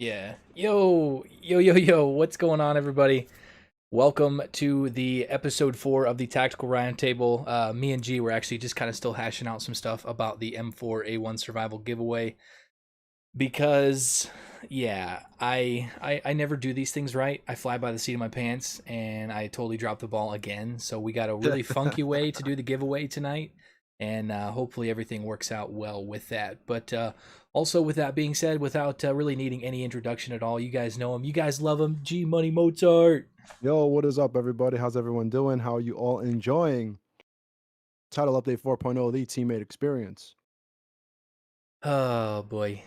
Yeah. Yo, what's going on, everybody? Welcome to the episode 4 of the Tactical RoundTable. Me and G were actually just kind of still hashing out some stuff about the M4A1 survival giveaway because, yeah, I never do these things right. I fly by the seat of my pants and I totally dropped the ball again. So we got a really funky way to do the giveaway tonight, and hopefully everything works out well with that. But also, with that being said, without really needing any introduction at all, you guys know him. You guys love him. G Money Mozart. Yo, what is up, everybody? How's everyone doing? How are you all enjoying Title Update 4.0, the teammate experience? Oh boy.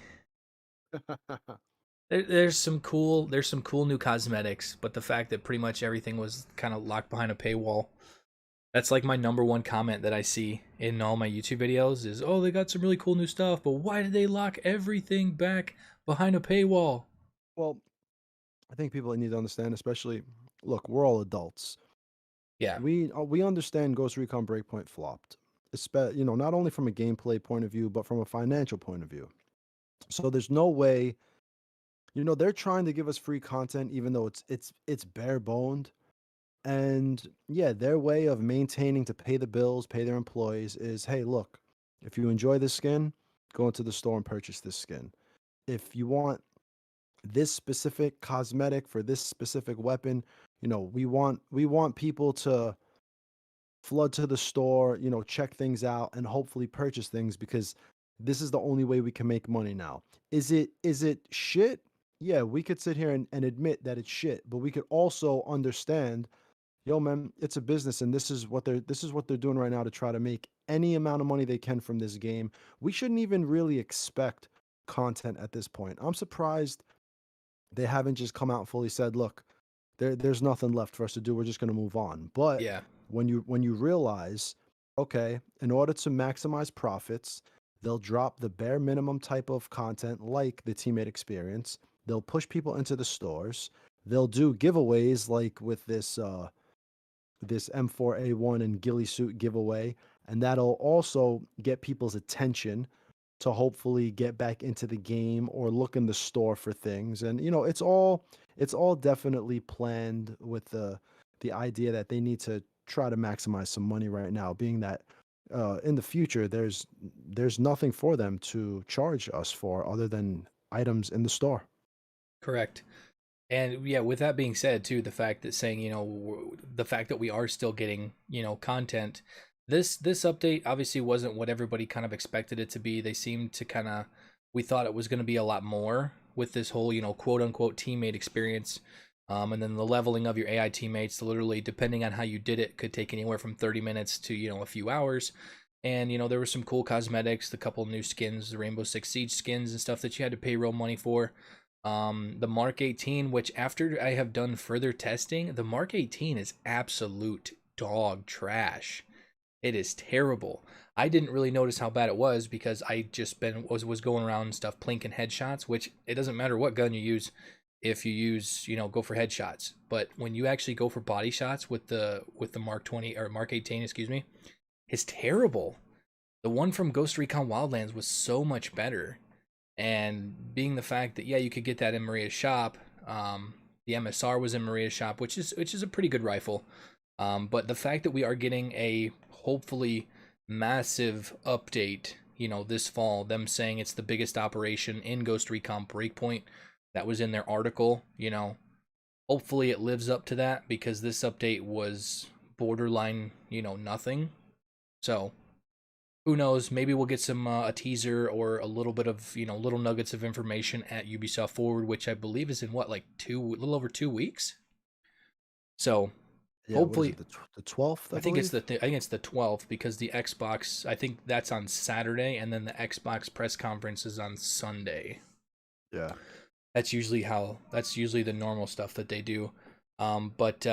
There's some cool new cosmetics, but the fact that pretty much everything was kind of locked behind a paywall. That's like my number one comment that I see in all my YouTube videos is, "Oh, they got some really cool new stuff, but why did they lock everything back behind a paywall?" Well, I think people need to understand, especially, look, we're all adults. Yeah. We understand Ghost Recon Breakpoint flopped, not only from a gameplay point of view, but from a financial point of view. So there's no way, they're trying to give us free content, even though it's bare boned. And yeah, their way of maintaining to pay the bills, pay their employees is, hey, look, if you enjoy this skin, go into the store and purchase this skin. If you want this specific cosmetic for this specific weapon, we want people to flood to the store, check things out and hopefully purchase things because this is the only way we can make money now. Is it shit? Yeah, we could sit here and admit that it's shit, but we could also understand, yo man, it's a business and this is what they're doing right now to try to make any amount of money they can from this game. We shouldn't even really expect content at this point. I'm surprised they haven't just come out and fully said, look, there's nothing left for us to do. We're just going to move on. But Yeah. when you realize, okay, in order to maximize profits, they'll drop the bare minimum type of content like the teammate experience. They'll push people into the stores. They'll do giveaways like with this M4A1 and ghillie suit giveaway, and that'll also get people's attention to hopefully get back into the game or look in the store for things. And it's all definitely planned with the idea that they need to try to maximize some money right now, being that in the future there's nothing for them to charge us for other than items in the store. Correct. And yeah, with that being said, too, the fact that saying, the fact that we are still getting, content, this update obviously wasn't what everybody kind of expected it to be. They seemed to kind of, we thought it was going to be a lot more with this whole, quote unquote teammate experience. And then the leveling of your AI teammates, literally, depending on how you did it, could take anywhere from 30 minutes to, a few hours. And, there were some cool cosmetics, the couple new skins, the Rainbow Six Siege skins and stuff that you had to pay real money for. The Mark 18, which after I have done further testing, the Mark 18 is absolute dog trash. It is terrible. I didn't really notice how bad it was because I just was going around and stuff plinking headshots, which it doesn't matter what gun you use if you use, go for headshots. But when you actually go for body shots with the Mark 20 or Mark 18, excuse me, it's terrible. The one from Ghost Recon Wildlands was so much better. And being the fact that, yeah, you could get that in Maria's shop. The MSR was in Maria's shop, which is a pretty good rifle. But the fact that we are getting a hopefully massive update, this fall, them saying it's the biggest operation in Ghost Recon Breakpoint, that was in their article, Hopefully it lives up to that because this update was borderline, nothing. So who knows? Maybe we'll get some a teaser or a little bit of little nuggets of information at Ubisoft Forward, which I believe is in what, like a little over 2 weeks. So Yeah, what is hopefully, it? The 12th, I I think it's believe. I think it's the 12th because the Xbox, I think that's on Saturday, and then the Xbox press conference is on Sunday. Yeah. That's usually the normal stuff that they do. But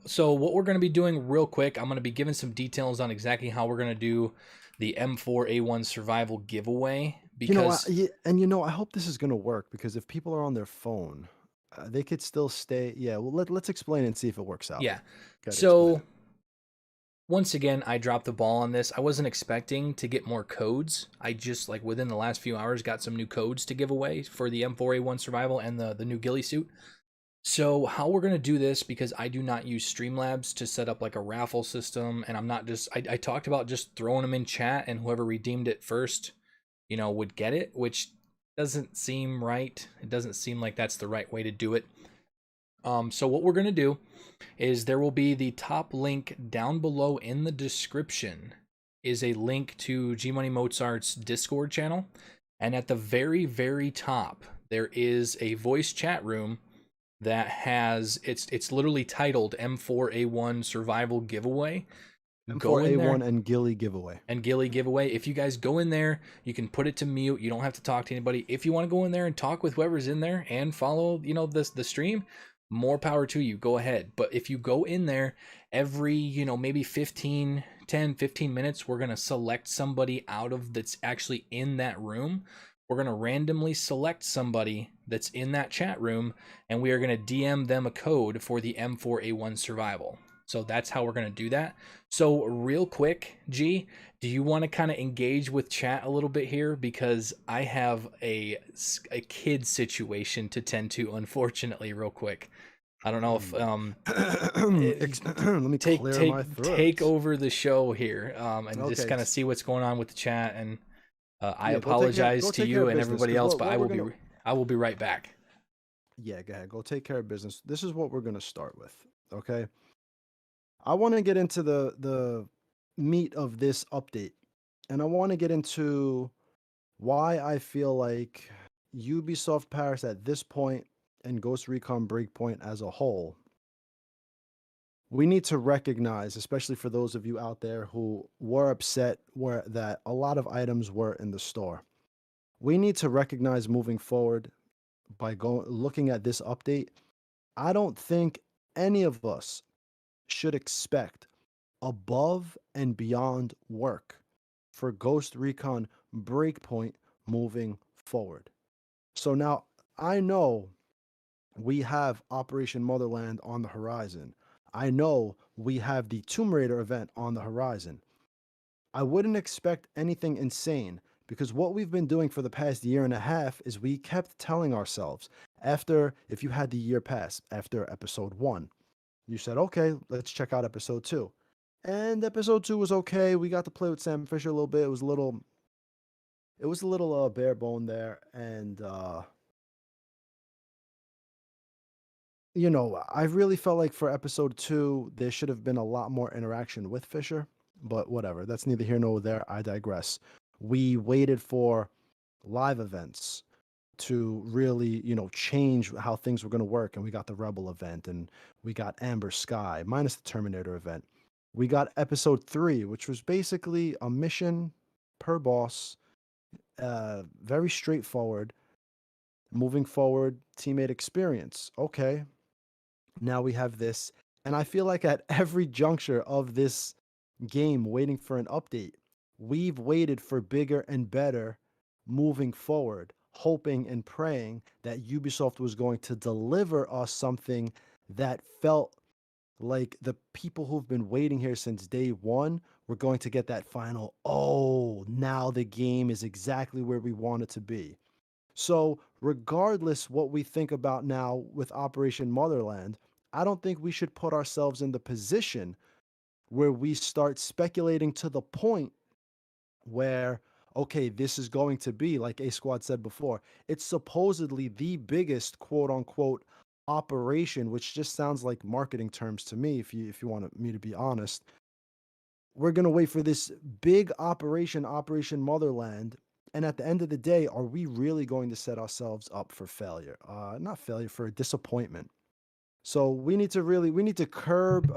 so what we're going to be doing real quick, I'm going to be giving some details on exactly how we're going to do the M4A1 survival giveaway because I hope this is gonna work because if people are on their phone, they could still stay. Yeah, well, let's explain and see if it works out. yeah. Gotta explain So it. once again, I dropped the ball on this. I wasn't expecting to get more codes. I just like within the last few hours got some new codes to give away for the M4A1 survival and the new ghillie suit. So how we're going to do this, because I do not use Streamlabs to set up like a raffle system, and I'm not just I talked about just throwing them in chat and whoever redeemed it first, would get it, which doesn't seem right. It doesn't seem like that's the right way to do it. So what we're going to do is there will be the top link down below in the description is a link to G Money Mozart's Discord channel, and at the very very top there is a voice chat room that has it's literally titled M4A1 Survival Giveaway. Go in M4A1 there and Gilly giveaway. and Gilly giveaway. If you guys go in there, you can put it to mute. You don't have to talk to anybody. If you want to go in there and talk with whoever's in there and follow, the stream, more power to you. Go ahead. But if you go in there every, maybe 15 minutes, we're going to select somebody out of that's actually in that room. We're going to randomly select somebody that's in that chat room, and we are going to DM them a code for the M4A1 survival. So that's how we're going to do that. So real quick, G, do you want to kind of engage with chat a little bit here? Because I have a kid situation to tend to, unfortunately, real quick. I don't know if Let me take clear my take take throat. over the show here, and just Okay. kind of see what's going on with the chat. And I Yeah, apologize go to take care you of and business everybody because else, what but what we're gonna I will be right back. yeah, go ahead. Go take care of business. This is what we're gonna start with. Okay. I want to get into the meat of this update, and I want to get into why I feel like Ubisoft Paris at this point and Ghost Recon Breakpoint as a whole, we need to recognize, especially for those of you out there who were upset where that a lot of items were in the store. We need to recognize moving forward by looking at this update. I don't think any of us should expect above and beyond work for Ghost Recon Breakpoint moving forward. So now I know we have Operation Motherland on the horizon. I know we have the Tomb Raider event on the horizon. I wouldn't expect anything insane because what we've been doing for the past year and a half is we kept telling ourselves if you had the year pass after episode 1, you said, okay, let's check out episode 2. And episode 2 was okay. We got to play with Sam Fisher a little bit. It was a little bare bone there, and I really felt like for episode 2 there should have been a lot more interaction with Fisher, but whatever. That's neither here nor there. I digress. We waited for live events to really, change how things were going to work, and we got the Rebel event, and we got Amber Sky minus the Terminator event. We got episode 3, which was basically a mission per boss, very straightforward. Moving forward, teammate experience. Okay, now we have this. And I feel like at every juncture of this game, waiting for an update, we've waited for bigger and better moving forward, hoping and praying that Ubisoft was going to deliver us something that felt like the people who've been waiting here since day one were going to get that final, oh, now the game is exactly where we want it to be. So, regardless what we think about now with Operation Motherland, I don't think we should put ourselves in the position where we start speculating to the point where, okay, this is going to be, like A Squad said before, it's supposedly the biggest quote unquote operation, which just sounds like marketing terms to me, if you want me to be honest. We're gonna wait for this big operation, Operation Motherland, and at the end of the day, are we really going to set ourselves up for failure? Not failure, for disappointment. So we need to curb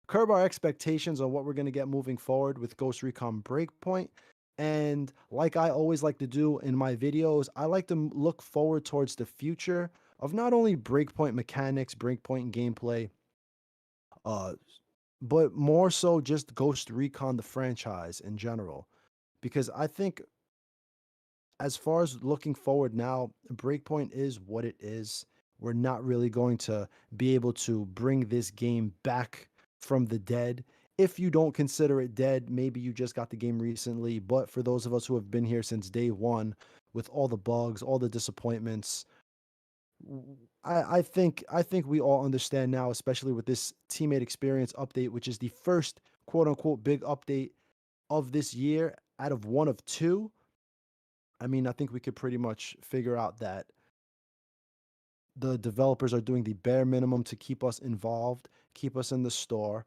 curb our expectations on what we're going to get moving forward with Ghost Recon Breakpoint. And like I always like to do in my videos, I like to look forward towards the future of not only Breakpoint mechanics, Breakpoint gameplay, uh, but more so just Ghost Recon the franchise in general. Because I think as far as looking forward now, Breakpoint is what it is. We're not really going to be able to bring this game back from the dead. If you don't consider it dead, maybe you just got the game recently. But for those of us who have been here since day one, with all the bugs, all the disappointments, I think we all understand now, especially with this teammate experience update, which is the first quote unquote big update of this year out of one of two. I mean, I think we could pretty much figure out that the developers are doing the bare minimum to keep us involved, keep us in the store,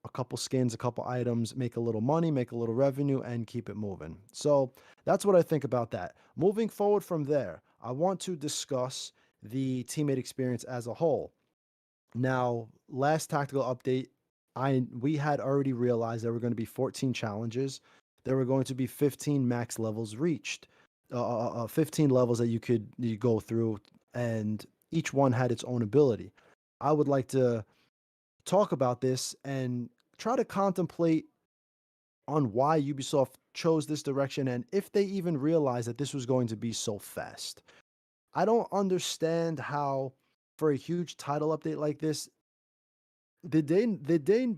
a couple skins, a couple items, make a little money, make a little revenue, and keep it moving. So that's what I think about that. Moving forward from there, I want to discuss the teammate experience as a whole. Now, last tactical update, I we had already realized there were going to be 14 challenges. There were going to be 15 max levels reached, 15 levels that you go through, and each one had its own ability. I would like to talk about this and try to contemplate on why Ubisoft chose this direction and if they even realized that this was going to be so fast. I don't understand how, for a huge title update like this, did they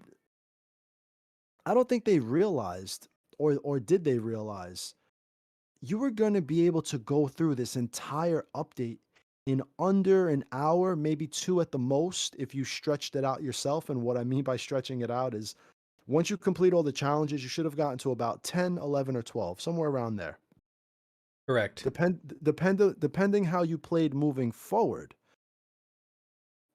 I don't think they realized, or did they realize you were going to be able to go through this entire update in under an hour, maybe two at the most, if you stretched it out yourself. And what I mean by stretching it out is once you complete all the challenges, you should have gotten to about 10, 11, or 12, somewhere around there. Correct. Depending how you played moving forward,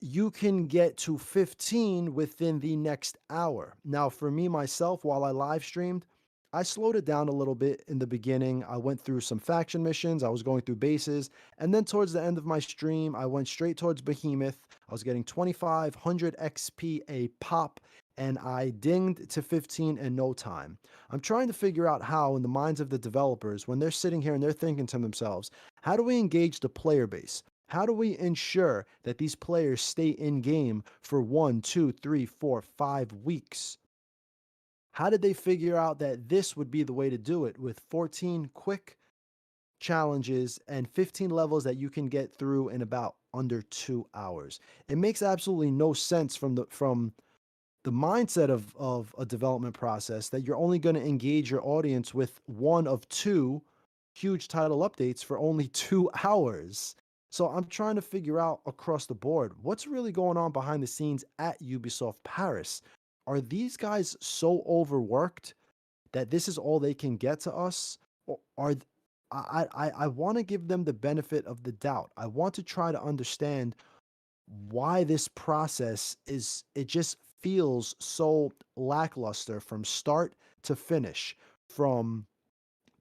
you can get to 15 within the next hour. Now, for me myself, while I live streamed, I slowed it down a little bit in the beginning. I went through some faction missions, I was going through bases, and then towards the end of my stream, I went straight towards Behemoth. I was getting 2500 XP a pop, and I dinged to 15 in no time. I'm trying to figure out how, in the minds of the developers, when they're sitting here and they're thinking to themselves, how do we engage the player base? How do we ensure that these players stay in game for 1, 2, 3, 4, 5 weeks? How did they figure out that this would be the way to do it with 14 quick challenges and 15 levels that you can get through in about under 2 hours? It makes absolutely no sense from the mindset of a development process that you're only going to engage your audience with one of two huge title updates for only 2 hours. So I'm trying to figure out across the board what's really going on behind the scenes at Ubisoft Paris. Are these guys so overworked that this is all they can get to us? Or are I want to give them the benefit of the doubt. I want to try to understand why this process is, it just feels so lackluster from start to finish, from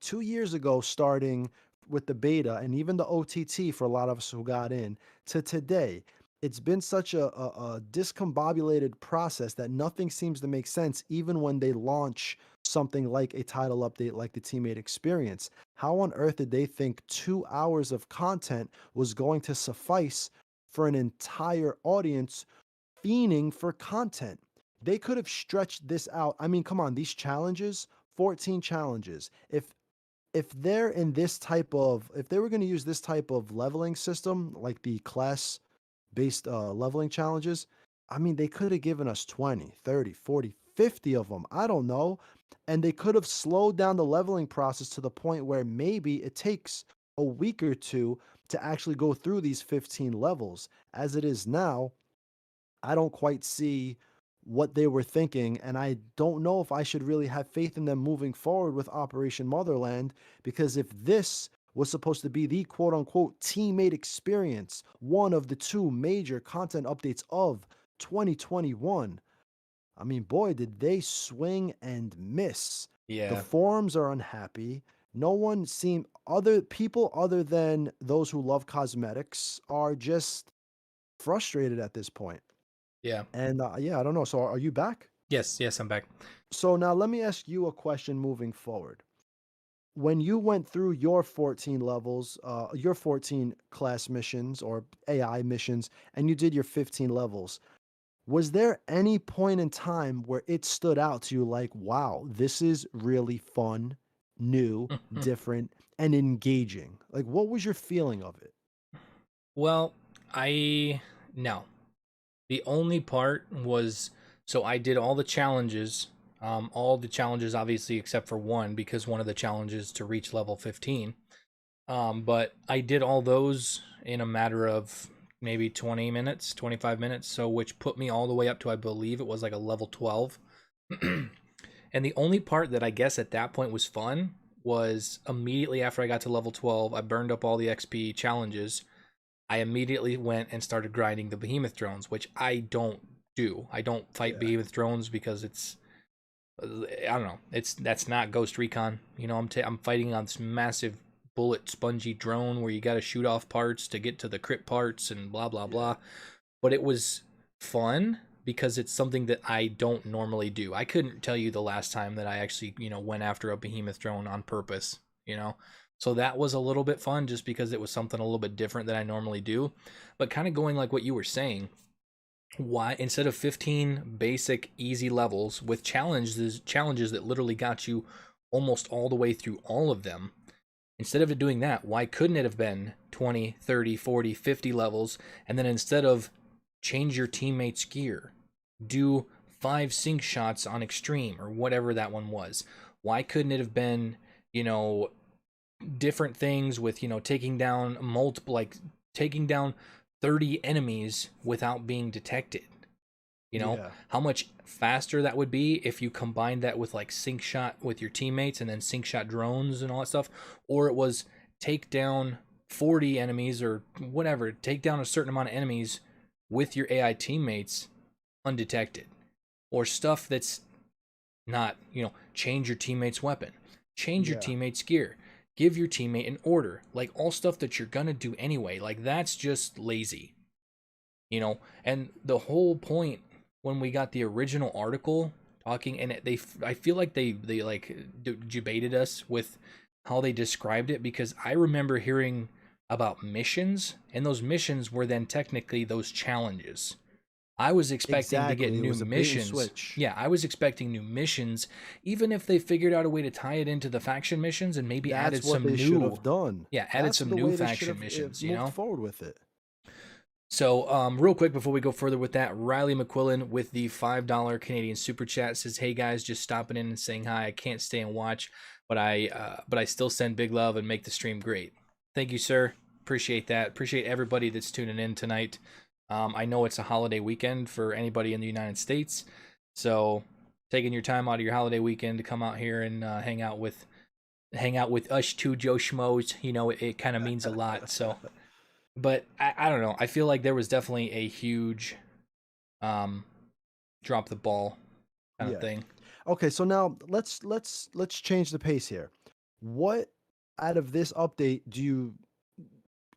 2 years ago starting with the beta and even the OTT for a lot of us who got in to today. It's been such a discombobulated process that nothing seems to make sense, even when they launch something like a title update like the teammate experience. How on earth did they think 2 hours of content was going to suffice for an entire audience fiending for content? They could have stretched this out. I mean, come on, these challenges, 14 challenges. If they're in this type of, if they were going to use this type of leveling system, like the class based leveling challenges, I mean, they could have given us 20, 30, 40, 50 of them. I don't know. And they could have slowed down the leveling process to the point where maybe it takes a week or two to actually go through these 15 levels. As it is now, I don't quite see what they were thinking, and I don't know if I should really have faith in them moving forward with Operation Motherland, because if this was supposed to be the quote unquote teammate experience, one of the two major content updates of 2021. I mean, boy, did they swing and miss. The Yeah. forums are unhappy. No one seem other people other than those who love cosmetics are just frustrated at this point. Yeah. And yeah, I don't know. So are you back? Yes, yes, I'm back. So now let me ask you a question moving forward. When you went through your 14 levels, your 14 class missions or AI missions, and you did your 15 levels, was there any point in time where it stood out to you like, wow, this is really fun, new, different, and engaging? Like, what was your feeling of it? Well, I no. The only part was, so I did all the challenges obviously except for one, because one of the challenges to reach level 15. But I did all those in a matter of maybe 20 minutes, 25 minutes, so which put me all the way up to, I believe it was like a level 12. And the only part that I guess at that point was fun was immediately after I got to level 12, I burned up all the XP challenges. I immediately went and started grinding the behemoth drones, which I don't do. I don't fight Yeah. behemoth drones because it's, I don't know, that's not Ghost Recon. You know, I'm fighting on this massive bullet spongy drone where you got to shoot off parts to get to the crit parts and blah blah Yeah. blah. But it was fun because it's something that I don't normally do. I couldn't tell you the last time that I actually, went after a behemoth drone on purpose, you know. So that was a little bit fun just because it was something a little bit different than I normally do. But kind of going like what you were saying, why instead of 15 basic easy levels with challenges that literally got you almost all the way through all of them, instead of doing that, why couldn't it have been 20, 30, 40, 50 levels, and then instead of change your teammate's gear, do 5 sync shots on extreme or whatever that one was? Why couldn't it have been, you know, different things with, taking down multiple, like taking down 30 enemies without being detected? Yeah. How much faster that would be if you combined that with like sync shot with your teammates and then sync shot drones and all that stuff. Or it was take down 40 enemies or whatever, take down a certain amount of enemies with your AI teammates undetected. Or stuff that's not, change your teammate's weapon, change your Yeah. teammate's gear, give your teammate an order, like all stuff that you're gonna do anyway. Like that's just lazy, and the whole point when we got the original article talking, and I feel like they like debated us with how they described it, because I remember hearing about missions, and those missions were then technically those challenges. I was expecting to get Exactly. It new was a bait and missions. switch. Yeah, I was expecting new missions, even if they figured out a way to tie it into the faction missions and maybe That's added what some they should new, have done. yeah, added That's some the new way they should faction have missions, moved forward with it. So, real quick before we go further with that, Riley McQuillan with the $5 Canadian super chat says, "Hey guys, just stopping in and saying hi. I can't stay and watch, but I still send big love and make the stream great." Thank you, sir. Appreciate that. Appreciate everybody that's tuning in tonight. I know it's a holiday weekend for anybody in the United States, so taking your time out of your holiday weekend to come out here and hang out with us two Joe Schmoes, it kind of means a lot. So. But I don't know. I feel like there was definitely a huge um, drop the ball kind of Yeah. thing. Okay, so now let's change the pace here. What out of this update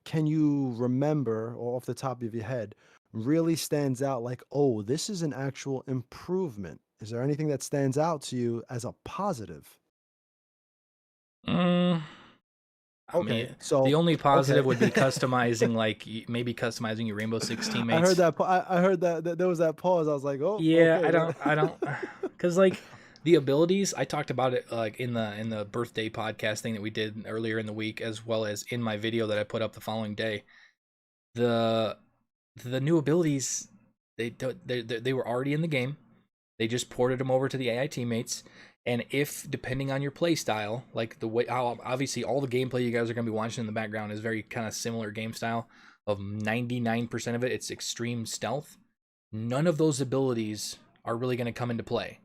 can you remember, or off the top of your head, really stands out like, oh, this is an actual improvement? Is there anything that stands out to you as a positive? Mm, I Okay, mean, the so only positive okay. would be customizing, like maybe customizing your Rainbow Six I heard teammates. that. I heard that there was that pause. I was like, oh, Yeah, okay. I don't, because like the abilities, I talked about it like in the birthday podcast thing that we did earlier in the week, as well as in my video that I put up the following day. The the new abilities, they were already in the game. They just ported them over to the AI teammates. And if, depending on your play style, like the way, how obviously all the gameplay you guys are going to be watching in the background is very kind of similar game style. Of 99% of it, it's extreme stealth. None of those abilities are really going to come into play,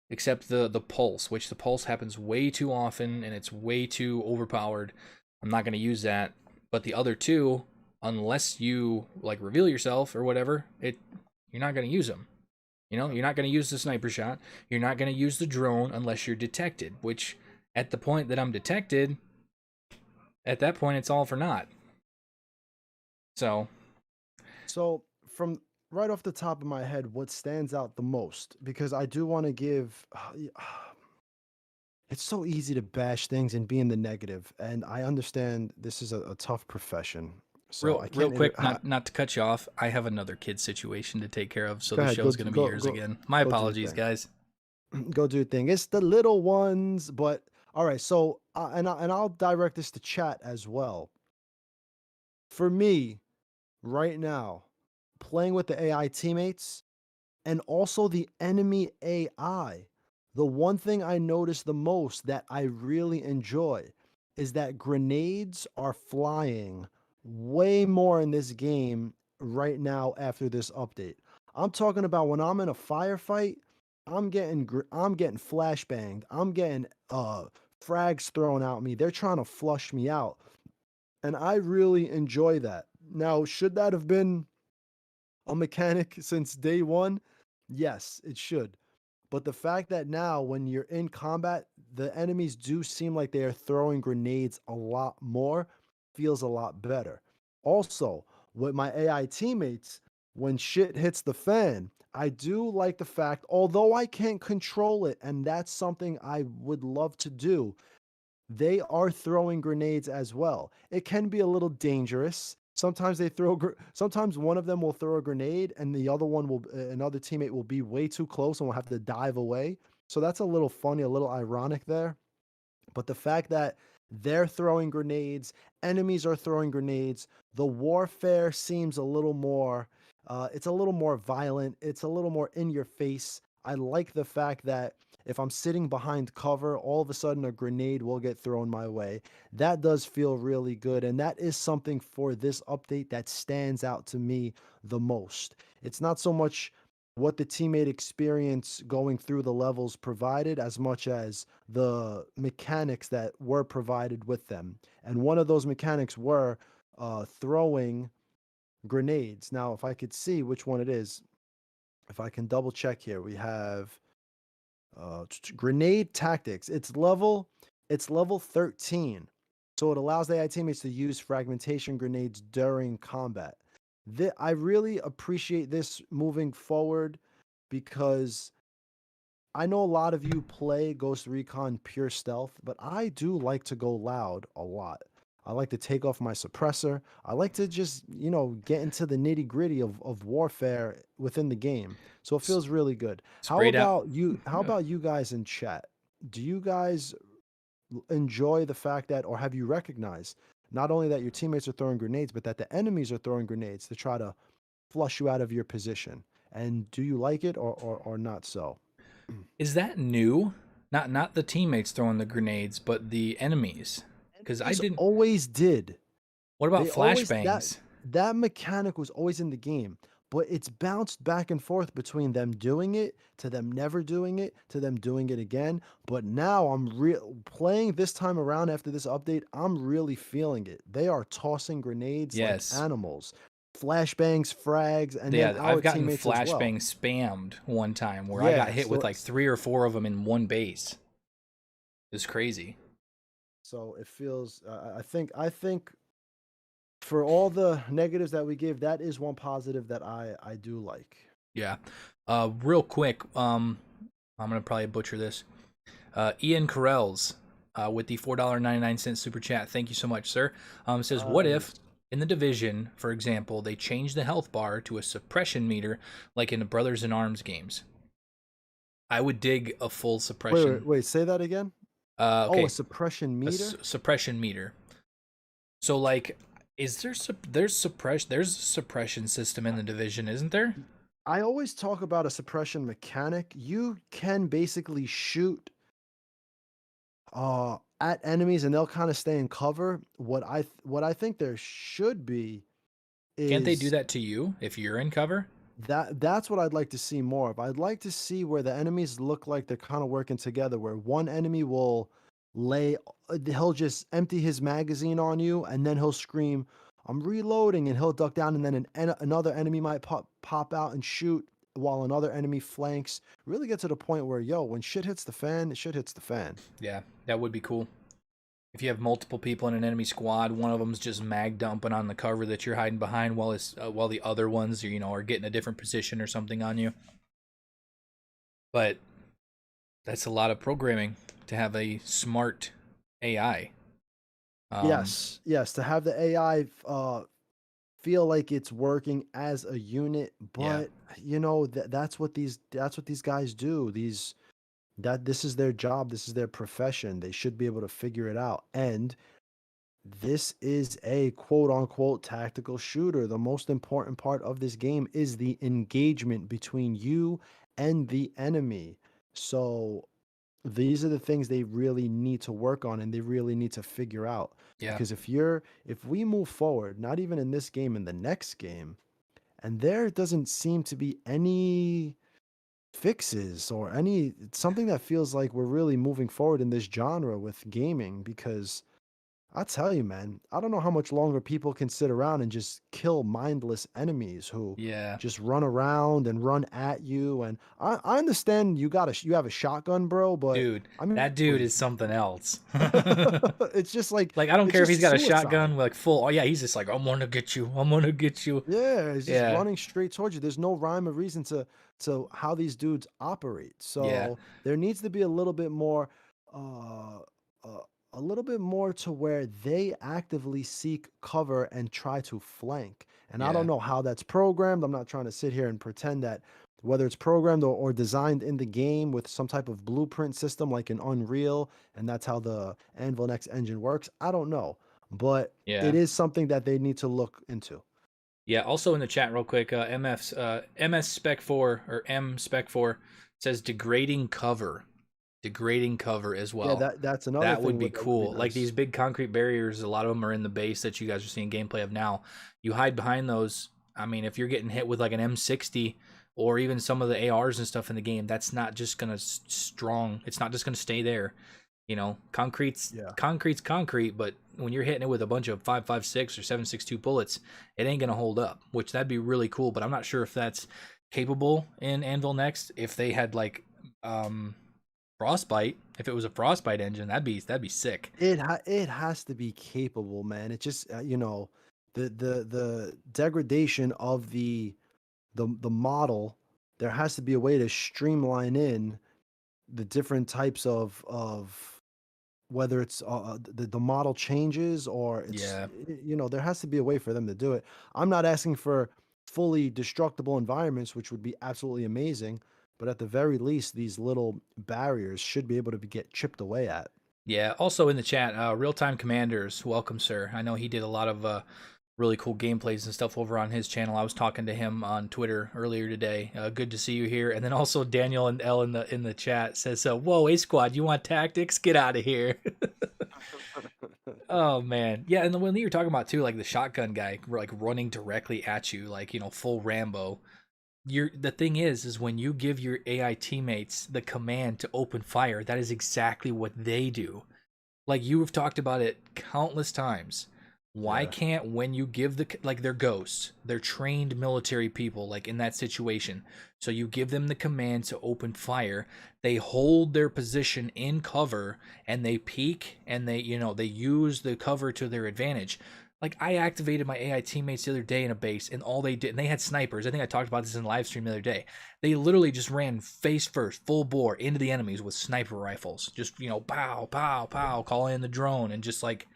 except the pulse, which the pulse happens way too often and it's way too overpowered. I'm not going to use that. But the other two, unless you like reveal yourself or whatever, you're not going to use them. You know, you're not going to use the sniper shot. You're not going to use the drone unless you're detected, which at the point that I'm detected, at that point it's all for naught. So, So from right off the top of my head, what stands out the most? Because I do want to give. It's so easy to bash things and be in the negative, and I understand this is a tough profession, so I real can't. quick, not to cut you off, I have another kid situation to take care of, so Go the ahead, show's going to be yours go again. My go do your apologies, thing. guys. Go do your thing. It's the little ones, but all right. So and I'll direct this to chat as well. For me, right now, playing with the AI teammates and also the enemy AI. The one thing I notice the most that I really enjoy is that grenades are flying way more in this game right now after this update. I'm talking about when I'm in a firefight, I'm getting flashbanged. I'm getting frags thrown at me. They're trying to flush me out. And I really enjoy that. Now, should that have been a mechanic since day one? Yes, it should. But the fact that now, when you're in combat, the enemies do seem like they are throwing grenades a lot more feels a lot better. Also, with my AI teammates, when shit hits the fan, I do like the fact, although I can't control it, and that's something I would love to do, they are throwing grenades as well. It can be a little dangerous. Sometimes sometimes one of them will throw a grenade and the other one will another teammate will be way too close and will have to dive away. So that's a little funny, a little ironic there. But the fact that they're throwing grenades, enemies are throwing grenades, the warfare seems a little more, it's a little more violent, it's a little more in your face. I like the fact that if I'm sitting behind cover, all of a sudden a grenade will get thrown my way. That does feel really good. And that is something for this update that stands out to me the most. It's not so much what the teammate experience going through the levels provided as much as the mechanics that were provided with them. And one of those mechanics were throwing grenades. Now, if I could see which one it is, if I can double check here, we have grenade tactics. It's level 13. So it allows the AI teammates to use fragmentation grenades during combat. I really appreciate this moving forward because I know a lot of you play Ghost Recon pure stealth, but I do like to go loud a lot. I like to take off my suppressor. I like to just, get into the nitty gritty of warfare within the game. So it feels really good. How Sprayed out. about you? How about you guys in chat? Do you guys enjoy the fact that, or have you recognized not only that your teammates are throwing grenades, but that the enemies are throwing grenades to try to flush you out of your position? And do you like it or not so? Is that new? Not the teammates throwing the grenades, but the enemies. Because I Enemies didn't. always did. What about They always flashbangs? that mechanic was always in the game, but it's bounced back and forth between them doing it to them never doing it to them doing it again. But now playing this time around after this update, I'm really feeling it. They are tossing grenades like Yes. animals, flashbangs, frags, and then Yeah, our I've gotten teammates as well. flashbang spammed one time where I got Yeah, hit with like 3 or 4 of them in one base. It's crazy. so it feels. I think for all the negatives that we give, that is one positive that I do like. Yeah. Real quick, I'm gonna probably butcher this. Ian Carell's with the $4.99 super chat. Thank you so much, sir. Says, what if Nice. in the division, for example, they change the health bar to a suppression meter like in the Brothers in Arms games? I would dig a full Wait, wait, suppression. wait. Say that again. Oh, a Okay, suppression meter. suppression meter. So like, is there there's a suppression system in the division, isn't there? I always talk about a suppression mechanic. You can basically shoot at enemies and they'll kind of stay in cover. What I think there should be Can't they do is that to you if you're in cover? that's what I'd like to see more of. I'd like to see where the enemies look like they're kind of working together, where one enemy will lay he'll just empty his magazine on you, and then he'll scream, "I'm reloading," and he'll duck down, and then another enemy might pop out and shoot while another enemy flanks. Really get to the point where, yo, when shit hits the fan, shit hits the fan. Yeah, that would be cool. If you have multiple people in an enemy squad, one of them's just mag dumping on the cover that you're hiding behind, while the other ones, are getting a different position or something on you. But that's a lot of programming to have a smart AI. Yes, yes, to have the AI feel like it's working as a unit, Yeah, but that's what these guys do. This is their job, this is their profession. They should be able to figure it out. And this is a quote unquote tactical shooter. The most important part of this game is the engagement between you and the enemy. So these are the things they really need to work on, and they really need to figure out. yeah, Because if we move forward, not even in this game, in the next game, and there doesn't seem to be any fixes or any something that feels like we're really moving forward in this genre with gaming. Because I tell you, man, I don't know how much longer people can sit around and just kill mindless enemies who yeah. just run around and run at you. And I understand you have a shotgun, bro, but Dude, I mean, that dude really, is something else. it's just like Like, I don't it's care if he's just got a suicide. shotgun, like full. Oh yeah, he's just like, I'm gonna get you. I'm gonna get you. Yeah, it's just Yeah, running straight towards you. There's no rhyme or reason to how these dudes operate. yeah, So there needs to be a little bit more, uh, uh, a little bit more to where they actively seek cover and try to flank. And I don't yeah, know how that's programmed. I'm not trying to sit here and pretend that whether it's programmed or designed in the game with some type of blueprint system like an Unreal, and that's how the Anvil Next engine works. I don't know, but yeah. it is something that they need to look into. Yeah, also in the chat, real quick, MS Spec 4 or M Spec 4 says degrading cover as Yeah, well. that's another That would thing be that would be cool. Like nice. these big concrete barriers, a lot of them are in the base that you guys are seeing gameplay of now. You hide behind those. I mean, if you're getting hit with like an M60 or even some of the ARs and stuff in the game, that's not just gonna strong. It's not just gonna stay there. Concrete's Yeah. concrete's concrete, but when you're hitting it with a bunch of 5.56 or 7.62 bullets, it ain't gonna hold up. Which that'd be really cool, but I'm not sure if that's capable in Anvil Next. If they had like um frostbite, if it was a frostbite engine, that'd be sick. It has to be capable, man. It just the degradation of the model. There has to be a way to streamline in the different types of whether it's the model changes or it's Yeah, there has to be a way for them to do it. I'm not asking for fully destructible environments, which would be absolutely amazing, but at the very least these little barriers should be able to get chipped away at. yeah. Also in the chat, Real Time Commanders, welcome, sir. I know he did a lot of really cool gameplays and stuff over on his channel. I was talking to him on Twitter earlier today. Good to see you here. And then also Daniel and L in the chat says, "Whoa, A Squad, you want tactics? Get out of here." Oh man, yeah. And the one that you're talking about too, like the shotgun guy, like running directly at you, like full Rambo. The thing is when you give your AI teammates the command to open fire, that is exactly what they do. Like you have talked about it countless times. Why Yeah. can't when you give like they're ghosts, they're trained military people like in that situation. So you give them the command to open fire, they hold their position in cover and they peek and they use the cover to their advantage. Like I activated my AI teammates the other day in a base and all they did and they had snipers. I think I talked about this in live stream the other day. They literally just ran face first, full bore into the enemies with sniper rifles. Just, pow, pow, pow, calling in the drone. And just like,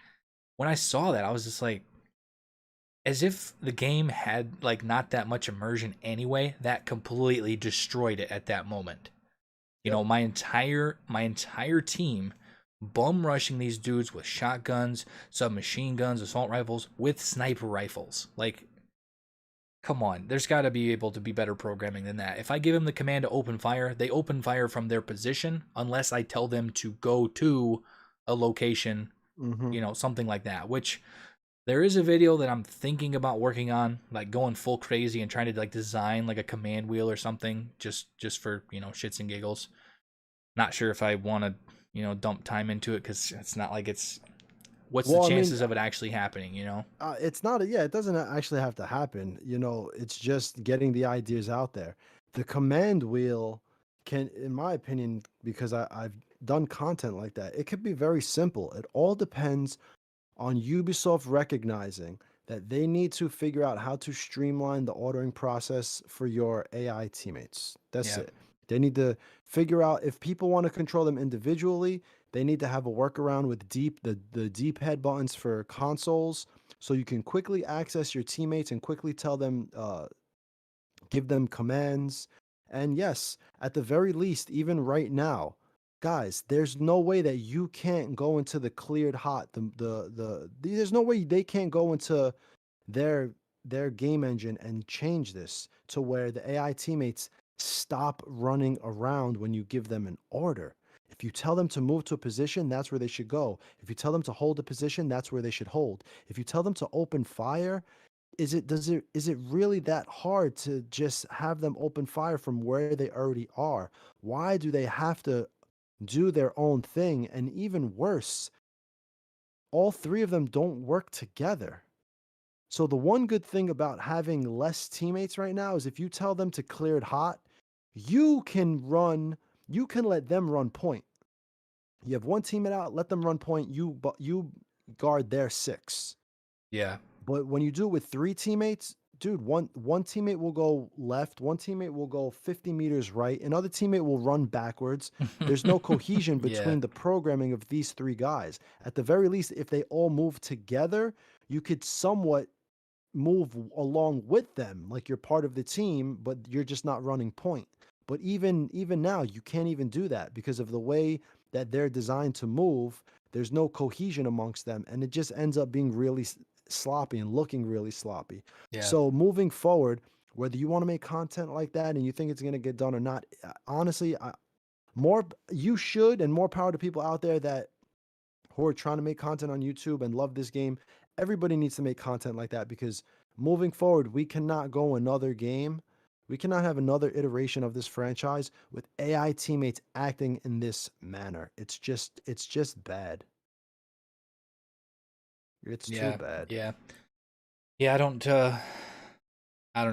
when I saw that, I was just like, as if the game had like not that much immersion anyway, that completely destroyed it at that moment. Yep. My entire team bum rushing these dudes with shotguns, submachine guns, assault rifles, with sniper rifles. Like, come on, there's got to be able to be better programming than that. If I give them the command to open fire, they open fire from their position unless I tell them to go to a location, Hmm. something like that. Which there is a video that I'm thinking about working on, like going full crazy and trying to like design like a command wheel or something, just for shits and giggles. Not sure if I want to dump time into it, because it's not like it's what's the Well, I mean, chances of it actually happening? it's not yeah, it doesn't actually have to happen. It's just getting the ideas out there. The command wheel can, in my opinion, because I've done content like that, it could be very simple. It all depends on Ubisoft recognizing that they need to figure out how to streamline the ordering process for your AI teammates. That's Yeah. it. They need to figure out if people want to control them individually, they need to have a workaround with the deep head buttons for consoles so you can quickly access your teammates and quickly tell them give them commands. And yes, at the very least, even right now, guys, there's no way that you can't go into the cleared hot. There's no way they can't go into their their game engine and change this to where the AI teammates stop running around when you give them an order. If you tell them to move to a position, that's where they should go. If you tell them to hold a position, that's where they should hold. If you tell them to open fire, is it really that hard to just have them open fire from where they already are? Why do they have to do their own thing? And even worse, all three of them don't work together. So the one good thing about having less teammates right now is if you tell them to clear it hot, you can let them run point. You have one teammate out, let them run point, you guard their six. Yeah. But when you do it with three teammates, dude, one teammate will go left, one teammate will go 50 meters right, another teammate will run backwards. There's no cohesion Yeah. between the programming of these three guys. At the very least, if they all move together, you could somewhat move along with them, like you're part of the team, but you're just not running point. But even now, you can't even do that because of the way that they're designed to move. There's no cohesion amongst them, and it just ends up being really sloppy and looking really sloppy. Yeah. So moving forward, whether you want to make content like that and you think it's going to get done or not, honestly, more you should, and more power to people out there that who are trying to make content on YouTube and love this game. Everybody needs to make content like that because moving forward, we cannot go another game. We cannot have another iteration of this franchise with AI teammates acting in this manner. It's just bad. It's too Yeah. bad. Yeah. Yeah. I don't know. I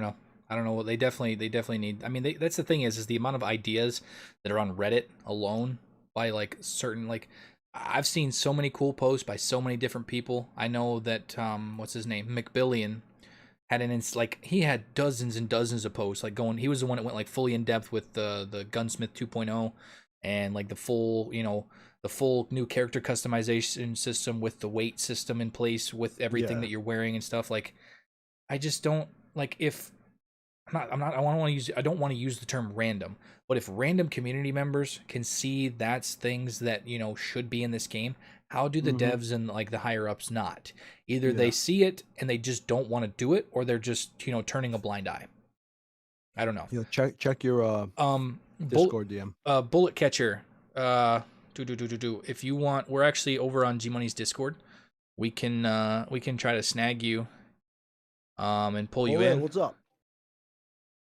don't know what they definitely need. I mean, that's the thing is the amount of ideas that are on Reddit alone by like certain like I've seen so many cool posts by so many different people. I know that what's his name, McBillion, had like he had dozens and dozens of posts like going. He was the one that went like fully in depth with the Gunsmith 2.0 and like the full new character customization system with the weight system in place with everything Yeah. that you're wearing and stuff. Like I just don't like if I'm not I don't want to use the term random, but if random community members can see that's things that, should be in this game, how do the Mm-hmm. devs and like the higher ups not? Either they Yeah. see it and they just don't want to do it, or they're just, turning a blind eye. I don't know. Check your Bullet Discord DM. bullet catcher. Do. If you want, we're actually over on G Money's Discord. We can try to snag you and pull you Bullet, in. what's up?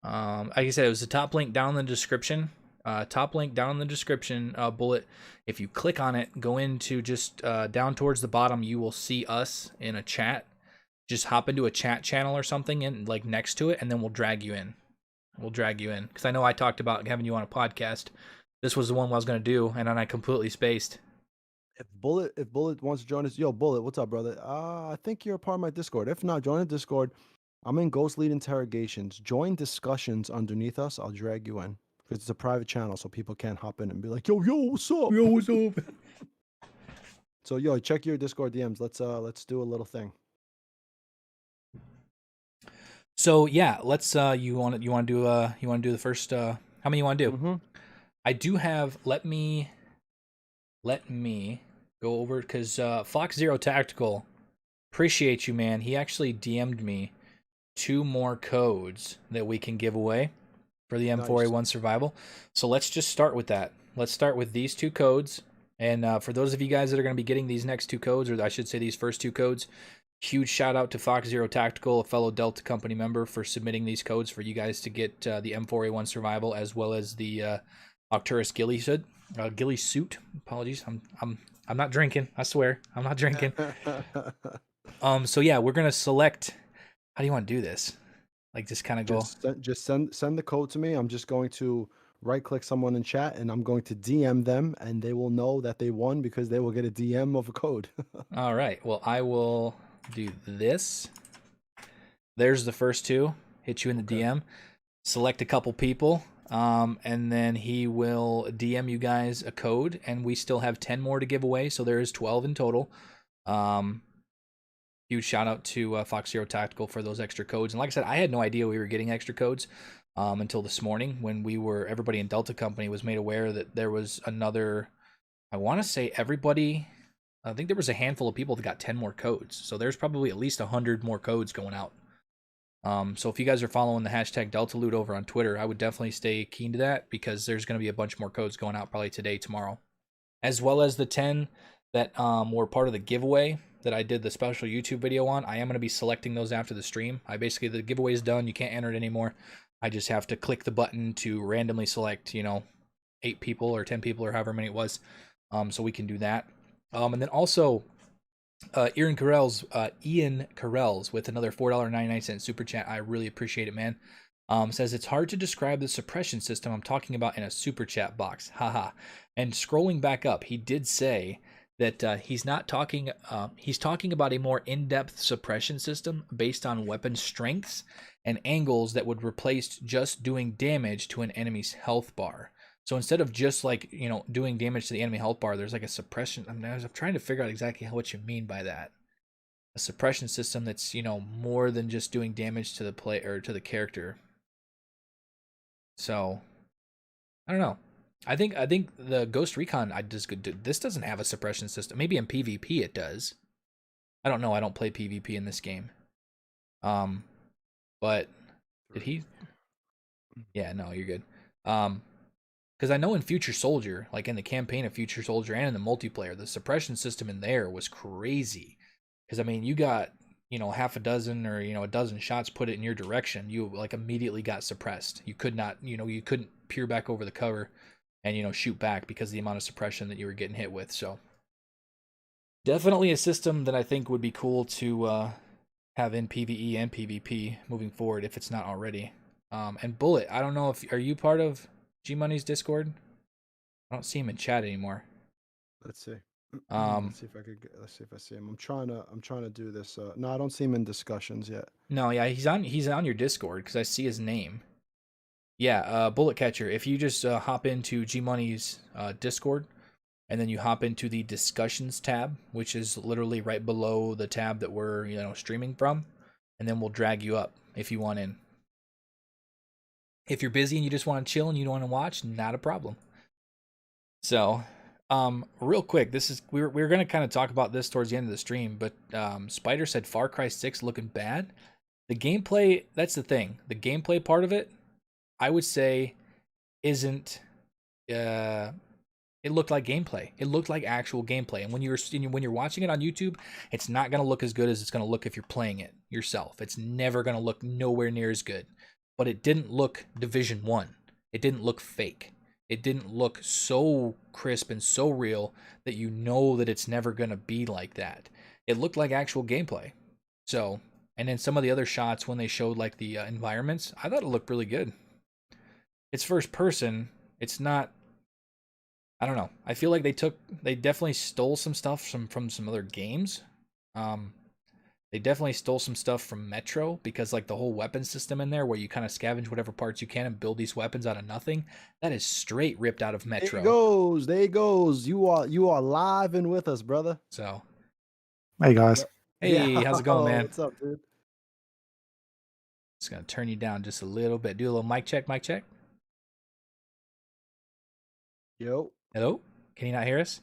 Like I said, it was the top link down in the description. Top link down in the description, Bullet. If you click on it, go into just down towards the bottom, you will see us in a chat. Just hop into a chat channel or something and like next to it, and then we'll drag you in. We'll drag you in because I know I talked about having you on a podcast. This was the one I was gonna do, and then I completely spaced. If Bullet wants to join us, yo, Bullet, what's up, brother? I think you're a part of my Discord. If not, join the Discord. I'm in Ghost Lead Interrogations. Join discussions underneath us. I'll drag you in because it's a private channel, so people can't hop in and be like, yo, what's up? Yo, what's up? So, yo, check your Discord DMs. Let's do a little thing. So yeah, let's you want to do the first how many you want to do? Mm-hmm. I do have let me go over because Fox Zero Tactical, appreciate you, man. He actually DM'd me 2 more codes that we can give away for the Nice. M4A1 survival. So let's just start with that. Let's start with these 2 codes. And for those of you guys that are going to be getting these next 2 codes, or I should say these first 2 codes, huge shout out to Fox Zero Tactical, a fellow Delta Company member, for submitting these codes for you guys to get the M4A1 survival as well as the Octurus Ghillie hood. Gilly suit. Apologies. I'm not drinking. I swear, I'm not drinking. So yeah, we're gonna select. How do you want to do this? Like just kind of go. Just send the code to me. I'm just going to right click someone in chat and I'm going to DM them and they will know that they won because they will get a DM of a code. All right. Well, I will do this. There's the first two. Hit you in the Okay. DM. Select a couple people. And then he will DM you guys a code, and we still have 10 more to give away, so there is 12 in total. Huge shout out to Fox Zero Tactical for those extra codes. And like I said, I had no idea we were getting extra codes until this morning when everybody in Delta Company was made aware that there was another. I want to say everybody. I think there was a handful of people that got 10 more codes, so there's probably at least 100 more codes going out. So if you guys are following the hashtag Delta Loot over on Twitter, I would definitely stay keen to that because there's going to be a bunch more codes going out probably today, tomorrow, as well as the 10 that were part of the giveaway that I did the special YouTube video on. I am going to be selecting those after the stream. The giveaway is done. You can't enter it anymore. I just have to click the button to randomly select, 8 people or 10 people or however many it was. So we can do that. And then also, Ian Carell's with another $4.99 super chat. I really appreciate it, man. Says it's hard to describe the suppression system I'm talking about in a super chat box. Haha. And scrolling back up, he did say that he's not talking. He's talking about a more in-depth suppression system based on weapon strengths and angles that would replace just doing damage to an enemy's health bar. So instead of just doing damage to the enemy health bar, there's like a suppression. I'm trying to figure out exactly what you mean by that. A suppression system that's more than just doing damage to the play or to the character. So I don't know. I think the Ghost Recon this doesn't have a suppression system. Maybe in PvP it does. I don't know. I don't play PvP in this game. But did he? Yeah, no, you're good. Because I know in Future Soldier, like in the campaign of Future Soldier and in the multiplayer, the suppression system in there was crazy. Because you got half a dozen or a dozen shots put it in your direction, you like immediately got suppressed. You could not, you couldn't peer back over the cover and shoot back because of the amount of suppression that you were getting hit with. So definitely a system that I think would be cool to have in PvE and PvP moving forward if it's not already. And Bullet, I don't know if are you part of G Money's Discord? I don't see him in chat anymore. Let's see. Let's see if I see him. I'm trying to do this. No, I don't see him in discussions yet. No, yeah, he's on your Discord because I see his name. Yeah, Bullet Catcher. If you just hop into G Money's Discord, and then you hop into the discussions tab, which is literally right below the tab that we're streaming from, and then we'll drag you up if you want in. If you're busy and you just want to chill and you don't want to watch, not a problem. So, real quick, we're going to kind of talk about this towards the end of the stream, but Spider said Far Cry 6 looking bad. The gameplay, that's the thing. The gameplay part of it, I would say, isn't. It looked like gameplay. It looked like actual gameplay. And when you're watching it on YouTube, it's not going to look as good as it's going to look if you're playing it yourself. It's never going to look nowhere near as good. But it didn't look Division 1. It didn't look fake. It didn't look so crisp and so real that you know that it's never going to be like that. It looked like actual gameplay. So, and then some of the other shots when they showed like the environments, I thought it looked really good. It's first person. It's not. I don't know. I feel like they definitely stole some stuff from some other games. They definitely stole some stuff from Metro because like the whole weapon system in there where you kind of scavenge whatever parts you can and build these weapons out of nothing, that is straight ripped out of Metro. There he goes. You are live and with us, brother. So, hey guys. Hey, yeah. How's it going, man? What's up, dude? Just gonna turn you down just a little bit. Do a little mic check. Yo. Hello? Can you not hear us?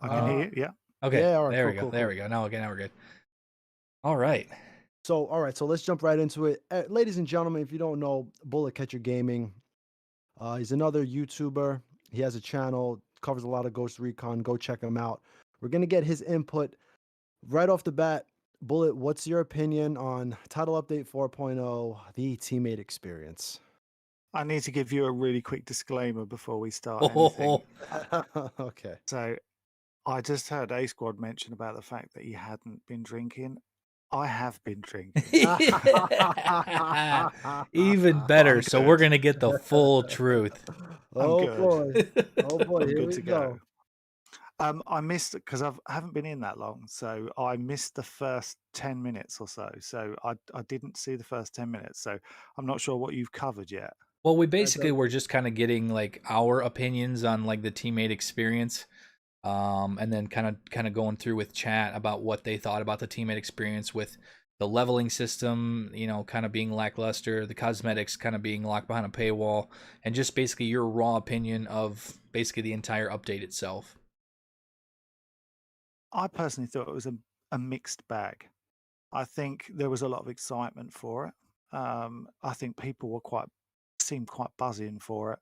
I can hear you, yeah. Okay, yeah, all right, there cool, we go. There we go. Now we're good. All right. So let's jump right into it. Ladies and gentlemen, if you don't know Bullet Catcher Gaming, he's another YouTuber. He has a channel, covers a lot of Ghost Recon. Go check him out. We're going to get his input right off the bat. Bullet, what's your opinion on Title Update 4.0, the teammate experience? I need to give you a really quick disclaimer before we start anything. Okay. So I just heard A Squad mention about the fact that he hadn't been drinking. I have been drinking. Even But better. I'm So we're good. gonna get the full truth. I'm Oh good. boy. Oh boy, I'm here good we to go. go. I missed it because I haven't been in that long, so I missed the first 10 minutes or so. So I didn't see the first 10 minutes. So I'm not sure what you've covered yet. Well, we That basically does were just kind of getting like our opinions on like the teammate experience, and then kind of going through with chat about what they thought about the teammate experience with the leveling system, you know, kind of being lackluster, the cosmetics kind of being locked behind a paywall, and just basically your raw opinion of basically the entire update itself. I personally thought it was a mixed bag. I think there was a lot of excitement for it. I think people seemed quite buzzing for it.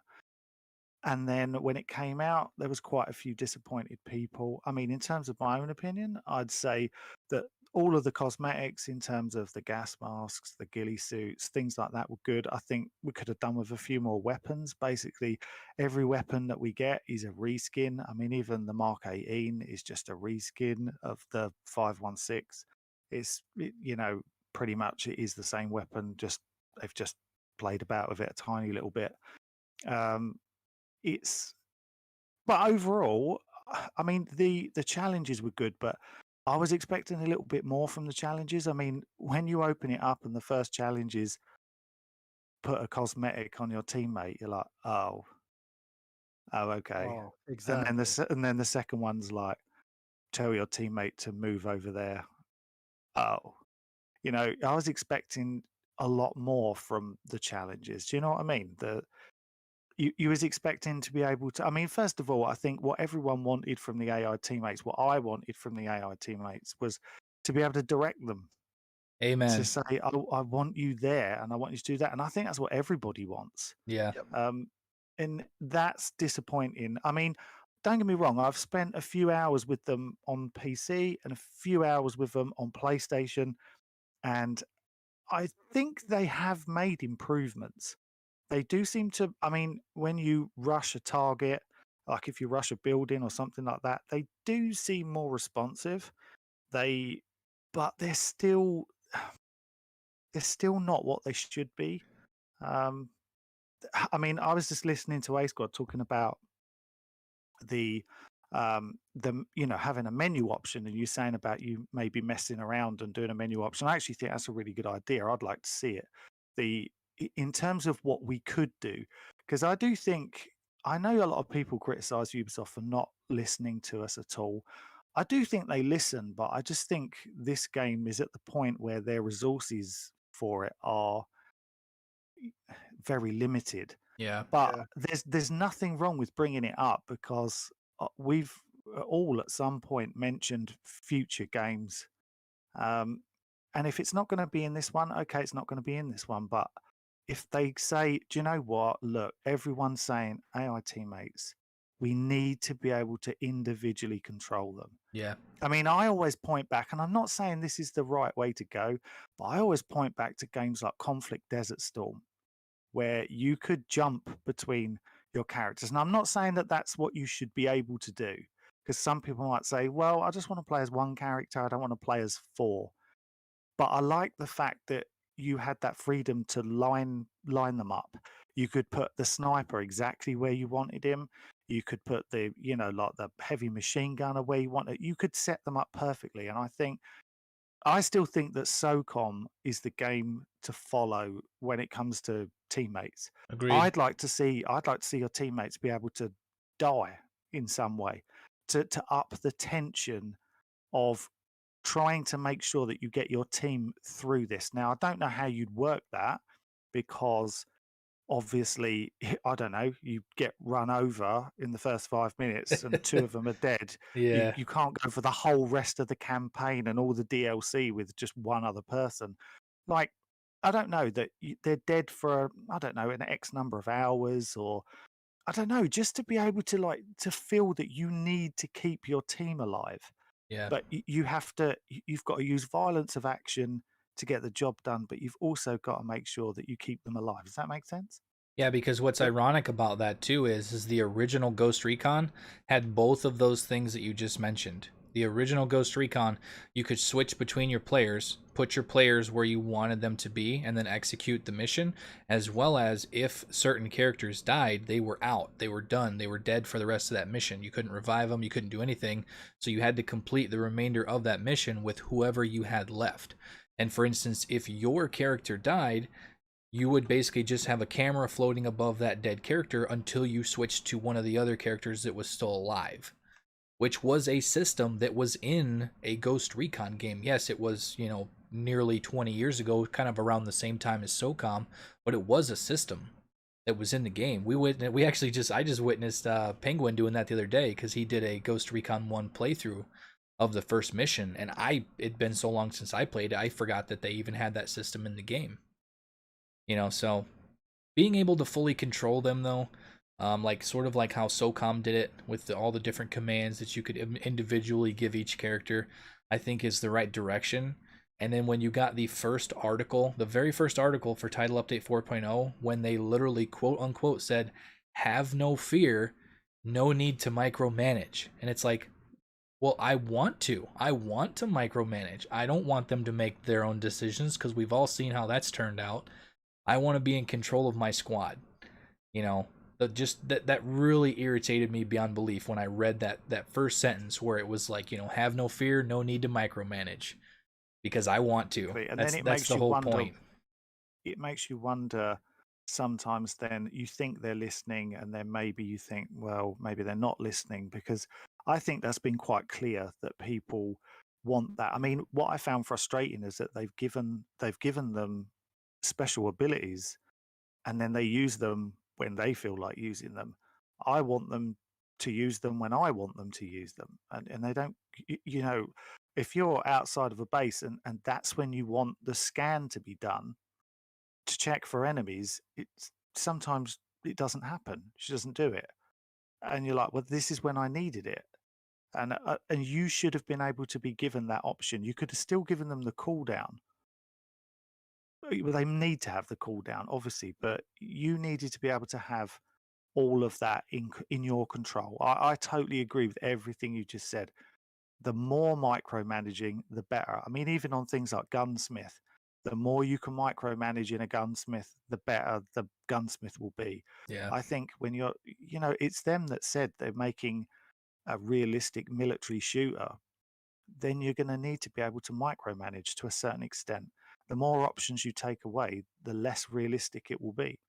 And then when it came out, there was quite a few disappointed people. I mean, in terms of my own opinion, I'd say that all of the cosmetics, in terms of the gas masks, the ghillie suits, things like that, were good. I think we could have done with a few more weapons. Basically, every weapon that we get is a reskin. I mean, even the Mark 18 is just a reskin of the 516. You know, pretty much it is the same weapon, just they've just played about with it a tiny little bit. Um, it's but overall, I mean, the challenges were good, but I was expecting a little bit more from the challenges. I mean, when you open it up and the first challenge is put a cosmetic on your teammate, you're like, oh, okay. Oh, And then exactly. and then the second one's like, tell your teammate to move over there. Oh, you know, I was expecting a lot more from the challenges. Do you know what I mean? You was expecting to be able to. I mean, first of all, I think what everyone wanted from the AI teammates, what I wanted from the AI teammates, was to be able to direct them, to Amen. say, I want you there and I want you to do that. And I think that's what everybody wants. Yeah. Yep. And that's disappointing. I mean, don't get me wrong, I've spent a few hours with them on PC and a few hours with them on PlayStation, and I think they have made improvements. They do seem to. I mean, when you rush a target, like if you rush a building or something like that, they do seem more responsive. They but they're still not what they should be. Um, I mean, I was just listening to A Squad talking about the having a menu option, and you saying about you maybe messing around and doing a menu option. I actually think that's a really good idea. I'd like to see it. In terms of what we could do, because I do think, I know a lot of people criticize Ubisoft for not listening to us at all. I do think they listen, but I just think this game is at the point where their resources for it are very limited. Yeah. But Yeah. there's nothing wrong with bringing it up, because we've all at some point mentioned future games. Um, and if it's not going to be in this one, okay, it's not going to be in this one. But if they say, do you know what? Look, everyone's saying AI teammates, we need to be able to individually control them. Yeah. I mean, I always point back, and I'm not saying this is the right way to go, but I always point back to games like Conflict Desert Storm, where you could jump between your characters. And I'm not saying that that's what you should be able to do, because some people might say, well, I just want to play as one character, I don't want to play as four. But I like the fact that you had that freedom to line them up. You could put the sniper exactly where you wanted him. You could put the, like the heavy machine gunner where you want it. You could set them up perfectly. And I still think that SOCOM is the game to follow when it comes to teammates. Agreed. I'd like to see your teammates be able to die in some way, to up the tension of trying to make sure that you get your team through this. Now, I don't know how you'd work that, because obviously, I don't know, you get run over in the first 5 minutes and two of them are dead. You, Yeah. you can't go for the whole rest of the campaign and all the DLC with just one other person. Like, I don't know, that they're dead for, I don't know, an X number of hours, or I don't know, just to be able to, like, to feel that you need to keep your team alive. Yeah. But you've got to use violence of action to get the job done, but you've also got to make sure that you keep them alive. Does that make sense? Yeah, because what's But ironic about that too is the original Ghost Recon had both of those things that you just mentioned. The original Ghost Recon, you could switch between your players, put your players where you wanted them to be, and then execute the mission, as well as if certain characters died, they were out, they were done, they were dead for the rest of that mission. You couldn't revive them, you couldn't do anything, so you had to complete the remainder of that mission with whoever you had left. And for instance, if your character died, you would basically just have a camera floating above that dead character until you switched to one of the other characters that was still alive, which was a system that was in a Ghost Recon game. Yes, it was, nearly 20 years ago, kind of around the same time as SOCOM, but it was a system that was in the game. I just witnessed Penguin doing that the other day because he did a Ghost Recon 1 playthrough of the first mission, and it'd been so long since I played, I forgot that they even had that system in the game. So being able to fully control them though, like sort of like how SOCOM did it with all the different commands that you could individually give each character, I think is the right direction. And then when you got the first article, the very first article for Title Update 4.0, when they literally quote unquote said, "Have no fear, no need to micromanage," and it's like, well, I want to micromanage. I don't want them to make their own decisions because we've all seen how that's turned out. I want to be in control of my squad. You know, that really irritated me beyond belief when I read that first sentence where it was like, have no fear, no need to micromanage because I want to. and That's then it that's makes the you whole wonder. point. It makes you wonder. Sometimes then you think they're listening, and then maybe you think, well, maybe they're not listening, because I think that's been quite clear that people want that. I mean, what I found frustrating is that they've given them special abilities, and then they use them when they feel like using them. I want them to use them when I want them to use them, and they don't. You know, if you're outside of a base and that's when you want the scan to be done to check for enemies, it's sometimes it doesn't happen. She doesn't do it, and you're like, well, this is when I needed it, and you should have been able to be given that option. You could have still given them the cooldown. Well, they need to have the cooldown, obviously, but you needed to be able to have all of that in your control. I totally agree with everything you just said. The more micromanaging, the better. I mean, even on things like gunsmith, the more you can micromanage in a gunsmith, the better the gunsmith will be. Yeah. I think when it's them that said they're making a realistic military shooter, then you're going to need to be able to micromanage to a certain extent. The more options you take away, the less realistic it will be.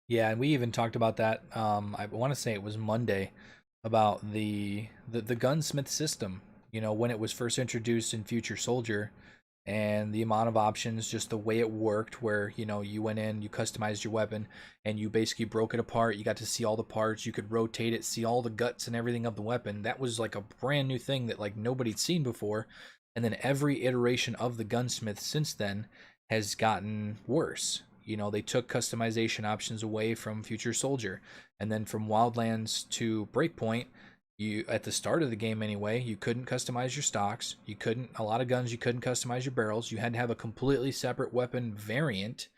Yeah, and we even talked about that. I want to say it was Monday about the gunsmith system. When it was first introduced in Future Soldier, and the amount of options, just the way it worked, where you went in, you customized your weapon, and you basically broke it apart. You got to see all the parts. You could rotate it, see all the guts and everything of the weapon. That was like a brand new thing that like nobody'd seen before. And then every iteration of the gunsmith since then has gotten worse. They took customization options away from Future Soldier, and then from Wildlands to Breakpoint, you at the start of the game anyway, you couldn't customize your stocks. You couldn't a lot of guns, you couldn't customize your barrels. You had to have a completely separate weapon variant,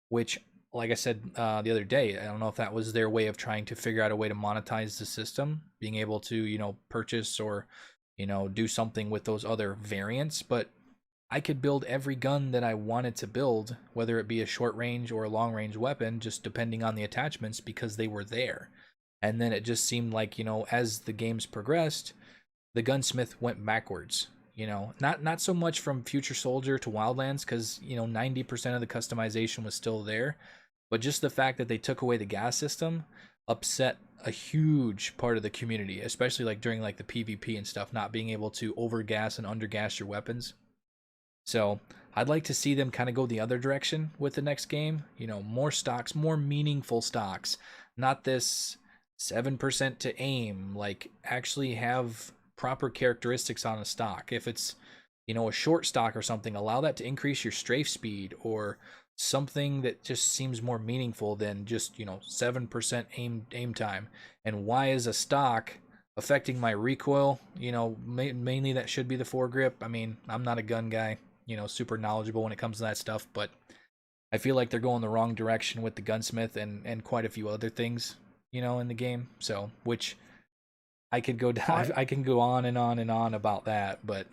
which, like I said the other day, I don't know if that was their way of trying to figure out a way to monetize the system, being able to purchase or do something with those other variants. But I could build every gun that I wanted to build, whether it be a short range or a long range weapon, just depending on the attachments, because they were there. And then it just seemed like, as the games progressed, the gunsmith went backwards. Not so much from Future Soldier to Wildlands, because 90% of the customization was still there, but just the fact that they took away the gas system upset a huge part of the community, especially like during like the PvP and stuff, not being able to overgas and undergas your weapons. So I'd like to see them kind of go the other direction with the next game. More stocks, more meaningful stocks, not this 7% to aim. Like, actually have proper characteristics on a stock. If it's a short stock or something, allow that to increase your strafe speed, or something that just seems more meaningful than just 7% aim time. And why is a stock affecting my recoil? Mainly that should be the foregrip. I mean, I'm not a gun guy, super knowledgeable when it comes to that stuff, but I feel like they're going the wrong direction with the gunsmith and quite a few other things, in the game. So, which I could go down, I I can go on and on and on about that, but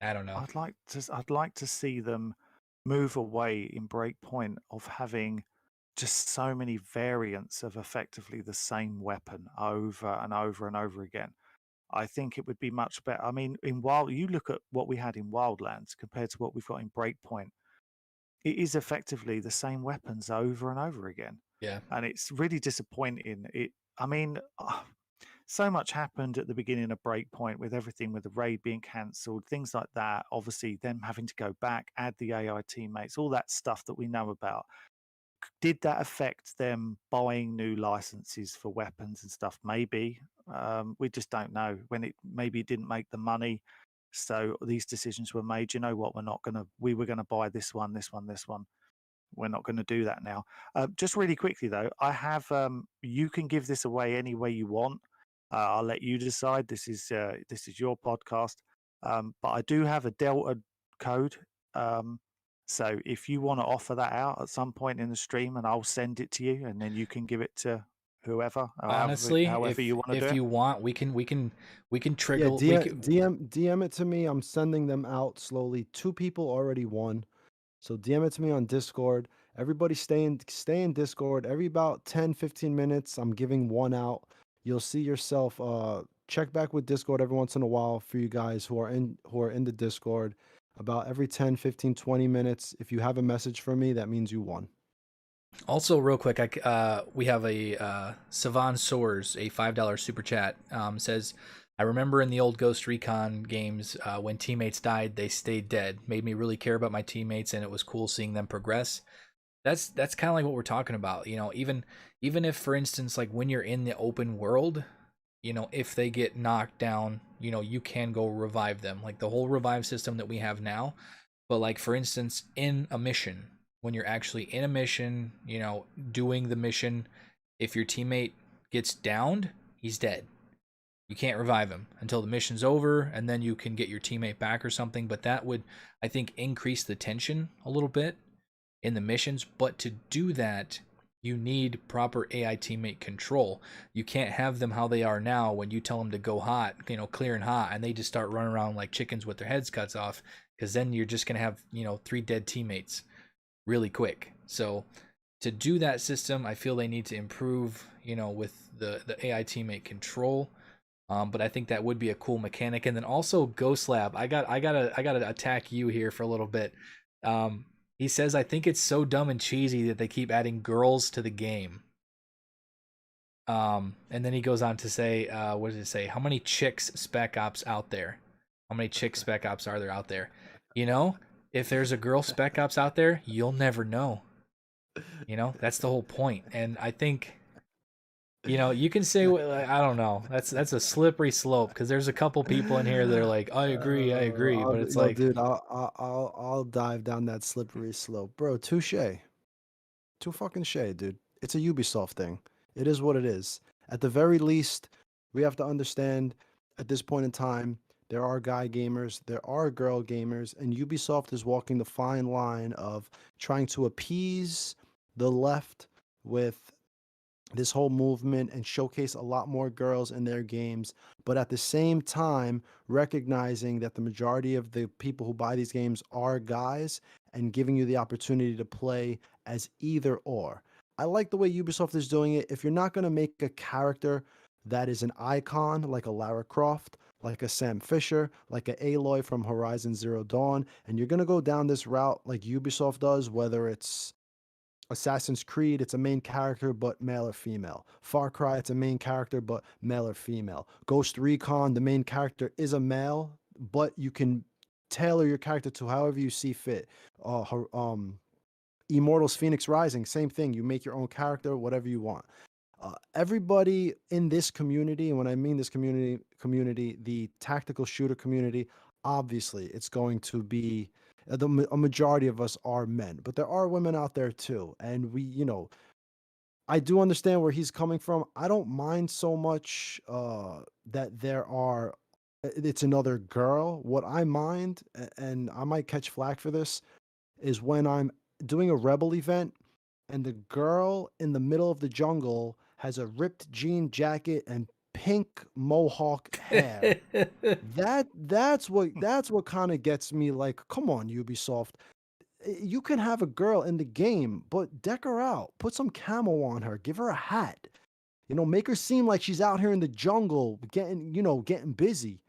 I don't know. I'd like to see them move away in Breakpoint of having just so many variants of effectively the same weapon over and over and over again. I think it would be much better. I mean, you look at what we had in Wildlands compared to what we've got in Breakpoint. It is effectively the same weapons over and over again, Yeah. and it's really disappointing. I mean, so much happened at the beginning of Breakpoint with everything, with the raid being cancelled, things like that. Obviously, them having to go back, add the AI teammates, all that stuff that we know about. Did that affect them buying new licenses for weapons and stuff? Maybe. We just don't know. Maybe it didn't make the money, so these decisions were made. You know what? We were gonna buy this one, this one, this one. We're not going to do that now. Just really quickly though, I have. You can give this away any way you want. I'll let you decide. This is your podcast. But I do have a Delta code. So if you want to offer that out at some point in the stream, and I'll send it to you, and then you can give it to whoever, or Honestly, however you want to do if it. you want, we can Yeah, trigger we can DM it to me. I'm sending them out slowly. 2 people already won. So DM it to me on Discord. Everybody stay in Discord. Every about 10, 15 minutes, I'm giving one out. You'll see yourself check back with Discord every once in a while for you guys who are in the Discord. About every 10, 15, 20 minutes. If you have a message for me, that means you won. Also, real quick, we have a Savan Soars, a $5 super chat, says, I remember in the old Ghost Recon games, when teammates died, they stayed dead. Made me really care about my teammates, and it was cool seeing them progress. That's kind of like what we're talking about. Even if, for instance, like when you're in the open world, if they get knocked down, you can go revive them. Like the whole revive system that we have now. But like for instance, in a mission, when you're actually in a mission, doing the mission, if your teammate gets downed, he's dead. You can't revive him until the mission's over, and then you can get your teammate back or something. But that would, I think, increase the tension a little bit in the missions. But to do that, you need proper AI teammate control. You can't have them how they are now when you tell them to go hot, clear and hot, and they just start running around like chickens with their heads cut off, because then you're just going to have, 3 dead teammates really quick. So to do that system, I feel they need to improve, with the AI teammate control. But I think that would be a cool mechanic. And then also Ghost Lab. I gotta attack you here for a little bit. He says, I think it's so dumb and cheesy that they keep adding girls to the game. And then he goes on to say, what does it say? How many chicks spec ops out there? How many chick spec ops are there out there? If there's a girl spec ops out there, you'll never know. That's the whole point. And I think, you can say, I don't know. That's a slippery slope, because there's a couple people in here that are like, I agree, but it's like, Dude, I'll dive down that slippery slope, bro. Touche. Too fucking shade, dude. It's a Ubisoft thing. It is what it is. At the very least, we have to understand at this point in time, there are guy gamers, there are girl gamers, and Ubisoft is walking the fine line of trying to appease the left with this whole movement and showcase a lot more girls in their games, but at the same time recognizing that the majority of the people who buy these games are guys and giving you the opportunity to play as either or. I like the way Ubisoft is doing it. If you're not going to make a character that is an icon like a Lara Croft, like a Sam Fisher, like a Aloy from Horizon Zero Dawn, and you're going to go down this route like Ubisoft does, whether it's Assassin's Creed, it's a main character, but male or female. Far Cry, it's a main character, but male or female. Ghost Recon, the main character is a male, but you can tailor your character to however you see fit. Immortals Phoenix Rising, same thing. You make your own character, whatever you want. Everybody in this community, and when I mean this community, the tactical shooter community, obviously it's going to be a majority of us are men, but there are women out there too. And I do understand where he's coming from. I don't mind so much that it's another girl. What I mind, and I might catch flack for this, is when I'm doing a rebel event, and the girl in the middle of the jungle has a ripped jean jacket and pink mohawk hair. That's what kind of gets me like, come on, Ubisoft. You can have a girl in the game, but deck her out. Put some camo on her. Give her a hat. Make her seem like she's out here in the jungle getting busy.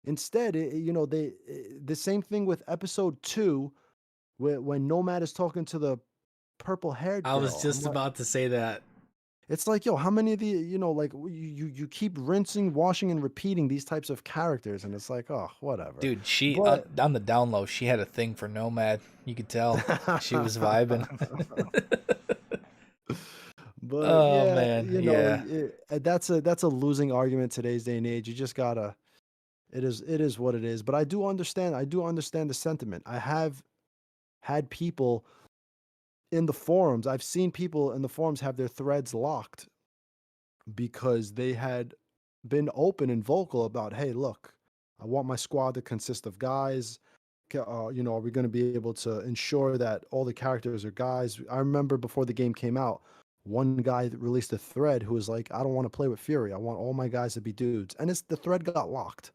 Instead, the same thing with episode 2 when Nomad is talking to the purple-haired I was girl. just about to say that. It's like, yo, how many of the, like you keep rinsing, washing, and repeating these types of characters, and it's like, oh, whatever. Dude, she But on the down low, she had a thing for Nomad. You could tell she was vibing. but Oh yeah, man, yeah, that's a losing argument today's day and age. You just gotta. It is what it is. But I do understand. I do understand the sentiment. I have had people in the forums. I've seen people in the forums have their threads locked because they had been open and vocal about, hey, look, I want my squad to consist of guys. Are we going to be able to ensure that all the characters are guys? I remember before the game came out, one guy released a thread who was like, I don't want to play with Fury. I want all my guys to be dudes. And the thread got locked.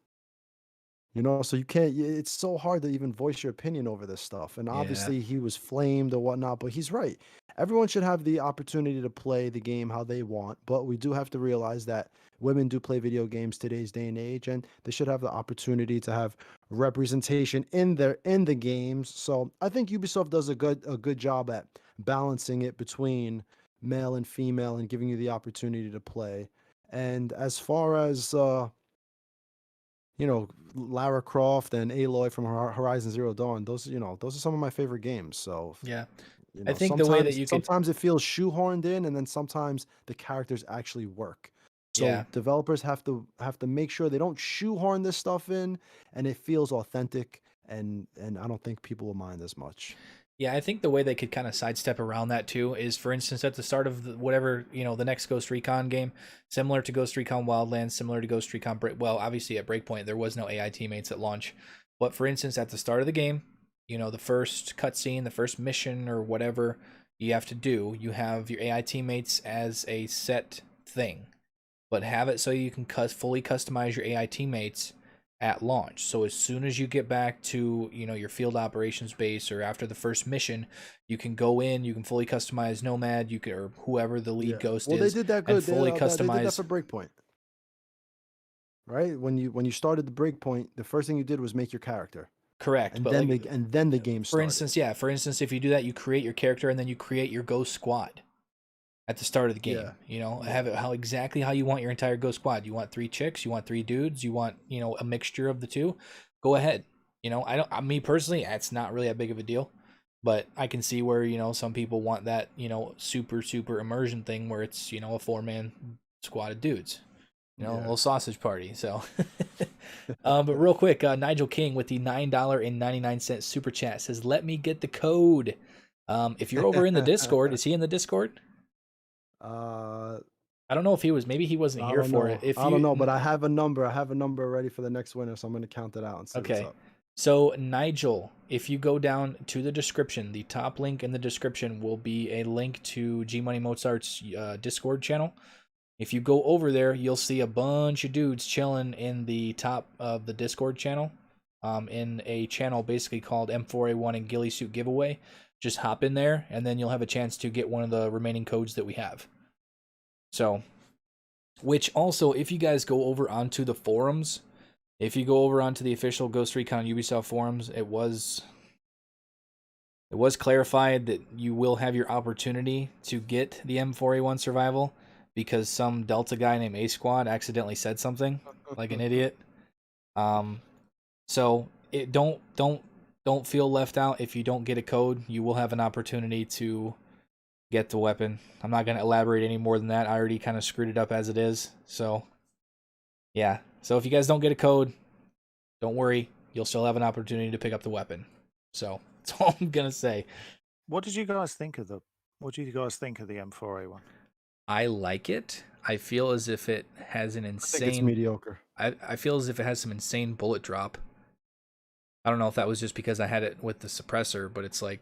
So you can't, it's so hard to even voice your opinion over this stuff. And yeah, obviously he was flamed or whatnot, but he's right. Everyone should have the opportunity to play the game how they want, but we do have to realize that women do play video games today's day and age, and they should have the opportunity to have representation in the games. So I think Ubisoft does a good job at balancing it between male and female and giving you the opportunity to play. And as far as Lara Croft and Aloy from Horizon Zero Dawn. Those are some of my favorite games. So, yeah. I think the way that sometimes you could, sometimes it feels shoehorned in, and then sometimes the characters actually work. So yeah, developers have to make sure they don't shoehorn this stuff in, and it feels authentic. And I don't think people will mind as much. yeah, I think the way they could kind of sidestep around that too is, for instance, at the start of whatever, the next Ghost Recon game, similar to Ghost Recon Wildlands, similar to Ghost Recon well, obviously at Breakpoint there was no AI teammates at launch, but for instance, at the start of the game, the first cutscene, the first mission or whatever you have to do, you have your AI teammates as a set thing, but have it so you can fully customize your AI teammates at launch. So as soon as you get back to your field operations base or after the first mission, you can go in, you can fully customize Nomad, you can, or whoever the lead Yeah. ghost Well, they is, did that and good. fully They did that customize. for Breakpoint, right? When you started the Breakpoint, the first thing you did was make your character, Correct, and but then like, the game for started. instance, yeah, for instance, if you do that, you create your character and then you create your ghost squad at the start of the game. Yeah. Have it exactly how you want your entire ghost squad. You want 3 chicks, you want 3 dudes, you want a mixture of the two. Go ahead. Me personally, it's not really that big of a deal, but I can see where some people want that super immersion thing where it's a 4-man squad of dudes. A little sausage party. So, but real quick, Nigel King with the $9.99 super chat says, "Let me get the code." If you're over in the Discord, is he in the Discord? Uh, I don't know if he was. Maybe he wasn't I here don't for it. know. If I don't know, you, but I have a number. I have a number ready for the next winner, so I'm going to count it out and see what's okay. up. So Nigel, if you go down to the description, the top link in the description will be a link to G Money Mozart's Discord channel. If you go over there, you'll see a bunch of dudes chilling in the top of the Discord channel, in a channel basically called M4A1 and Ghillie Suit Giveaway. Just hop in there, and then you'll have a chance to get one of the remaining codes that we have. So, which also, if you guys go over onto the forums, if you go over onto the official Ghost Recon Ubisoft forums, it was clarified that you will have your opportunity to get the M4A1 survival, because some Delta guy named A Squad accidentally said something like an idiot. So don't feel left out. If you don't get a code, you will have an opportunity to get the weapon. I'm not going to elaborate any more than that. I already kind of screwed it up as it is. So yeah. So if you guys don't get a code, don't worry. You'll still have an opportunity to pick up the weapon. So that's all I'm going to say. What did you guys think of the M4A1? I like it. I feel as if it has an I think it's insane. mediocre. I feel as if it has some insane bullet drop. I don't know if that was just because I had it with the suppressor, but it's like,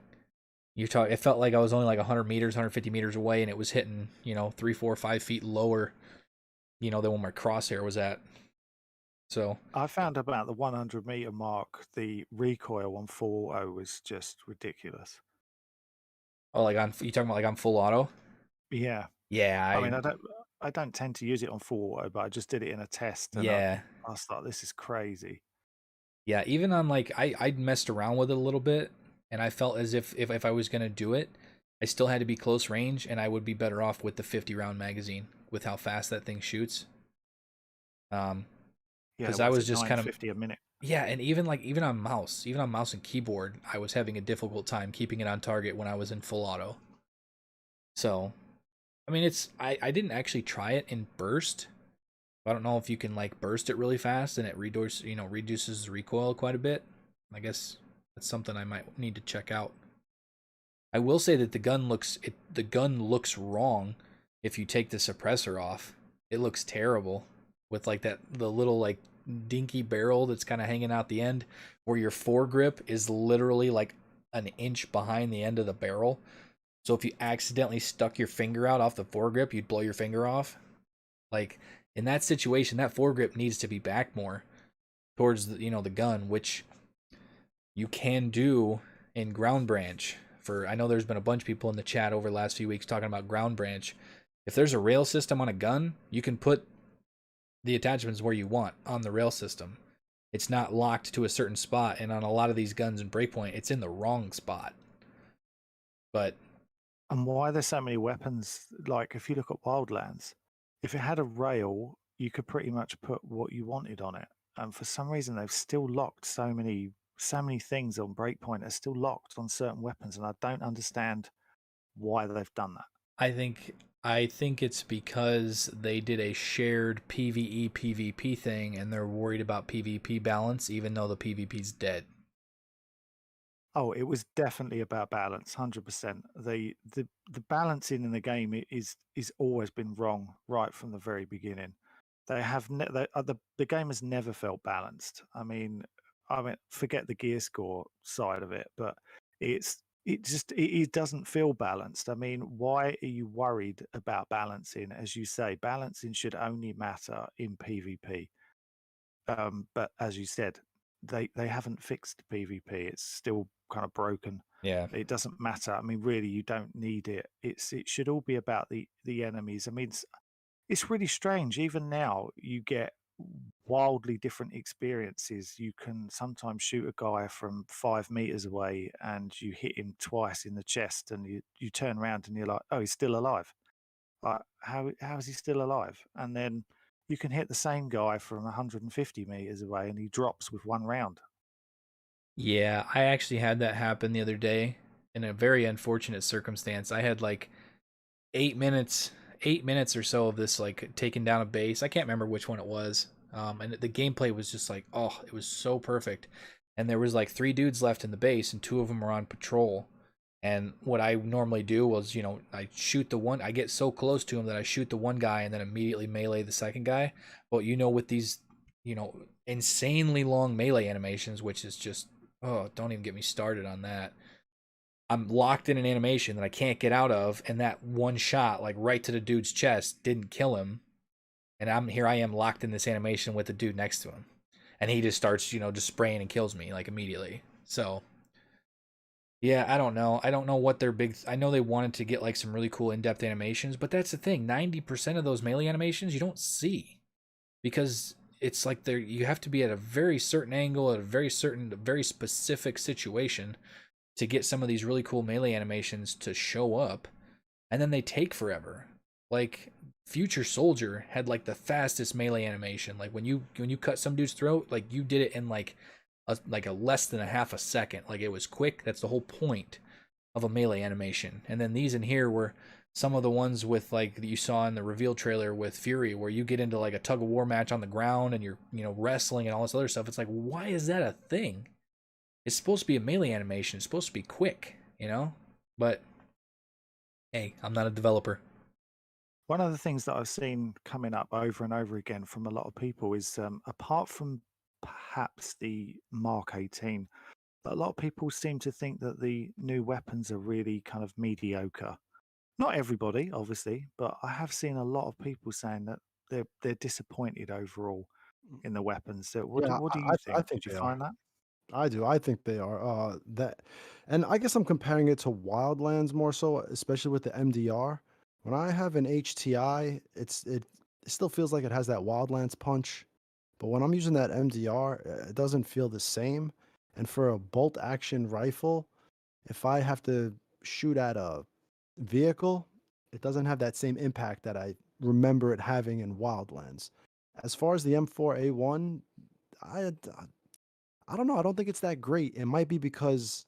It felt like I was only like 100 meters, 150 meters away, and it was hitting 3, 4, 5 feet lower, than where my crosshair was at. So, I found about the 100-meter mark, the recoil on full auto was just ridiculous. oh, like you talking about like on full auto? Yeah. Yeah, I mean, I don't tend to use it on full auto, but I just did it in a test, and I yeah, was like, this is crazy. yeah. Even on like I messed around with it a little bit, and I felt as if I was gonna do it, I still had to be close range, and I would be better off with the 50 round magazine with how fast that thing shoots. Yeah, Because I what's was it, just kind of 950 a minute? yeah, and even on mouse and keyboard, I was having a difficult time keeping it on target when I was in full auto. So, I mean, I didn't actually try it in burst. I don't know if you can like burst it really fast and it reduces the recoil quite a bit. I guess that's something I might need to check out. I will say that the gun looks wrong if you take the suppressor off. It looks terrible with like the little like dinky barrel that's kind of hanging out the end where your foregrip is literally like an inch behind the end of the barrel. So if you accidentally stuck your finger out off the foregrip, you'd blow your finger off. Like in that situation, that foregrip needs to be back more towards the gun, which you can do in ground branch. I know there's been a bunch of people in the chat over the last few weeks talking about ground branch. If there's a rail system on a gun, you can put the attachments where you want on the rail system. It's not locked to a certain spot, and on a lot of these guns in Breakpoint, it's in the wrong spot. But And why there's so many weapons, like if you look at Wildlands, if it had a rail, you could pretty much put what you wanted on it. And for some reason, they've still locked so many things on Breakpoint are still locked on certain weapons, and I don't understand why they've done that. I think it's because they did a shared PvE PvP thing, and they're worried about PvP balance, even though the PvP's dead. Oh, it was definitely about balance, 100%. The balancing in the game is always been wrong right from the very beginning. They have the game has never felt balanced. I mean, forget the gear score side of it, but it doesn't feel balanced. I mean, why are you worried about balancing? As you say, balancing should only matter in PvP. But as you said, they haven't fixed PvP. It's still kind of broken. Yeah. It doesn't matter. I mean, really, you don't need it. It should all be about the enemies. I mean, it's really strange. Even now, you get wildly different experiences. You can sometimes shoot a guy from 5 meters away, and you hit him twice in the chest, and you turn around and you're like, oh, he's still alive. Like, how is he still alive? And then you can hit the same guy from 150 meters away, and he drops with one round. Yeah, I actually had that happen the other day in a very unfortunate circumstance. I had like 8 minutes, 8 minutes or so of this like taking down a base. I can't remember which one it was. And the gameplay was just like, oh, it was so perfect. And there was like 3 dudes left in the base, and 2 of them were on patrol. And what I normally do was, I shoot the one. I get so close to him that I shoot the one guy and then immediately melee the second guy. But with these, insanely long melee animations, which is just, oh, don't even get me started on that. I'm locked in an animation that I can't get out of, and that one shot, like right to the dude's chest, didn't kill him. And I am locked in this animation with the dude next to him, and he just starts, just spraying and kills me like immediately. So yeah, I don't know. I don't know what their big. I know they wanted to get like some really cool in-depth animations, but that's the thing. 90% of those melee animations you don't see because it's like you have to be at a very certain angle at a very specific situation to get some of these really cool melee animations to show up, and then they take forever. Like Future Soldier had like the fastest melee animation. Like when you cut some dude's throat, like you did it in like a less than a half a second. Like it was quick. That's the whole point of a melee animation. And then these in here were some of the ones with like that you saw in the reveal trailer with Fury, where you get into like a tug of war match on the ground and you're wrestling and all this other stuff. It's like, why is that a thing? It's supposed to be a melee animation. It's supposed to be quick, But hey, I'm not a developer. One of the things that I've seen coming up over and over again from a lot of people is apart from perhaps the Mark 18, a lot of people seem to think that the new weapons are really kind of mediocre. Not everybody, obviously, but I have seen a lot of people saying that they're disappointed overall in the weapons. So Yeah, what do I you I think? think Did you they are. find that? I do. I think they are. And I guess I'm comparing it to Wildlands more so, especially with the MDR. When I have an HTI, it still feels like it has that Wildlands punch, but when I'm using that MDR, it doesn't feel the same. And for a bolt action rifle, if I have to shoot at a vehicle, it doesn't have that same impact that I remember it having in Wildlands. As far as the M4A1, I I don't know. I don't think it's that great. It might be because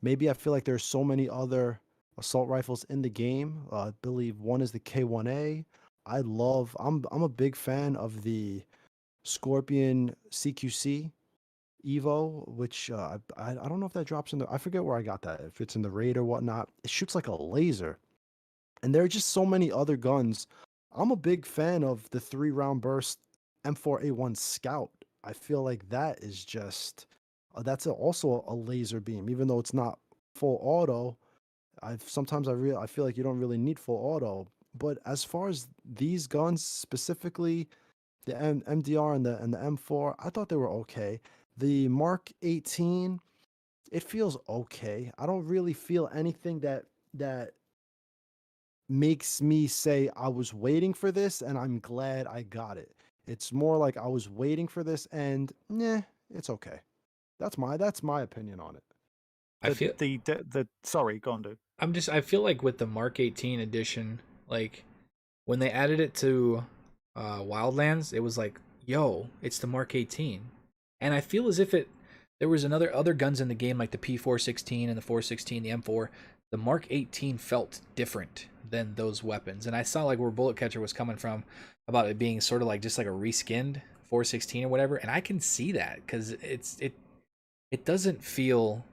maybe I feel like there's so many other assault rifles in the game. I believe one is the K1A. I'm a big fan of the Scorpion CQC Evo, which I don't know if that drops in the, I forget where I got that, if it's in the raid or whatnot. It shoots like a laser. And there are just so many other guns. I'm a big fan of the 3 round burst M4A1 Scout. I feel like that is just also a laser beam, even though it's not full auto. I feel like you don't really need full auto. But as far as these guns specifically, the MDR and the M4, I thought they were okay. The Mark 18, it feels okay. I don't really feel anything that makes me say I was waiting for this and I'm glad I got it. It's more like I was waiting for this and yeah, it's okay. That's my opinion on it. I feel The sorry, go on, dude. I feel like with the Mark 18 edition, like when they added it to Wildlands, it was like, yo, it's the Mark 18. And I feel as if there was other guns in the game like the P416 and the 416, the M4. The Mark 18 felt different than those weapons. And I saw like where Bullet Catcher was coming from about it being sort of like just like a reskinned 416 or whatever, and I can see that cuz it doesn't feel,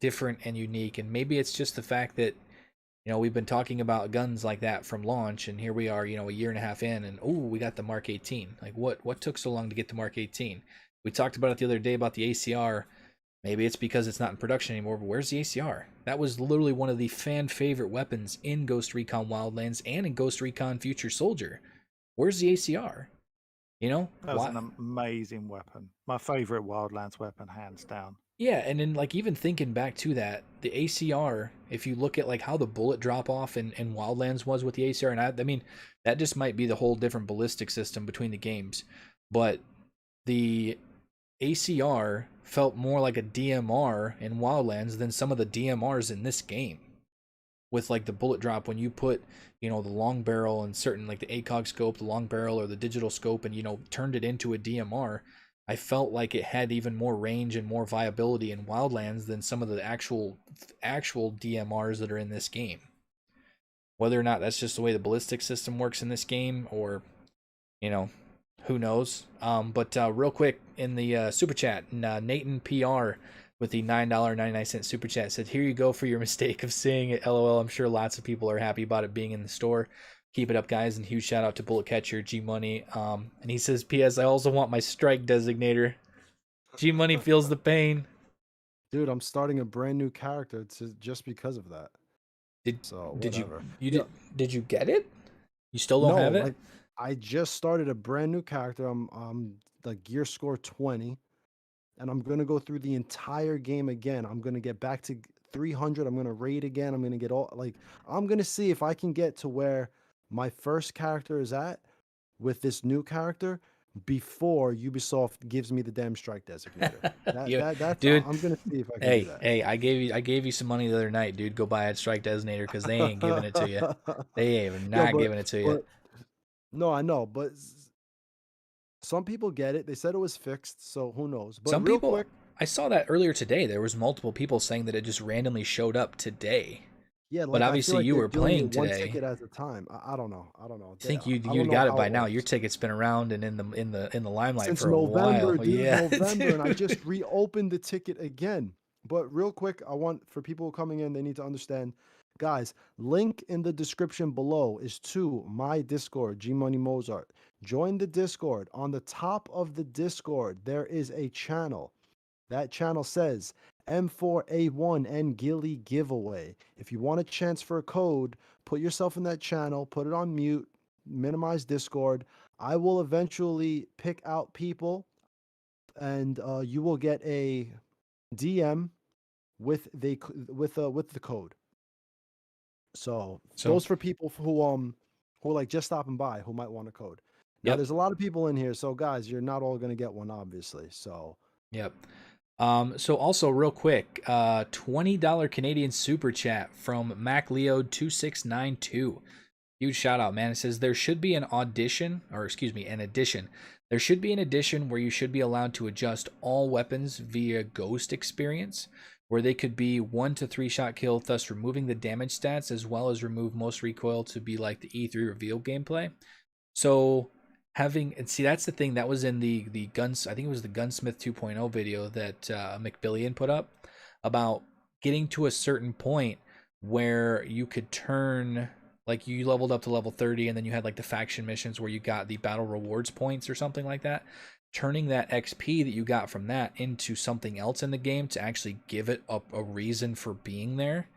different and unique. And maybe it's just the fact that we've been talking about guns like that from launch, and here we are, a year and a half in, and oh, we got the Mark 18. Like, what took so long to get the Mark 18? We talked about it the other day about the ACR. Maybe it's because it's not in production anymore, but where's the ACR? That was literally one of the fan favorite weapons in Ghost Recon Wildlands and in Ghost Recon Future Soldier. Where's the ACR? That was Why? an amazing weapon. My favorite Wildlands weapon, hands down. Yeah, and then like even thinking back to that, the ACR, if you look at like how the bullet drop off in Wildlands was with the ACR, and I mean that just might be the whole different ballistic system between the games, but the ACR felt more like a DMR in Wildlands than some of the DMRs in this game. With like the bullet drop, when you put the long barrel and certain like the ACOG scope, the long barrel or the digital scope, and turned it into a DMR, I felt like it had even more range and more viability in Wildlands than some of the actual DMRs that are in this game. Whether or not that's just the way the ballistic system works in this game, or who knows. But real quick in the super chat, Nathan PR with the $9.99 super chat said, "Here you go for your mistake of saying it. LOL. I'm sure lots of people are happy about it being in the store. Keep it up, guys." And huge shout out to Bullet Catcher, G Money. And he says, "P.S. I also want my strike designator." G Money feels the pain. Dude, I'm starting a brand new character just because of that. Did So did you whatever. you Yeah. did you get it? You still don't No, have it? like I just started a brand new character. I'm the gear score 20, and I'm gonna go through the entire game again. I'm gonna get back to 300. I'm gonna raid again. I'm gonna get I'm gonna see if I can get to where my first character is at with this new character before Ubisoft gives me the damn strike designator. You, That's dude. I'm gonna see if I can do Hey, that. hey, I gave you some money the other night, dude. Go buy a strike designator because they ain't giving it to you. They ain't Yo, not giving it to you. but no, I know, but some people get it. They said it was fixed, so who knows? But Some real people, quick, I saw that earlier today. There was multiple people saying that it just randomly showed up today. yeah, But like I feel obviously, like you they're were doing it playing one today. ticket at a time. I don't know. I don't know. I think I you don't know got it how by it now. Your works. ticket's been around and in the limelight Since for a November, while. dude, Yeah, November, and I dude. just reopened the ticket again. But real quick, I want for people coming in, they need to understand, guys. Link in the description below is to my Discord, G Money Mozart. Join the Discord. On the top of the Discord, there is a channel. That channel says M4A1 and Gilly giveaway. If you want a chance for a code, put yourself in that channel, put it on mute, minimize Discord. I will eventually pick out people, and you will get a DM with the code. So So, those for people who are like just stopping by who might want a code. Now yep, there's a lot of people in here, so guys, you're not all gonna get one, obviously. So yep. So also real quick, $20 Canadian super chat from MacLeod2692. Huge shout out, man. It says there should be an audition, or excuse me, an addition. There should be an addition where you should be allowed to adjust all weapons via ghost experience, where they could be 1 to 3 shot kill, thus removing the damage stats as well as remove most recoil to be like the E3 reveal gameplay. So having, and see, that's the thing that was in the guns, I think it was the Gunsmith 2.0 video that McBillion put up about getting to a certain point where you could turn, like you leveled up to level 30 and then you had like the faction missions where you got the battle rewards points or something like that, turning that XP that you got from that into something else in the game to actually give it up a reason for being there,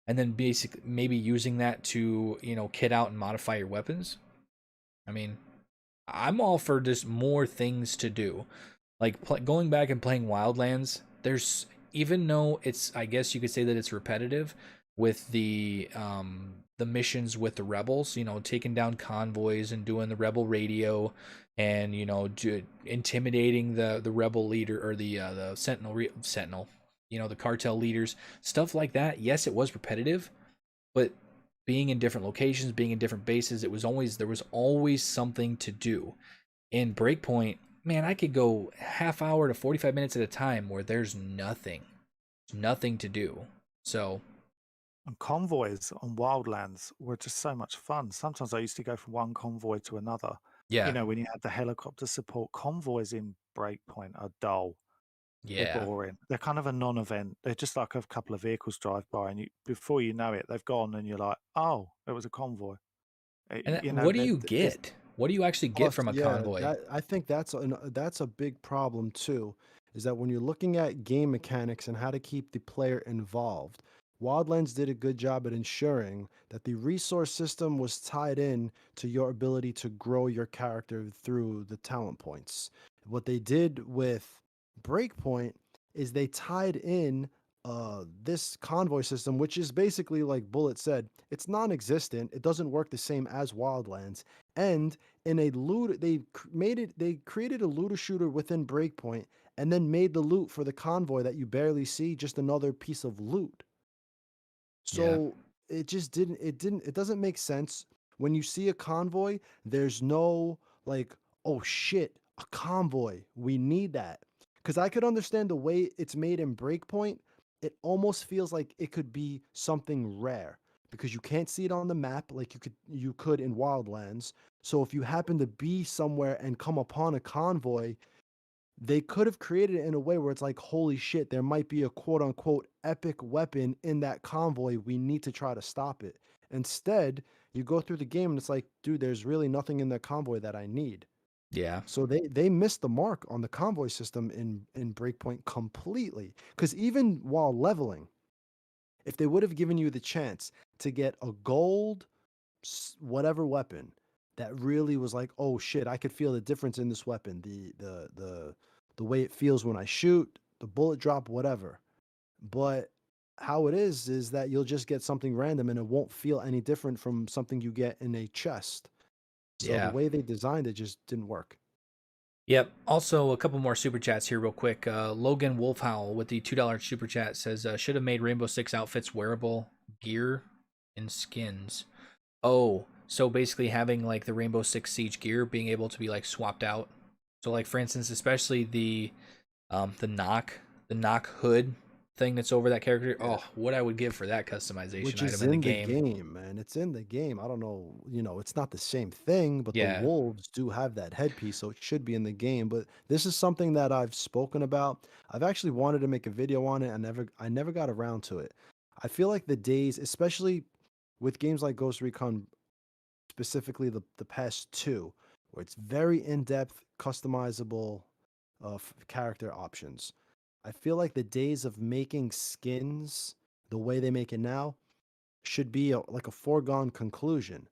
and then basically maybe using that to, you know, kit out and modify your weapons. I mean, I'm all for just more things to do. Like going back and playing Wildlands, there's, even though it's, I guess you could say that it's repetitive with the missions with the rebels, you know, taking down convoys and doing the rebel radio, and you know, intimidating the rebel leader, or the sentinel, you know, the cartel leaders, stuff like that. Yes, it was repetitive, but being in different locations, being in different bases, there was always something to do. In Breakpoint, man, I could go half hour to 45 minutes at a time where there's nothing to do. So, And convoys on Wildlands were just so much fun. Sometimes I used to go from one convoy to another. yeah, You know, when you had the helicopter support, convoys in Breakpoint are dull. They're yeah. boring. They're kind of a non-event. They're just like a couple of vehicles drive by, and you, before you know it, they've gone, and you're like, "Oh, it was a convoy." And You know, what do you there's get? What do you actually get plus, from a yeah, convoy? that I think that's a big problem too, is that when you're looking at game mechanics and how to keep the player involved, Wildlands did a good job at ensuring that the resource system was tied in to your ability to grow your character through the talent points. What they did with Breakpoint is they tied in this convoy system, which is basically like Bullet said, it's non-existent. It doesn't work the same as Wildlands. And in a loot, they created a looter shooter within Breakpoint, and then made the loot for the convoy that you barely see just another piece of loot. Yeah, So it doesn't make sense. When you see a convoy, there's no like, oh shit, a convoy, we need that. Because I could understand the way it's made in Breakpoint, it almost feels like it could be something rare because you can't see it on the map like you could in Wildlands. So if you happen to be somewhere and come upon a convoy, they could have created it in a way where it's like, holy shit, there might be a quote unquote epic weapon in that convoy. We need to try to stop it. Instead, you go through the game and it's like, dude, there's really nothing in that convoy that I need. yeah, So they missed the mark on the convoy system in Breakpoint completely. Because even while leveling, if they would have given you the chance to get a gold whatever weapon that really was like, oh shit, I could feel the difference in this weapon, the way it feels when I shoot, the bullet drop, whatever. But how it is that you'll just get something random and it won't feel any different from something you get in a chest. So the yeah. way they designed it just didn't work. Yep. Also, a couple more super chats here, real quick. Logan Wolfhowl with the $2 super chat says, should have made Rainbow Six outfits wearable gear and skins. Oh, so basically having like the Rainbow Six Siege gear being able to be like swapped out. So like for instance, especially the knock hood thing that's over that character. Yeah. Oh, what I would give for that customization Which is item in the in the game. game, man. It's in the game. I don't know, it's not the same thing, but the Yeah. wolves do have that headpiece, so it should be in the game. But this is something that I've spoken about. I've actually wanted to make a video on it. I never got around to it. I feel like the days, especially with games like Ghost Recon, specifically the past two, where it's very in-depth, customizable character options. I feel like the days of making skins the way they make it now should be like a foregone conclusion.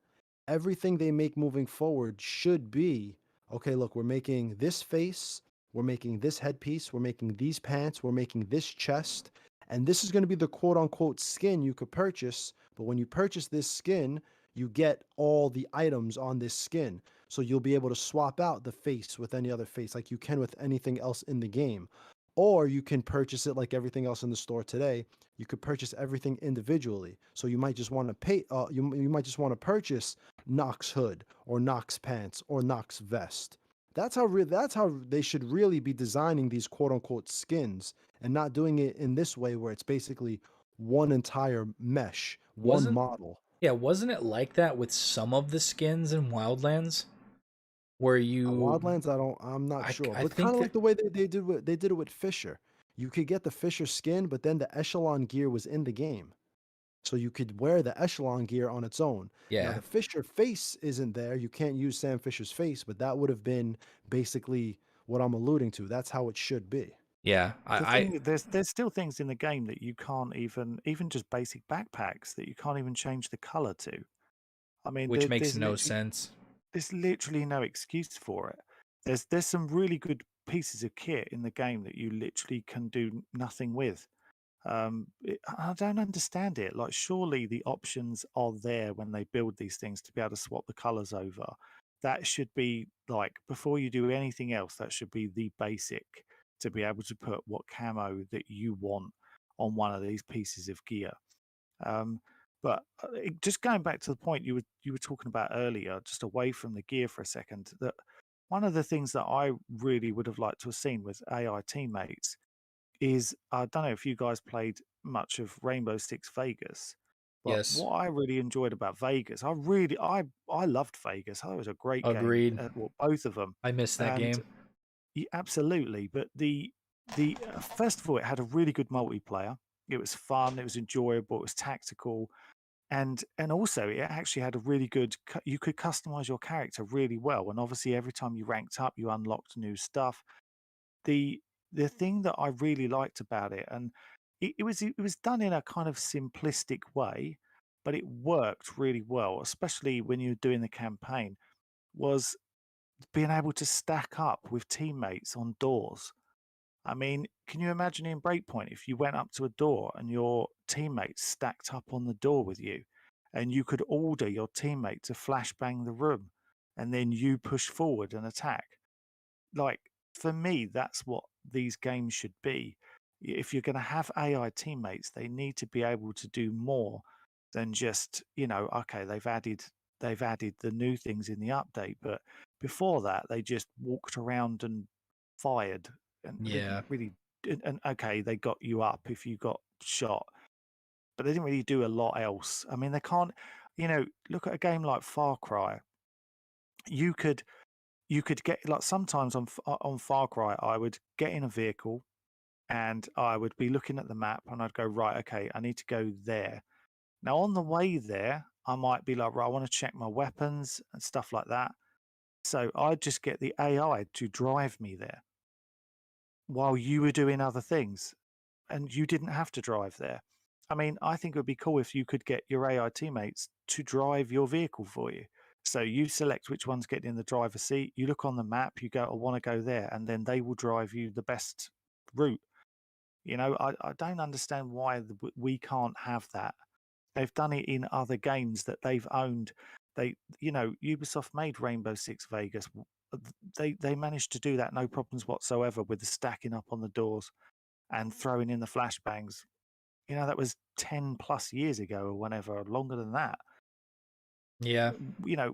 Everything they make moving forward should be okay, look, we're making this face, we're making this headpiece, we're making these pants, we're making this chest, and this is going to be the quote unquote skin you could purchase. But when you purchase this skin, you get all the items on this skin. So you'll be able to swap out the face with any other face like you can with anything else in the game. Or you can purchase it like everything else in the store today. You could purchase everything individually. So you might just want to pay. You might just want to purchase Nox hood or Nox pants or Nox vest. That's how they should really be designing these quote unquote skins, and not doing it in this way where it's basically one entire mesh, one Wasn't model. Yeah, wasn't it like that with some of the skins in Wildlands where you Wildlands, I'm not sure, I but kind think of like that the way they did it with Fisher. You could get the Fisher skin, but then the Echelon gear was in the game. So you could wear the Echelon gear on its own. Now yeah. the Fisher face isn't there. You can't use Sam Fisher's face, but that would have been basically what I'm alluding to. That's how it should be. Yeah. The I thing, there's still things in the game that you can't even just basic backpacks that you can't even change the color to. I mean, which makes no sense. there's literally no excuse for it. There's some really good pieces of kit in the game that you literally can do nothing with. I don't understand it. Like, surely the options are there when they build these things to be able to swap the colors over. That should be like, before you do anything else, that should be the basic, to be able to put what camo that you want on one of these pieces of gear. But just going back to the point you were talking about earlier, just away from the gear for a second, that one of the things that I really would have liked to have seen with AI teammates is, I don't know if you guys played much of Rainbow Six Vegas, but Yes. what I really enjoyed about Vegas, I loved Vegas. I thought it was a great game, Agreed. well, both of them, I missed that and game. absolutely. But the first of all, it had a really good multiplayer. It was fun. It was enjoyable. It was tactical, and also it actually had a really good. You could customize your character really well, and obviously every time you ranked up, you unlocked new stuff. The the thing that I really liked about it, and it was done in a kind of simplistic way, but it worked really well, especially when you're doing the campaign, was being able to stack up with teammates on doors. I mean, can you imagine in Breakpoint if you went up to a door and your teammates stacked up on the door with you, and you could order your teammate to flashbang the room, and then you push forward and attack? Like, for me, that's what these games should be. If you're going to have AI teammates, they need to be able to do more than just, okay, they've added the new things in the update, but before that they just walked around and fired, and they didn't Yeah. really, and okay, they got you up if you got shot, but they didn't really do a lot else. I mean, they can't, look at a game like Far Cry. You could get, like, sometimes on Far Cry, I would get in a vehicle and I would be looking at the map and I'd go, right, okay, I need to go there. Now, on the way there, I might be like, right, I want to check my weapons and stuff like that. So I'd just get the AI to drive me there while you were doing other things, and you didn't have to drive there. I mean, I think it would be cool if you could get your AI teammates to drive your vehicle for you. So you select which one's getting in the driver's seat, you look on the map, you go, I want to go there, and then they will drive you the best route. I don't understand why we can't have that. They've done it in other games that they've owned. Ubisoft made Rainbow Six Vegas. They managed to do that no problems whatsoever with the stacking up on the doors and throwing in the flashbangs. That was 10 plus years ago or whenever, longer than that. Yeah.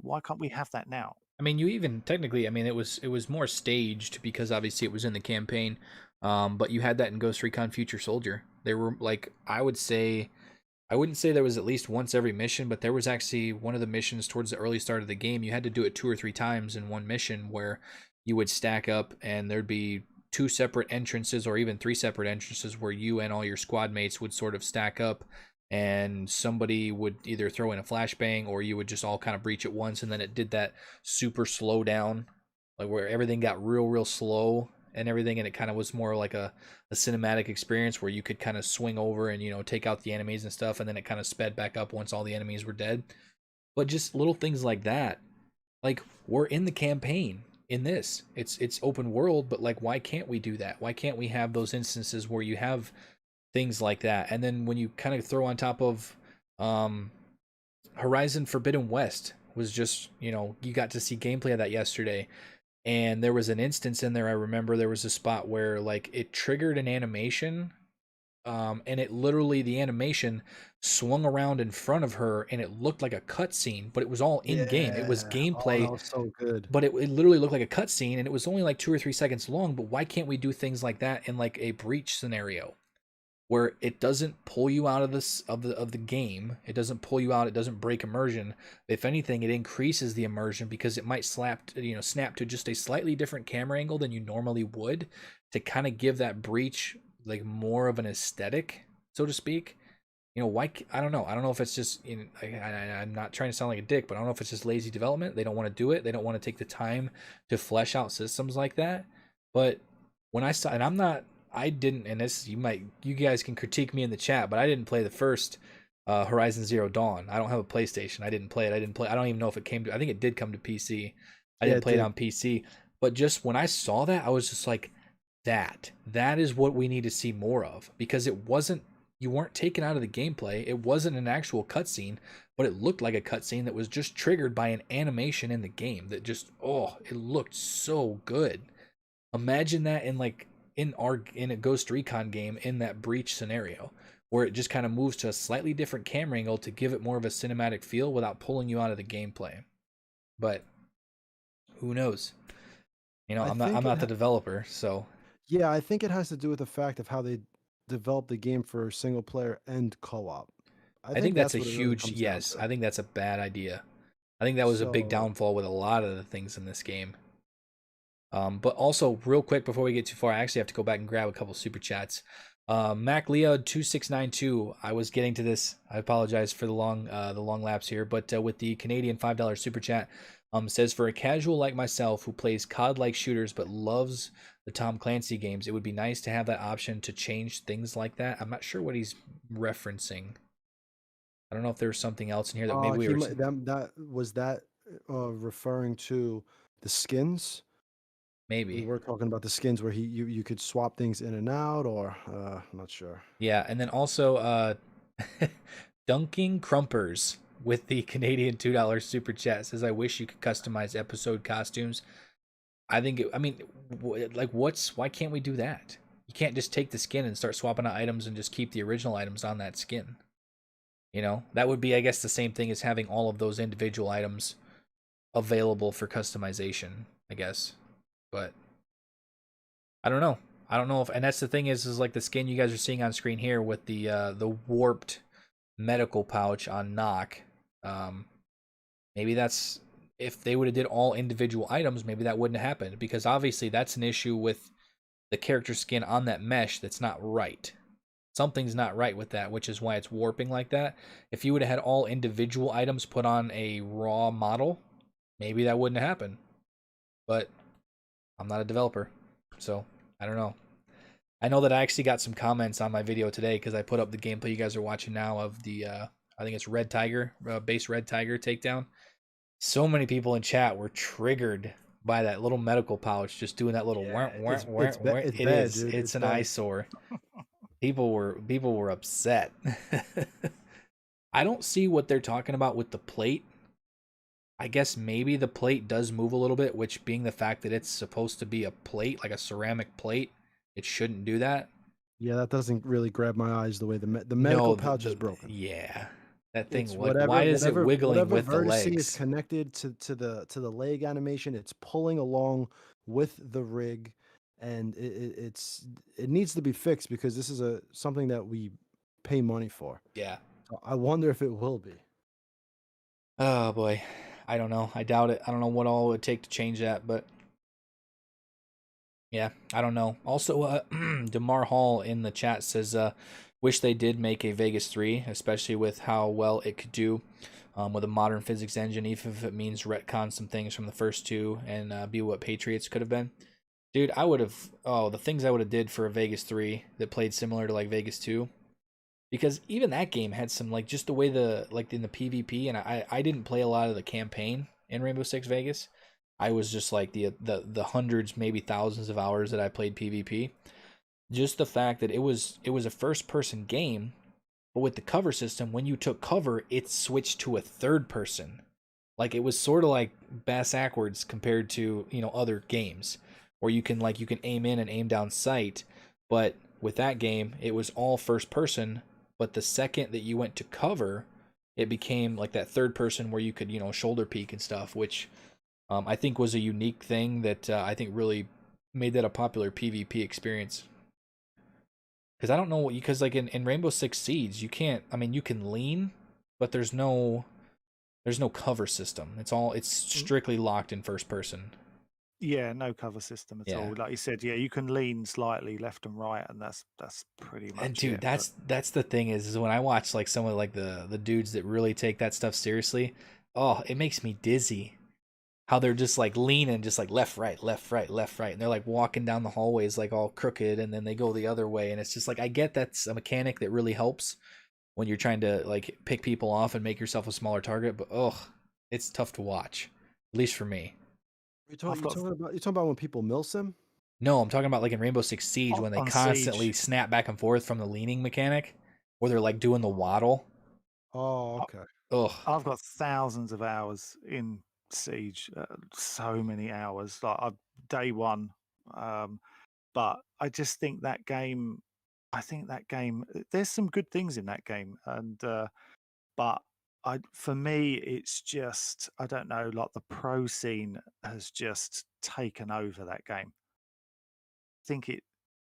Why can't we have that now? I mean, you even technically, I mean, it was more staged because obviously it was in the campaign. But you had that in Ghost Recon Future Soldier. They were like, I wouldn't say there was at least once every mission, but there was actually one of the missions towards the early start of the game. You had to do it 2 or 3 times in one mission where you would stack up and there'd be 2 separate entrances or even 3 separate entrances where you and all your squad mates would sort of stack up, and somebody would either throw in a flashbang or you would just all kind of breach at once, and then it did that super slow down, like where everything got real slow, and everything, and it kind of was more like a cinematic experience where you could kind of swing over and, you know, take out the enemies and stuff, and then it kind of sped back up once all the enemies were dead. But just little things like that, like, we're in the campaign in this. It's open world, but like, why can't we do that? Why can't we have those instances where you have things like that? And then when you kind of throw on top of Horizon Forbidden West was just, you know, you got to see gameplay of that yesterday. And there was an instance in there, I remember there was a spot where like it triggered an animation, and it literally, the animation swung around in front of her and it looked like a cutscene, but it was all in game. It was Yeah. Oh, that gameplay, was so good. but it literally looked like a cutscene, and it was only like 2 or 3 seconds long. But why can't we do things like that in like a breach scenario, where it doesn't pull you out of this of the game? It doesn't pull you out. It doesn't break immersion. If anything, it increases the immersion because it might snap to just a slightly different camera angle than you normally would, to kind of give that breach like more of an aesthetic, so to speak. You know, why? I don't know. I don't know if it's just, you know, I'm not trying to sound like a dick, but I don't know if it's just lazy development. They don't want to do it. They don't want to take the time to flesh out systems like that. But when I saw, and I didn't, and this, you guys can critique me in the chat, but I didn't play the first Horizon Zero Dawn. I don't have a PlayStation. I didn't play it. I don't even know if it came to, I think it did come to PC. I Yeah, didn't it play it did. on PC. But just when I saw that, I was just like, that is what we need to see more of, because it wasn't, you weren't taken out of the gameplay. It wasn't an actual cutscene, but it looked like a cutscene that was just triggered by an animation in the game that just, oh, it looked so good. Imagine that in like in a Ghost Recon game, in that breach scenario, where it just kind of moves to a slightly different camera angle to give it more of a cinematic feel without pulling you out of the gameplay. But who knows? You know, I I'm think not the developer, so yeah, I think it has to do with the fact of how they developed the game for single player and co-op. I I think think that's that's a what it really huge comes down yes. to. I think that's a bad idea. I think that was a big So, downfall with a lot of the things in this game. But also, real quick before we get too far, I actually have to go back and grab a couple super chats. Mac Leo 2692. I was getting to this. I apologize for the long lapse here, but with the Canadian $5 super chat, says, for a casual like myself who plays COD like shooters but loves the Tom Clancy games, it would be nice to have that option to change things like that. I'm not sure what he's referencing. I don't know if there was something else in here that maybe we he were. might, that was that referring to the skins. We Maybe. were talking about the skins where you could swap things in and out, or I'm not sure. Yeah, and then also Dunking Crumpers with the Canadian $2 super chat says, I wish you could customize episode costumes. I think I mean, like, why can't we do that? You can't just take the skin and start swapping out items and just keep the original items on that skin. You know, that would be, I guess, the same thing as having all of those individual items available for customization, I guess. But I don't know. I don't know if, and that's the thing is like the skin you guys are seeing on screen here with the warped medical pouch on Knock. Maybe that's, if they would have did all individual items, maybe that wouldn't have happened, because obviously that's an issue with the character skin on that mesh that's not right. Something's not right with that, which is why it's warping like that. If you would have had all individual items put on a raw model, maybe that wouldn't have happened. But I'm not a developer, so I don't know. I know that I actually got some comments on my video today because I put up the gameplay you guys are watching now of the, I think it's Red Tiger, base Red Tiger takedown. So many people in chat were triggered by that little medical pouch, just doing that little Yeah, wah, wah, wah, it's wah. it's It bad, is. dude. It's It's an bad. eyesore. People were upset. I don't see what they're talking about with the plate. I guess maybe the plate does move a little bit, which, being the fact that it's supposed to be a plate, like a ceramic plate, it shouldn't do that. Yeah, that doesn't really grab my eyes the way the medical No, pouch is broken. yeah, that thing. It's Like, why is it wiggling whatever with the vertice is legs? connected to the leg animation. It's pulling along with the rig, and it needs to be fixed because this is something that we pay money for. Yeah. So I wonder if it will be. Oh boy, I don't know. I doubt it. I don't know what all it would take to change that, but yeah, I don't know. Also, Demar Hall in the chat says, wish they did make a Vegas 3, especially with how well it could do with a modern physics engine, even if it means retcon some things from the first two and be what Patriots could have been. Dude, I would have the things I would have did for a Vegas 3 that played similar to like Vegas 2, because even that game had some like just the way the like in the PvP, and I didn't play a lot of the campaign in Rainbow Six Vegas. I was just like the hundreds, maybe thousands of hours that I played PvP. Just the fact that it was a first person game, but with the cover system, when you took cover, it switched to a third person. Like it was sort of like bass backwards compared to, other games where you can aim in and aim down sight, but with that game, it was all first person, but the second that you went to cover, it became like that third person where you could, shoulder peek and stuff, which I think was a unique thing that I think really made that a popular PvP experience. Because I don't know what because like in Rainbow Six Siege, you can't. I mean, you can lean, but there's no cover system. It's strictly locked in first person. Yeah, no cover system at Yeah. all. Like you said, yeah, you can lean slightly left and right, and that's pretty And much dude, it. that's the thing is when I watch like some of like the dudes that really take that stuff seriously, oh, it makes me dizzy. How they're just like leaning, just like left, right, left, right, left, right, and they're like walking down the hallways like all crooked, and then they go the other way, and it's just like I get that's a mechanic that really helps when you're trying to like pick people off and make yourself a smaller target, but it's tough to watch, at least for me. I've got You talking about when people milsim? No, I'm talking about like in Rainbow Six Siege when they on constantly Siege. snap back and forth from the leaning mechanic, where they're like doing the waddle. Oh, okay. Ugh. I've got thousands of hours in Siege, so many hours. Like day one, but I just think that game. I think that game. There's some good things in that game, and but for me, it's just I don't know. Like the pro scene has just taken over that game. I think it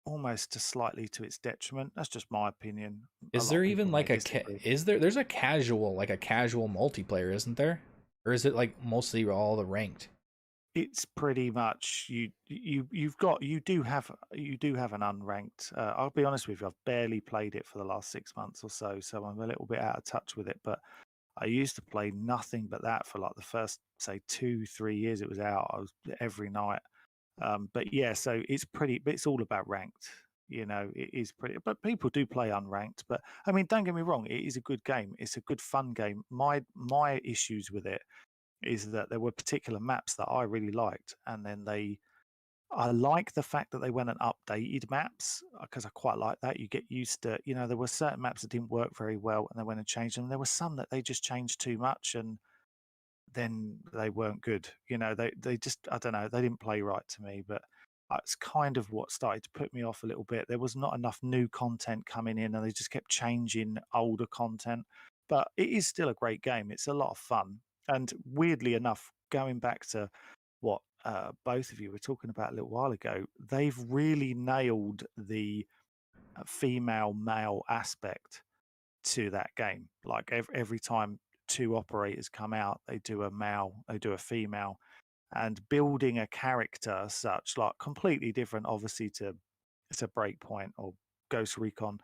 almost to slightly to its detriment. That's just my opinion. A Is lot there of even people may like disagree. there's a casual multiplayer, isn't there? Or is it like mostly all the ranked? It's pretty much you do have an unranked. I'll be honest with you, I've barely played it for the last 6 months or so, so I'm a little bit out of touch with it. But I used to play nothing but that for like the first say 2-3 years it was out. I was every night. But yeah, so it's pretty. But it's all about ranked. It is pretty. But people do play unranked. But I mean, don't get me wrong, it is a good game. It's a good fun game. My issues with it is that there were particular maps that I really liked, and then I like the fact that they went and updated maps because I quite like that. You get used to, there were certain maps that didn't work very well, and they went and changed them. There were some that they just changed too much, and then they weren't good. They just I don't know, they didn't play right to me. But that's kind of what started to put me off a little bit. There was not enough new content coming in, and they just kept changing older content. But it is still a great game. It's a lot of fun, and weirdly enough, going back to what both of you were talking about a little while ago, they've really nailed the female male aspect to that game. Like every time two operators come out, they do a male, they do a female, and building a character such like completely different, obviously to Breakpoint or Ghost Recon.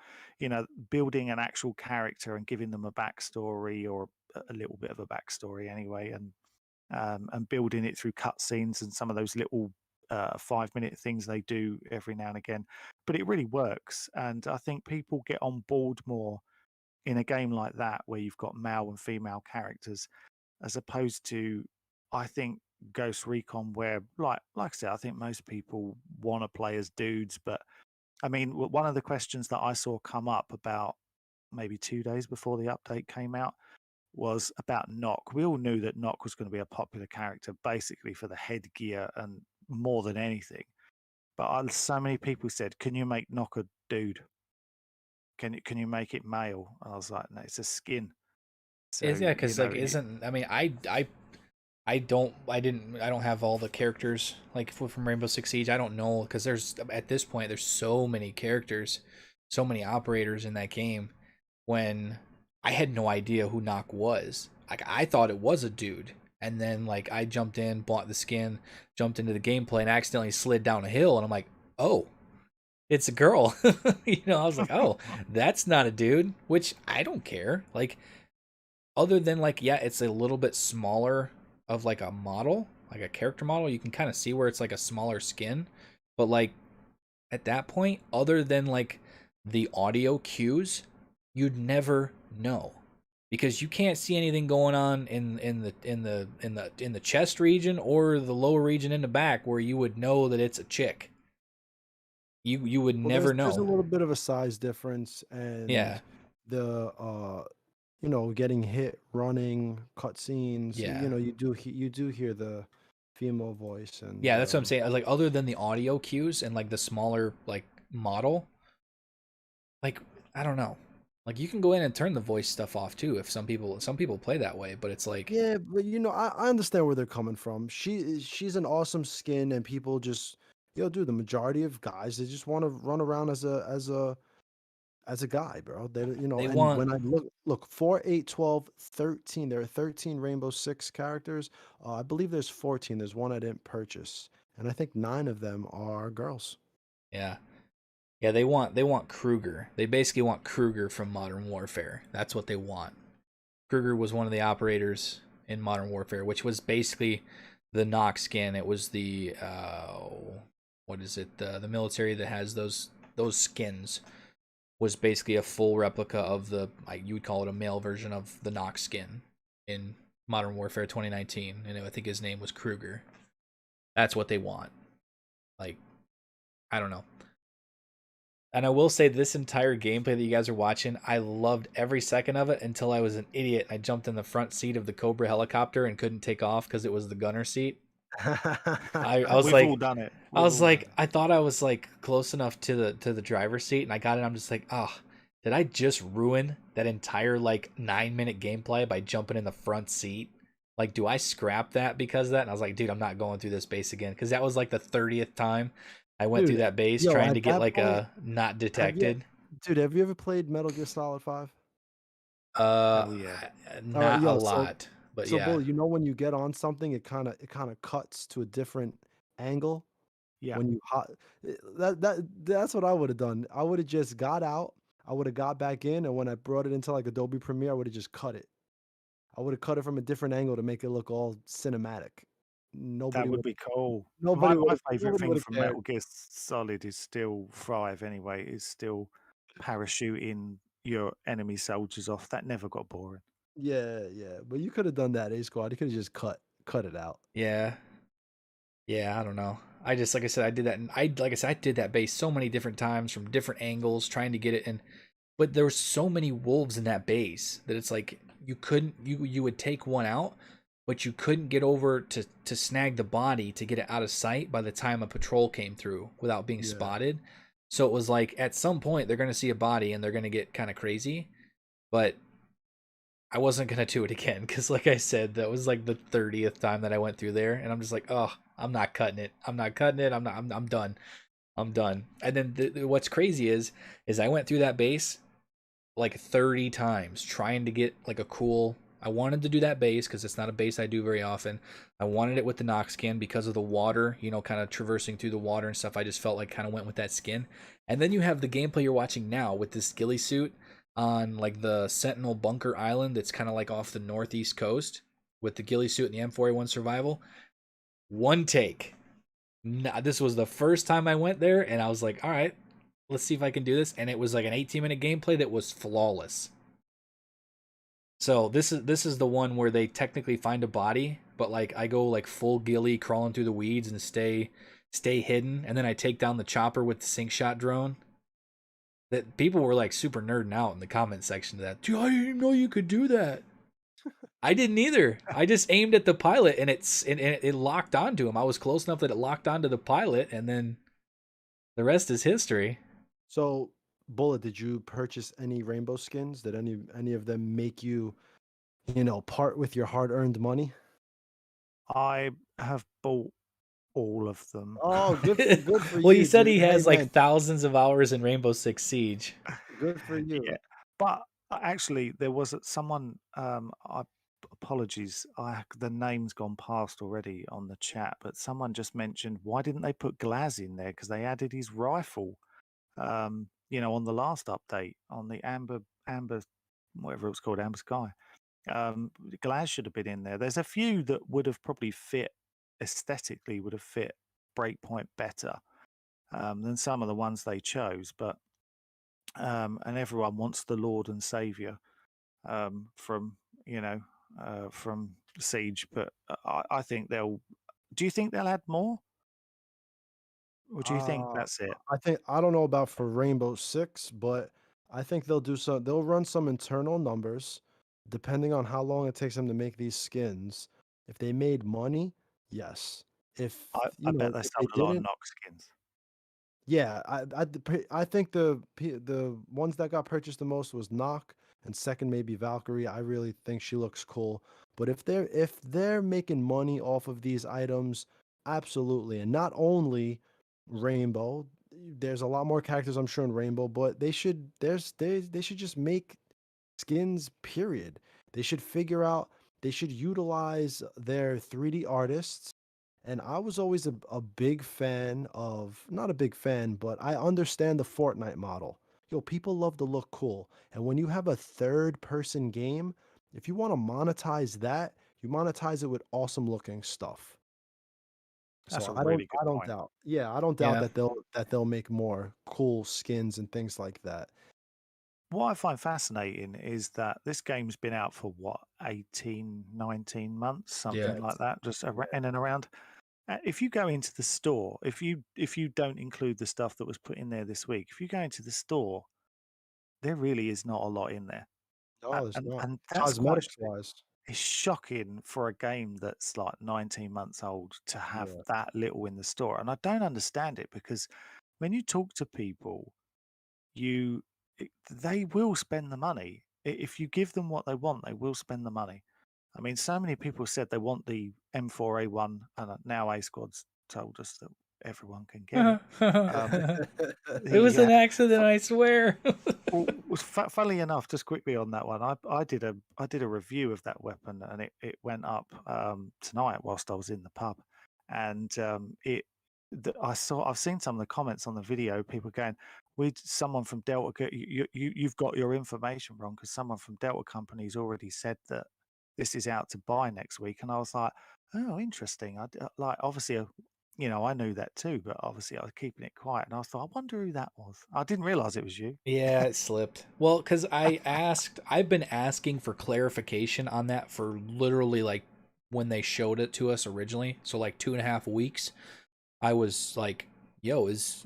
Building an actual character and giving them a backstory or a little bit of a backstory anyway, and building it through cutscenes and some of those little 5-minute things they do every now and again. But it really works, and I think people get on board more in a game like that where you've got male and female characters, as opposed to, I think, Ghost Recon, where like I said, I think most people want to play as dudes. But I mean, one of the questions that I saw come up about maybe 2 days before the update came out was about Knock. We all knew that Knock was going to be a popular character basically for the headgear and more than anything. But so many people said, "Can you make Knock a dude? Can you make it male?" And I was like, "No, it's a skin." So Is yeah, because like isn't I mean I don't have all the characters like from Rainbow Six Siege. I don't know because there's at this point there's so many characters, so many operators in that game. When I had no idea who Nock was. Like I thought it was a dude, and then like I jumped in, bought the skin, jumped into the gameplay, and accidentally slid down a hill, and I'm like, oh, it's a girl. I was like, oh, that's not a dude, which I don't care. Like other than like yeah, it's a little bit smaller of like a model, like a character model. You can kind of see where it's like a smaller skin, But like at that point, other than like the audio cues, you'd never know because you can't see anything going on in the chest region or the lower region in the back where you would know that it's a chick. You would Well, never there's a know. little bit of a size difference, Yeah, and the getting hit, running, cutscenes. yeah, You do hear the female voice, and yeah. That's what I'm saying. Like other than the audio cues and like the smaller like model, like I don't know. Like you can go in and turn the voice stuff off too if some people play that way, but it's like yeah, but I understand where they're coming from. She's an awesome skin, and people just dude, the majority of guys, they just want to run around as a guy, bro. they And want when I look 4, 8, 12, 13, there are 13 Rainbow Six characters. I believe there's 14. There's one I didn't purchase, and I think 9 of them are girls. yeah. Yeah, they want Kruger. They basically want Kruger from Modern Warfare. That's what they want. Kruger was one of the operators in Modern Warfare, which was basically the Nox skin. It was the what is it? The military that has those skins was basically a full replica of the you would call it a male version of the Nox skin in Modern Warfare 2019, and I think his name was Kruger. That's what they want. Like I don't know. And I will say this entire gameplay that you guys are watching, I loved every second of it until I was an idiot. I jumped in the front seat of the Cobra helicopter and couldn't take off because it was the gunner seat. I was We've all like, done it. I We've was all done like, it. I thought I was like close enough to the driver's seat, and I got it. I'm just like, oh, did I just ruin that entire like 9-minute gameplay by jumping in the front seat? Like, do I scrap that because of that? And I was like, dude, I'm not going through this base again because that was like the 30th time I went through Dude, that base yo, trying to at get that like point, a not have you detected. have you ever played Metal Gear Solid 5? Uh, Hell yeah. All right, not a yo, lot, but so yeah, Bull, when you get on something, it kind of cuts to a different angle Yeah. when you hot. That's what I would have done. I would have just got out. I would have got back in, and when I brought it into like Adobe Premiere, I would have just cut it. I would have cut it from a different angle to make it look all cinematic. That Nobody would would. be cool. Nobody My would. favorite Nobody thing would have from cared. Metal Gear Solid is still 5 anyway, is still parachuting your enemy soldiers off. That never got boring. Yeah, yeah. But you could have done that, A Squad. You could have just cut it out. yeah, yeah. I don't know. I just like I said, I did that, and I like I said, I did that base so many different times from different angles, trying to get it. And but there were so many wolves in that base that it's like you couldn't you would take one out, but you couldn't get over to snag the body to get it out of sight by the time a patrol came through without being Yeah. spotted. So it was like at some point they're gonna see a body and they're gonna get kind of crazy, but I wasn't gonna do it again because, like I said, that was like the 30th time that I went through there, and I'm just like, oh, I'm not cutting it. I'm not cutting it. I'm not. I'm done. I'm done. And then what's crazy is I went through that base like 30 times trying to get like a cool. I wanted to do that base because it's not a base I do very often. I wanted it with the Nox skin because of the water, kind of traversing through the water and stuff. I just felt like kind of went with that skin. And then you have the gameplay you're watching now with this ghillie suit on like the Sentinel Bunker Island that's kind of like off the northeast coast with the ghillie suit and the M4A1 survival. One take. This was the first time I went there, and I was like, all right, let's see if I can do this. And it was like an 18-minute gameplay that was flawless. So this is the one where they technically find a body, but like I go like full ghillie crawling through the weeds and stay hidden, and then I take down the chopper with the sync shot drone. That people were like super nerding out in the comment section of that. Dude, I didn't know you could do that. I didn't either. I just aimed at the pilot and it locked onto him. I was close enough that it locked onto the pilot, and then the rest is history. So, Bullet, did you purchase any rainbow skins? Did any of them make you, part with your hard-earned money? I have bought all of them. Oh, good for Well, he you, said he dude. Hey, has like man, thousands of hours in Rainbow Six Siege. good for Yeah. you. But actually, there was someone, apologies, the name's gone past already on the chat, but someone just mentioned, why didn't they put Glaz in there? Because they added his rifle, on the last update, on the Amber, whatever it was called, Amber Sky. Glaz should have been in there. There's a few that would have probably fit aesthetically, would have fit Breakpoint better. than some of the ones they chose. But and everyone wants the Lord and Savior from from Siege. But I think they'll. Do you think they'll add more, or do you think Uh, that's it? I don't know about for Rainbow Six, but I think they'll run some internal numbers depending on how long it takes them to make these skins. If they made money, yes. If I bet they if they sold a lot of didn't, Nox skins. yeah, I think the ones that got purchased the most was Nock, and second maybe Valkyrie. I really think she looks cool. But if they're making money off of these items, absolutely. And not only Rainbow, there's a lot more characters I'm sure in Rainbow, but they should just make skins, period. They should figure out they should utilize their 3D artists. And I was always a big fan of, not a big fan, but I understand the Fortnite model. Yo, people love to look cool. And when you have a third person game, if you want to monetize that, you monetize it with awesome looking stuff. That's So a I don't really good I don't point. doubt. Yeah, I don't doubt Yeah. that they'll make more cool skins and things like that. What I find fascinating is that this game's been out for what, 18, 19 months, Yeah. something like that, just Yeah. in and around. If you go into the store, if you don't include the stuff that was put in there this week, if you go into the store, there really is not a lot in there. No, there's And not. and that's quite Cosmetics wise. it's shocking for a game that's like 19 months old to have Yeah. that little in the store. And I don't understand it, because when you talk to people, they will spend the money. If you give them what they want, they will spend the money. I mean, so many people said they want the M4A1, and now A Squad's told us that everyone can get it. Um, It was the an accident, I swear. Funnily enough, just quickly on that one, I did a review of that weapon, and it went up tonight whilst I was in the pub, and I've seen some of the comments on the video, people going, "We someone from Delta, you've got your information wrong, because someone from Delta Company's already said that this is out to buy next week," and I was like, "Oh, interesting." Like, obviously, I knew that too, but obviously I was keeping it quiet, and I thought, I wonder who that was. I didn't realize it was you. Yeah, it slipped. Well, because I've been asking for clarification on that for literally like when they showed it to us originally. So like 2.5 weeks. I was like, yo, is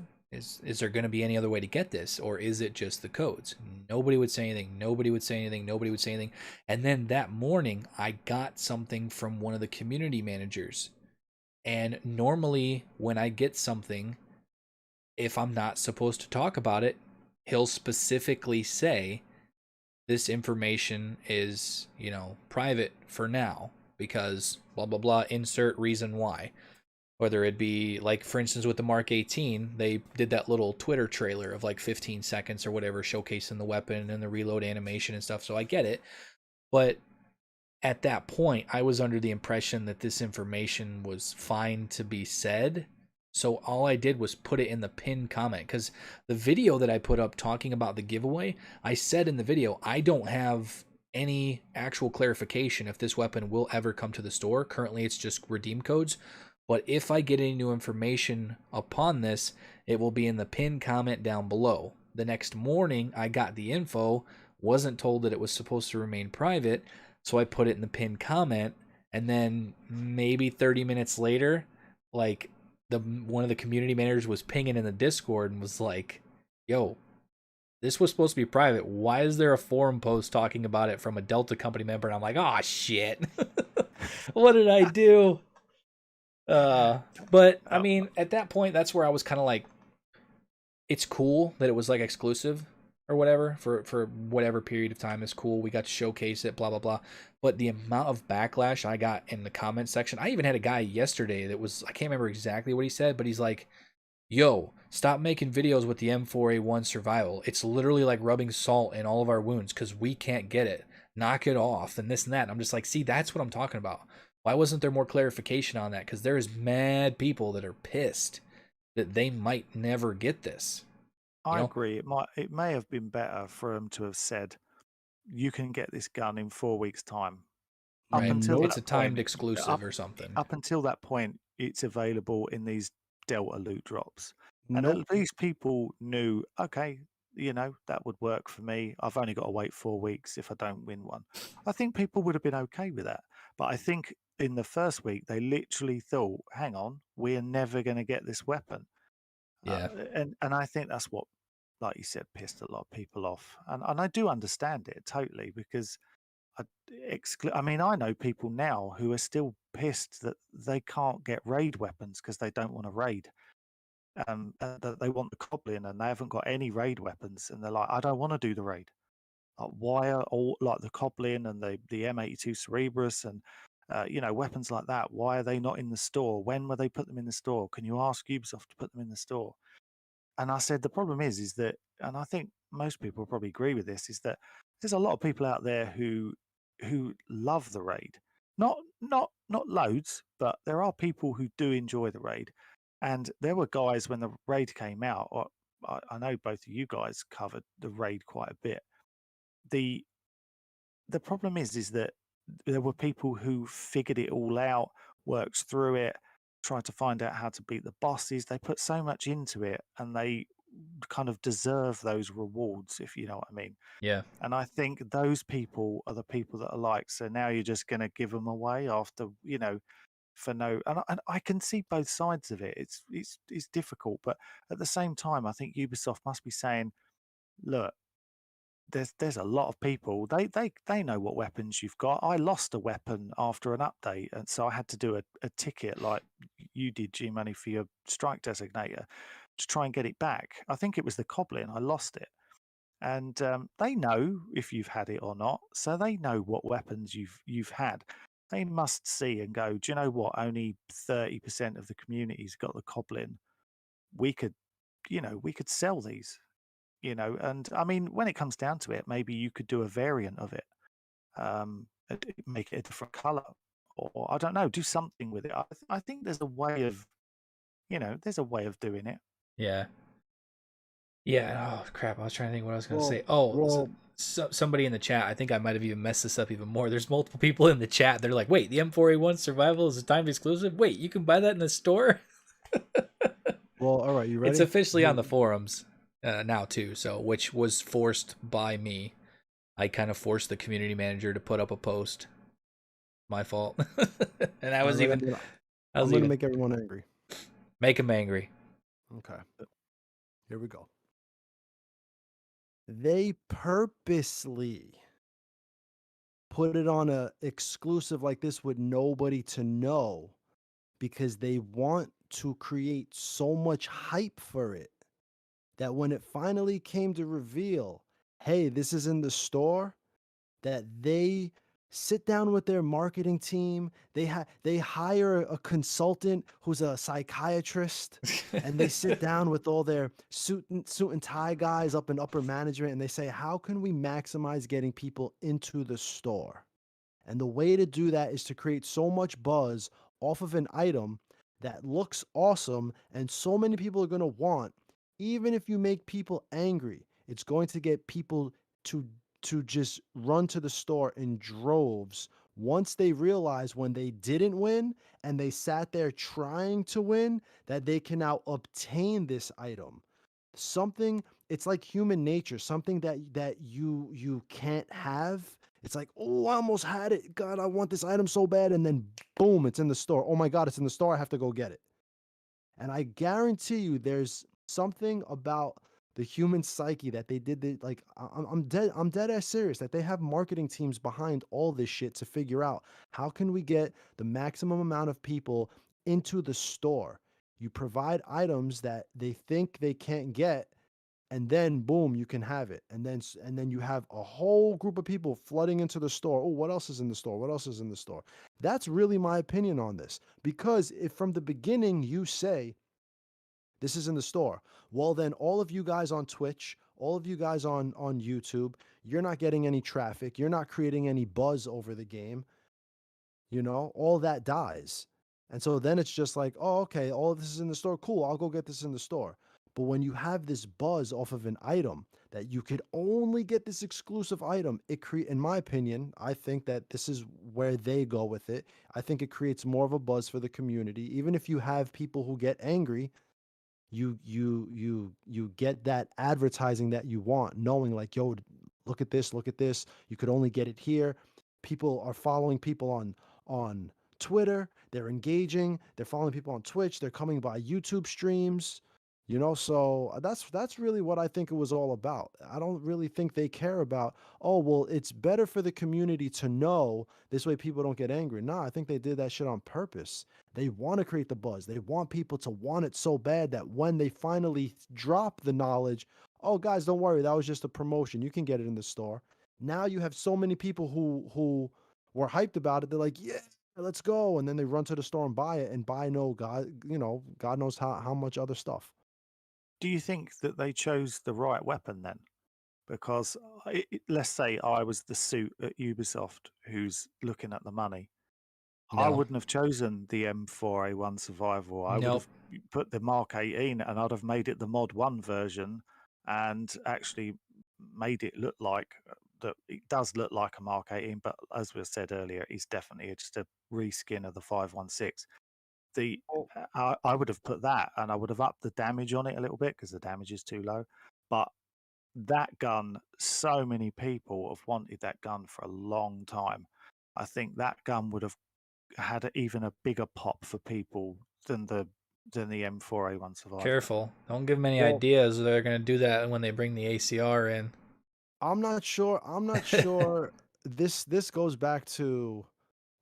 there gonna be any other way to get this? Or is it just the codes? Nobody would say anything, nobody would say anything, nobody would say anything. And then that morning I got something from one of the community managers. And normally when I get something, if I'm not supposed to talk about it, he'll specifically say this information is, private for now because blah blah blah, insert reason why. Whether it be like, for instance, with the Mark 18, they did that little Twitter trailer of like 15 seconds or whatever, showcasing the weapon and the reload animation and stuff. So I get it. But at that point, I was under the impression that this information was fine to be said. So all I did was put it in the pinned comment, because the video that I put up talking about the giveaway, I said in the video, I don't have any actual clarification if this weapon will ever come to the store. Currently, it's just redeem codes. But if I get any new information upon this, it will be in the pinned comment down below. The next morning, I got the info, wasn't told that it was supposed to remain private, so I put it in the pinned comment, and then maybe 30 minutes later, like one of the community managers was pinging in the Discord and was like, "Yo, this was supposed to be private. Why is there a forum post talking about it from a Delta company member?" And I'm like, "Oh shit. What did I do?" But I Oh, mean, at that point, that's where I was kind of like, it's cool that it was like exclusive or whatever for whatever period of time is cool. We got to showcase it, blah blah blah. But the amount of backlash I got in the comment section, I even had a guy yesterday that was, I can't remember exactly what he said, but he's like, "Yo, stop making videos with the M4A1 survival. It's literally like rubbing salt in all of our wounds because we can't get it. Knock it off," and this and that. And I'm just like, see, that's what I'm talking about. Why wasn't there more clarification on that? Because there's mad people that are pissed that they might never get this. You I know? agree. It may have been better for them to have said, you can get this gun in 4 weeks' time. Up Right. until Nope. It's that a point, timed exclusive up or something. up until that point, it's available in these Delta loot drops. And Nope. at least people knew, okay, that would work for me. I've only got to wait 4 weeks if I don't win one. I think people would have been okay with that. But I think in the first week, they literally thought, hang on, we're never going to get this weapon. Yeah. And I think that's what, like you said, pissed a lot of people off. And I do understand it totally, because I mean, I know people now who are still pissed that they can't get raid weapons because they don't want to raid. That they want the Goblin and they haven't got any raid weapons, and they're like, I don't want to do the raid. Why are all like the Goblin and the M82 Cerebrus and weapons like that? Why are they not in the store? When will they put them in the store? Can you ask Ubisoft to put them in the store? And I said the problem is that, and I think most people probably agree with this, is that there's a lot of people out there who love the raid. Not loads, but there are people who do enjoy the raid. And there were guys when the raid came out, or I know both of you guys covered the raid quite a bit. The problem is that there were people who figured it all out, worked through it, tried to find out how to beat the bosses. They put so much into it, and they kind of deserve those rewards, if you know what I mean. Yeah. And I think those people are the people that are like, so now you're just going to give them away after, for no. And I can see both sides of it. It's difficult, but at the same time, I think Ubisoft must be saying, look, there's a lot of people. They know what weapons you've got. I lost a weapon after an update, and so I had to do a ticket like you did, G Money, for your strike designator to try and get it back. I think it was the Goblin. I lost it. And they know if you've had it or not, so they know what weapons you've had. They must see and go, do you know what? Only 30% of the community's got the Goblin. We could sell these, And I mean, when it comes down to it, maybe you could do a variant of it, make it a different color, or I don't know, do something with it. I think there's a way of, doing it. Yeah. Yeah. Oh crap! I was trying to think what I was gonna Well, say. Oh, well, somebody in the chat. I think I might have even messed this up even more. There's multiple people in the chat. They're like, "Wait, the M4A1 Survival is a timed exclusive. Wait, you can buy that in the store." well. All right, you ready? It's officially Here- on the forums now too. So, which was forced by me. I kind of forced the community manager to put up a post. My fault. And I all was right, even. I I'm was gonna even make everyone angry. make him angry. Okay, here we go. They purposely put it on a exclusive like this with nobody to know because they want to create so much hype for it that when it finally came to reveal, hey, this is in the store, that they sit down with their marketing team. They hire a consultant who's a psychiatrist, and they sit down with all their suit and tie guys up in upper management, and they say, how can we maximize getting people into the store? And the way to do that is to create so much buzz off of an item that looks awesome and so many people are going to want. Even if you make people angry, it's going to get people to just run to the store in droves once they realize when they didn't win and they sat there trying to win that they can now obtain this item. Something, it's like human nature, something that you can't have. It's like, oh, I almost had it. God, I want this item so bad. And then boom, it's in the store. Oh my God, it's in the store. I have to go get it. And I guarantee you there's something about the human psyche that they did like I'm dead ass serious that they have marketing teams behind all this shit to figure out how can we get the maximum amount of people into the store. You provide items that they think they can't get, and then boom, you can have it. And then you have a whole group of people flooding into the store. Oh, what else is in the store? What else is in the store? That's really my opinion on this. Because if from the beginning you say this is in the store, well then all of you guys on Twitch, all of you guys on YouTube, you're not getting any traffic, you're not creating any buzz over the game. All that dies. And so then it's just like, oh, okay, all of this is in the store. Cool, I'll go get this in the store. But when you have this buzz off of an item that you could only get this exclusive item, in my opinion, I think that this is where they go with it. I think it creates more of a buzz for the community. Even if you have people who get angry, you get that advertising that you want, knowing like, yo, look at this, look at this. You could only get it here. People are following people on Twitter. They're engaging. They're following people on Twitch. They're coming by YouTube streams. So that's really what I think it was all about. I don't really think they care about, oh, well, it's better for the community to know this way people don't get angry. Nah, I think they did that shit on purpose. They want to create the buzz. They want people to want it so bad that when they finally drop the knowledge, oh, guys, don't worry, that was just a promotion. You can get it in the store. Now you have so many people who were hyped about it. They're like, yeah, let's go, and then they run to the store and buy it and buy God knows how much other stuff. Do you think that they chose the right weapon then? Because let's say I was the suit at Ubisoft who's looking at the money. I No. wouldn't have chosen the M4A1 Survival. I would Nope. have put the Mark 18 and I'd have made it the Mod 1 version and actually made it look like that. It does look like a Mark 18, but as we said earlier, it's definitely just a reskin of the 516. I would have put that, and I would have upped the damage on it a little bit because the damage is too low. But that gun, so many people have wanted that gun for a long time. I think that gun would have had even a bigger pop for people than the M4A1 Survivor. Careful. Don't give them any Well, ideas. They're going to do that when they bring the ACR in. I'm not sure. I'm not sure. This goes back to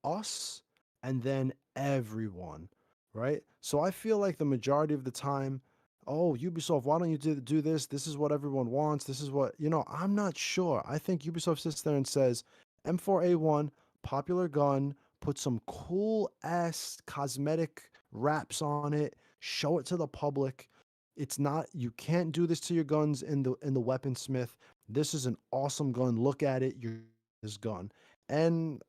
us and then everyone, right? So I feel like the majority of the time, oh, Ubisoft, why don't you do this? This is what everyone wants. This is what, I'm not sure. I think Ubisoft sits there and says, M4A1, popular gun, put some cool ass cosmetic wraps on it, show it to the public. It's not, you can't do this to your guns in the weaponsmith. This is an awesome gun. Look at it. This gun. And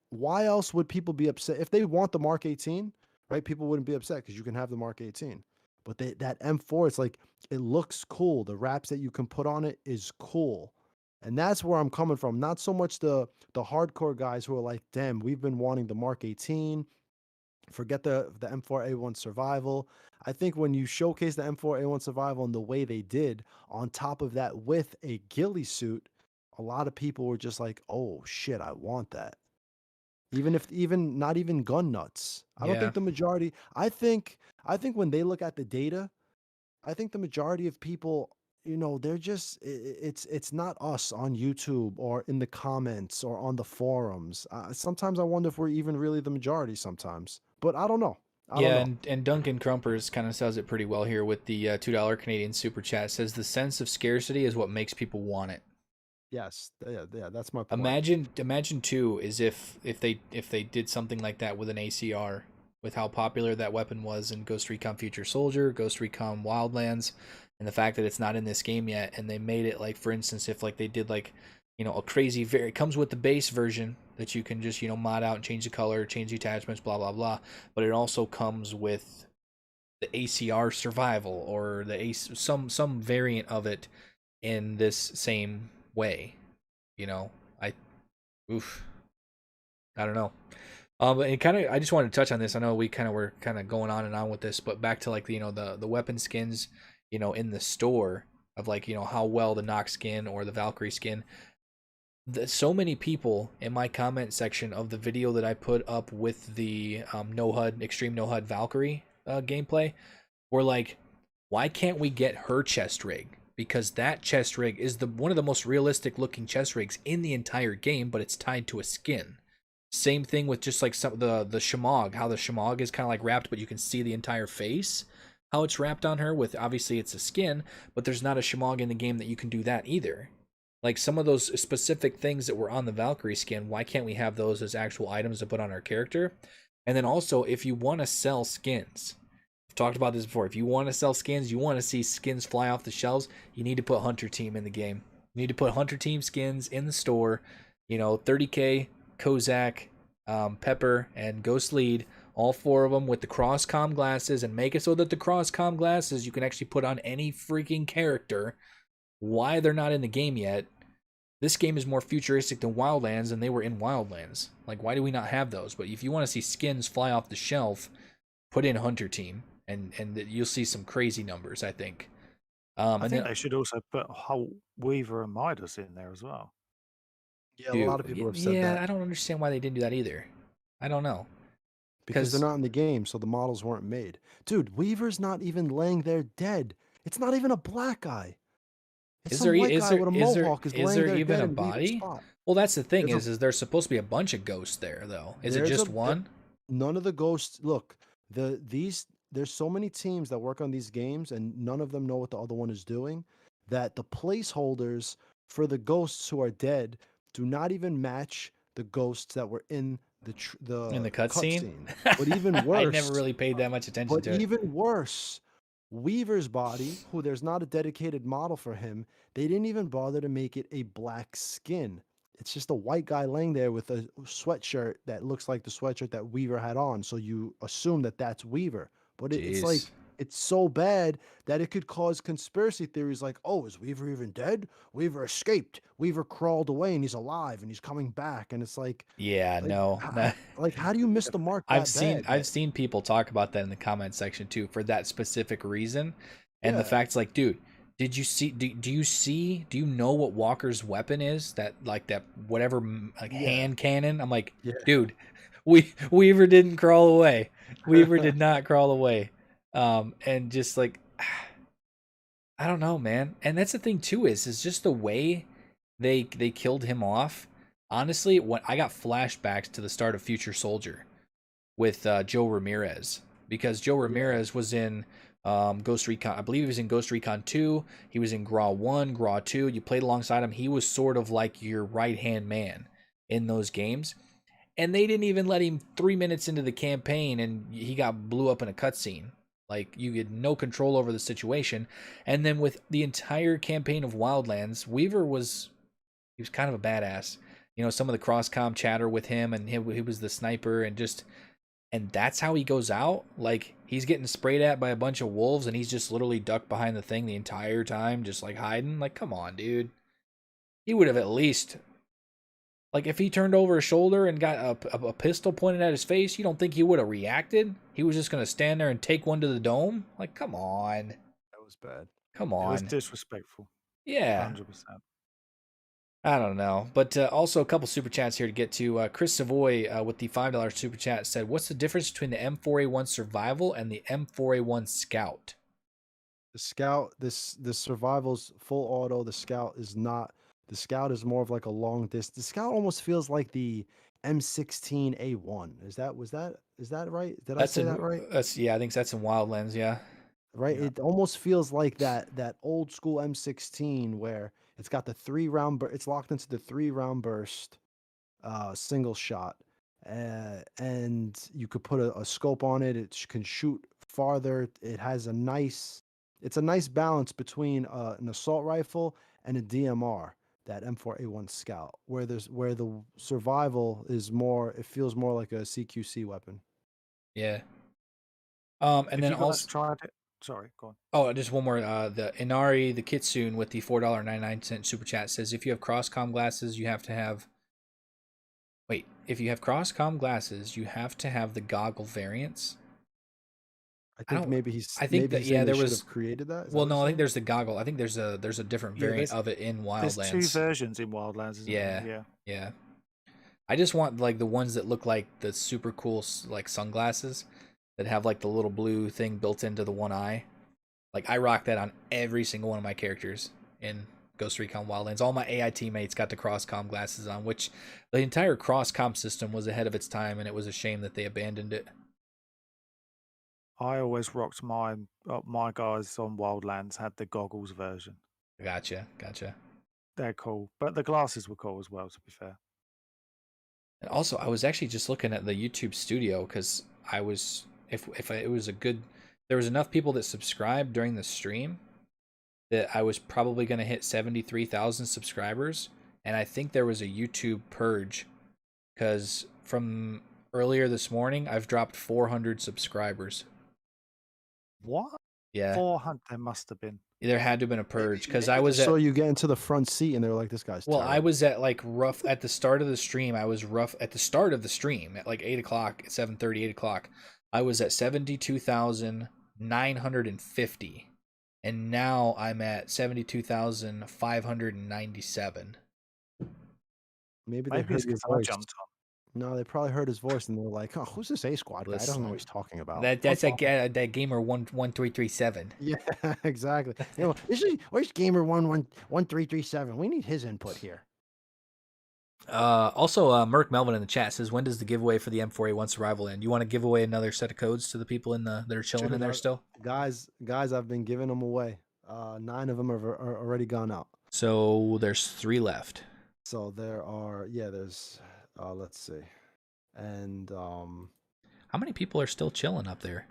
why else would people be upset if they want the Mark 18, right? People wouldn't be upset because you can have the Mark 18. But that M4, it's like, it looks cool. The wraps that you can put on it is cool. And that's where I'm coming from. Not so much the hardcore guys who are like, damn, we've been wanting the Mark 18. Forget the M4A1 Survival. I think when you showcase the M4A1 Survival in the way they did, on top of that with a ghillie suit, a lot of people were just like, "Oh shit, I want that." Even not even gun nuts. I don't Yeah. think the majority. I think when they look at the data, I think the majority of people, they're just it's not us on YouTube or in the comments or on the forums. Sometimes I wonder if we're even really the majority sometimes. But I don't know. I don't Yeah, know. and Duncan Crumpers kind of says it pretty well here with the $2 Canadian super chat. Says the sense of scarcity is what makes people want it. Yes, yeah, that's my point. Imagine too is if they did something like that with an ACR, with how popular that weapon was in Ghost Recon Future Soldier, Ghost Recon Wildlands, and the fact that it's not in this game yet, and they made it like, for instance, if like they did like, a crazy it comes with the base version that you can just mod out and change the color, change the attachments, blah blah blah, but it also comes with the ACR survival or the some variant of it in this same way. I oof, I don't know. But it kind of, I just wanted to touch on this. I know we kind of were kind of going on and on with this, but back to like the weapon skins, in the store of like how well the Nox skin or the Valkyrie skin. So many people in my comment section of the video that I put up with the no HUD extreme no HUD Valkyrie gameplay were like, why can't we get her chest rig? Because that chest rig is one of the most realistic looking chest rigs in the entire game, but it's tied to a skin. Same thing with just like some the Shemagh, how the Shemagh is kind of like wrapped, but you can see the entire face, how it's wrapped on her. With obviously it's a skin, but there's not a Shemagh in the game that you can do that either. Like some of those specific things that were on the Valkyrie skin, why can't we have those as actual items to put on our character? And then also, if you want to sell skins, I've talked about this before. If you want to sell skins, you want to see skins fly off the shelves, you need to put Hunter Team in the game. You need to put Hunter Team skins in the store. 30k, Kozak, Pepper, and Ghost Lead, all four of them with the cross-com glasses, and make it so that the cross-com glasses you can actually put on any freaking character. Why they're not in the game yet? This game is more futuristic than Wildlands, and they were in Wildlands. Like, why do we not have those? But if you want to see skins fly off the shelf, put in Hunter Team. and you'll see some crazy numbers, I think. I And think then, they should also put Holt, Weaver, and Midas in there as well. Yeah, a dude, lot of people have said yeah, that I don't understand why they didn't do that either. I don't know, because they're because not in the game, so the models weren't made. Dude, Weaver's not even laying there dead. It's not even a black guy. It's is some there white guy with a mohawk is is laying there there even dead a in Weaver's body? spot. Well, that's the thing There's a is there's supposed to be a bunch of ghosts there though. Is it there's a just one? none of the ghosts look, there's so many teams that work on these games and none of them know what the other one is doing that the placeholders for the ghosts who are dead do not even match the ghosts that were in In the the cutscene? cutscene. But even I never worse, really paid that much attention but to it. even worse, Weaver's body, who there's not a dedicated model for him, they didn't even bother to make it a black skin. It's just a white guy laying there with a sweatshirt that looks like the sweatshirt that Weaver had on. So you assume that that's Weaver. But it's like, Jeez. it's so bad that it could cause conspiracy theories like, oh, is Weaver even dead? Weaver escaped. Weaver crawled away and he's alive and he's coming back. And it's Yeah, like, no. No. how do you miss the mark that bad? I've seen people talk about that in the comment section too for that specific reason. And the Yeah, fact's like, dude, did you see do you know what Walker's weapon is? That like that whatever like yeah, hand cannon? I'm like, yeah. dude, Weaver didn't crawl away. Weaver did not crawl away. And just like I don't know, man. And that's the thing too is just the way they killed him off. Honestly, when I got flashbacks to the start of Future Soldier with Joe Ramirez, because Joe Ramirez was in Ghost Recon. I believe he was in Ghost Recon 2. He was in GRAW 1, GRAW 2. You played alongside him. He was sort of like your right hand man in those games. And they didn't even let him 3 minutes into the campaign, and he got blew up in a cutscene. Like you had no control over the situation. And then with the entire campaign of Wildlands, Weaver was kind of a badass. You know, some of the cross-com chatter with him, and he was the sniper, and that's how he goes out. Like he's getting sprayed at by a bunch of wolves, and he's just literally ducked behind the thing the entire time, just like hiding. Like, come on, dude. He would have at least, like, if he turned over his shoulder and got a pistol pointed at his face, you don't think he would have reacted? He was just gonna stand there and take one to the dome? Like, come on, That was bad. come It was on. disrespectful, Yeah, 100%. I don't know. But also a couple super chats here to get to. Chris Savoy with the $5 super chat said, "What's the difference between the M4A1 Survival and the M4A1 Scout?" The Scout, the Survival's full auto. The Scout is not. The Scout is more of like a long distance. The Scout almost feels like the M16A1. Is that right? Did I That's say in that right? that's yeah, I think that's in Wildlands. Yeah, Right. Yeah. It almost feels like that old school M16 where it's got the 3 round. It's locked into the 3 round burst, single shot, and you could put a scope on it. It can shoot farther. It has a nice. It's a nice balance between an assault rifle and a DMR. That M4A1 Scout, where the survival is more. It feels more like a CQC weapon. yeah. And If then you guys also, tried it, sorry, go on. oh, just one more. The Inari the Kitsune with the $4.99 super chat says, if you have cross-com glasses, you have to have. Wait, if you have cross-com glasses, you have to have the goggle variants. I I think don't. I think maybe that he's yeah, saying they there should was. have created that. Is that Well, what he's no, I think saying? there's the goggle. I think there's a different Yeah, variant of it in there's 2 Wildlands. versions in Wildlands, isn't Yeah, there? Yeah. yeah. I just want like the ones that look like the super cool like sunglasses that have like the little blue thing built into the one eye. Like I rock that on every single one of my characters in Ghost Recon Wildlands. All my AI teammates got the cross-com glasses on, which the entire cross-com system was ahead of its time, and it was a shame that they abandoned it. I always rocked mine. My guys on Wildlands had the goggles version. Gotcha. They're cool, but the glasses were cool as well. To be fair, And also, I was actually just looking at the YouTube Studio because I was it was a good, there was enough people that subscribed during the stream that I was probably going to hit 73,000 subscribers, and I think there was a YouTube purge because from earlier this morning I've dropped 400 subscribers. what? Yeah, 400 there must have been. there had to have been a purge because I Maybe they was saw at, you get into the front seat and they were like, "This guy's well, terrible." I was at like rough at the start of the stream. I was rough at the start of the stream at like 8 o'clock, 7:30, 8 o'clock. I was at 72,000 950, and now I'm at 72,597. Maybe they Maybe heard it's your because I voice. jumped on. No, they probably heard his voice and they were like, "Oh, who's this A Squad guy? I don't know what he's Listen, talking about." that's that gamer 11337. Yeah, exactly. Where's Gamer 11337? We need his input here. Also, Merc Melvin in the chat says, when does the giveaway for the M4A1 Survival end? You want to give away another set of codes to the people that are chilling in there still? Guys, I've been giving them away. 9 of them are already gone out. So there's 3 left. So there's let's see. And how many people are still chilling up there?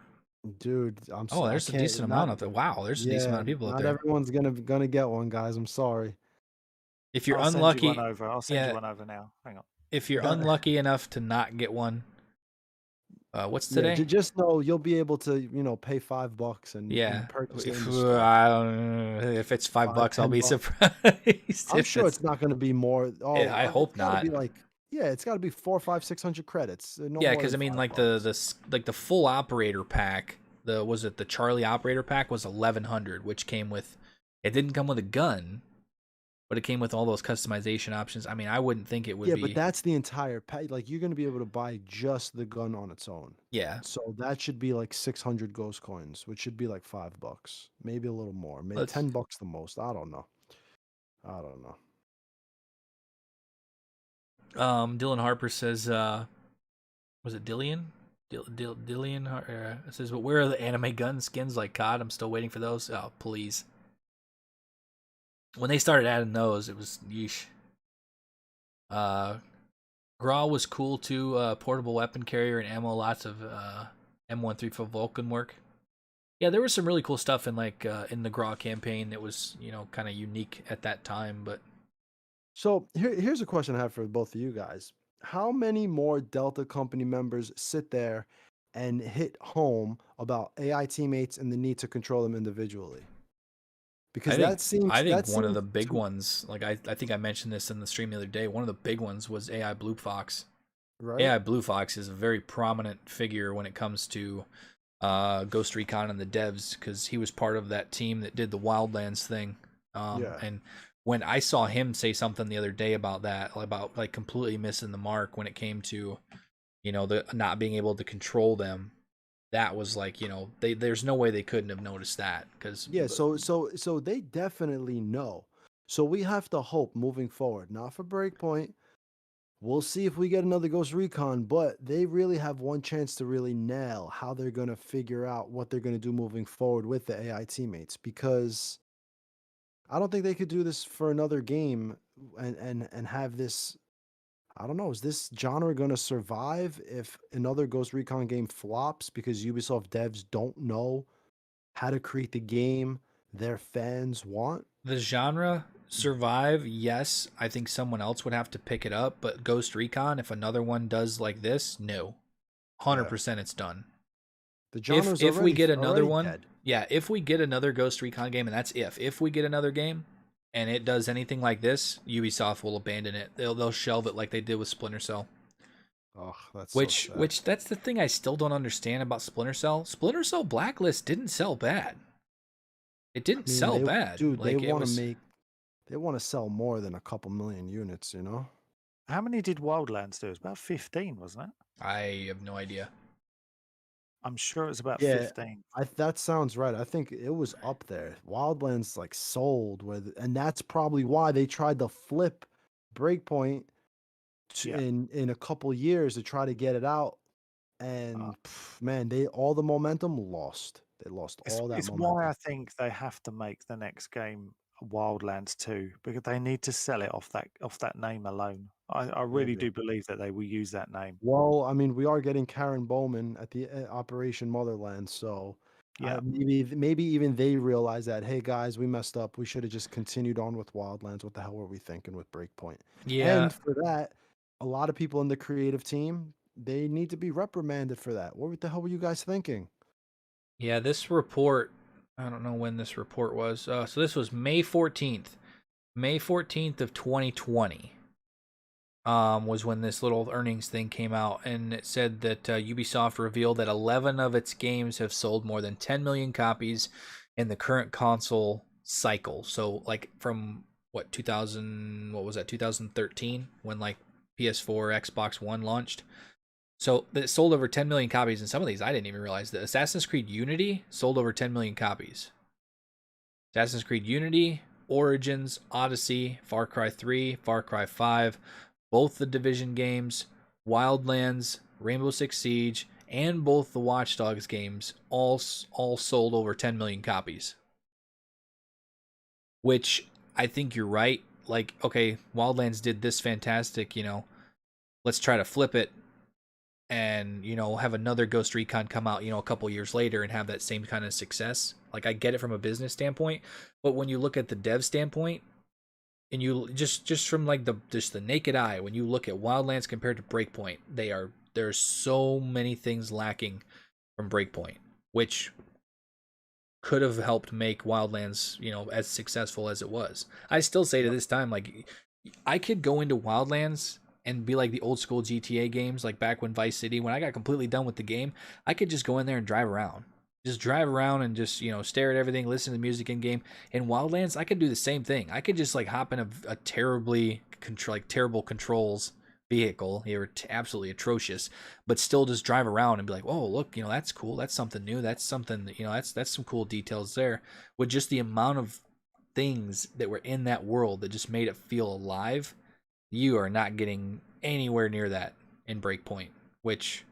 Dude, there's a decent amount up there. Wow, there's a decent amount of people up there. Not everyone's gonna get one, guys. I'm sorry. If you're I'll unlucky, send you one over. I'll send you one over now. Hang on. If you're unlucky enough to not get one, what's today? Yeah, just know you'll be able to, pay $5 and purchase it in the store. I don't know. If it's $5, I'll be surprised. I'm sure it's not going to be more. I hope not. It's got to be 400, 500, 600 credits. Because I mean, like the full operator pack, the Charlie operator pack was 1,100, which came with. It didn't come with a gun, but it came with all those customization options. I mean, I wouldn't think it would be. Yeah, but that's the entire pack. Like, you're going to be able to buy just the gun on its own. Yeah. So that should be like 600 ghost coins, which should be like $5, maybe a little more, maybe $10 the most. I don't know. Dylan Harper says, was it Dillian? Dillian says, but where are the anime gun skins like COD? I'm still waiting for those. Oh, please. When they started adding those, it was yeesh. Graw was cool too. Portable weapon carrier and ammo. Lots of M134 Vulcan work. Yeah, there was some really cool stuff in in the Graw campaign that was kind of unique at that time. But so here's a question I have for both of you guys: how many more Delta Company members sit there and hit home about AI teammates and the need to control them individually? Because I think one of the big ones, like I think I mentioned this in the stream the other day, one of the big ones was AI Blue Fox. Right. AI Blue Fox is a very prominent figure when it comes to Ghost Recon and the devs, because he was part of that team that did the Wildlands thing. And when I saw him say something the other day about that, about like completely missing the mark when it came to, the not being able to control them. That was like, there's no way they couldn't have noticed that, because so they definitely know. So we have to hope moving forward, not for Breakpoint. We'll see if we get another Ghost Recon, but they really have one chance to really nail how they're going to figure out what they're going to do moving forward with the AI teammates, because I don't think they could do this for another game and have this. I don't know. Is this genre going to survive if another Ghost Recon game flops because Ubisoft devs don't know how to create the game their fans want? The genre survive, yes. I think someone else would have to pick it up, but Ghost Recon, if another one does like this, no. 100% it's done. The genre's if we get another one, dead. Yeah, if we get another Ghost Recon game, and that's if we get another game, and it does anything like this, Ubisoft will abandon it. They'll shelve it like they did with Splinter Cell. Oh, that's which that's the thing I still don't understand about Splinter Cell. Splinter Cell Blacklist didn't sell bad. It didn't sell bad. Dude, like, they want to sell more than a couple million units, How many did Wildlands do? It was about 15, wasn't it? I have no idea. I'm sure it was about 15. That sounds right. I think it was up there. Wildlands sold and that's probably why they tried to flip Breakpoint in a couple years to try to get it out. And man, all the momentum lost. They lost all that momentum. It's why I think they have to make the next game Wildlands 2, because they need to sell it off that name alone. I really do believe that they will use that name. Well, I mean, we are getting Karen Bowman at the Operation Motherland, so maybe even they realize that, hey guys, we messed up. We should have just continued on with Wildlands. What the hell were we thinking with Breakpoint? Yeah. And for that, a lot of people in the creative team, they need to be reprimanded for that. What the hell were you guys thinking? Yeah, this report, I don't know when this report was. So this was May 14th. May 14th of 2020. was when this little earnings thing came out, and it said that Ubisoft revealed that 11 of its games have sold more than 10 million copies in the current console cycle. So like from what 2000, what was that, 2013, when like PS4, Xbox One launched. So it sold over 10 million copies, and some of these I didn't even realize that Assassin's Creed Unity sold over 10 million copies. Assassin's Creed Unity, Origins, Odyssey, Far Cry 3, Far Cry 5, both the Division games, Wildlands, Rainbow Six Siege, and both the Watch Dogs games all sold over 10 million copies. Which I think you're right. Like, okay, Wildlands did this fantastic, let's try to flip it and, have another Ghost Recon come out, a couple years later and have that same kind of success. Like, I get it from a business standpoint, but when you look at the dev standpoint, and you just from like the naked eye, when you look at Wildlands compared to Breakpoint, there's so many things lacking from Breakpoint, which could have helped make Wildlands, as successful as it was. I still say to this time, like, I could go into Wildlands and be like the old school GTA games, like back when Vice City, when I got completely done with the game, I could just go in there and drive around. Just drive around and just, stare at everything, listen to the music in game. In Wildlands, I could do the same thing. I could just like hop in a terrible controls vehicle. They were absolutely atrocious, but still just drive around and be like, oh, look, that's cool. That's something new. That's something, that's some cool details there. With just the amount of things that were in that world that just made it feel alive, you are not getting anywhere near that in Breakpoint, which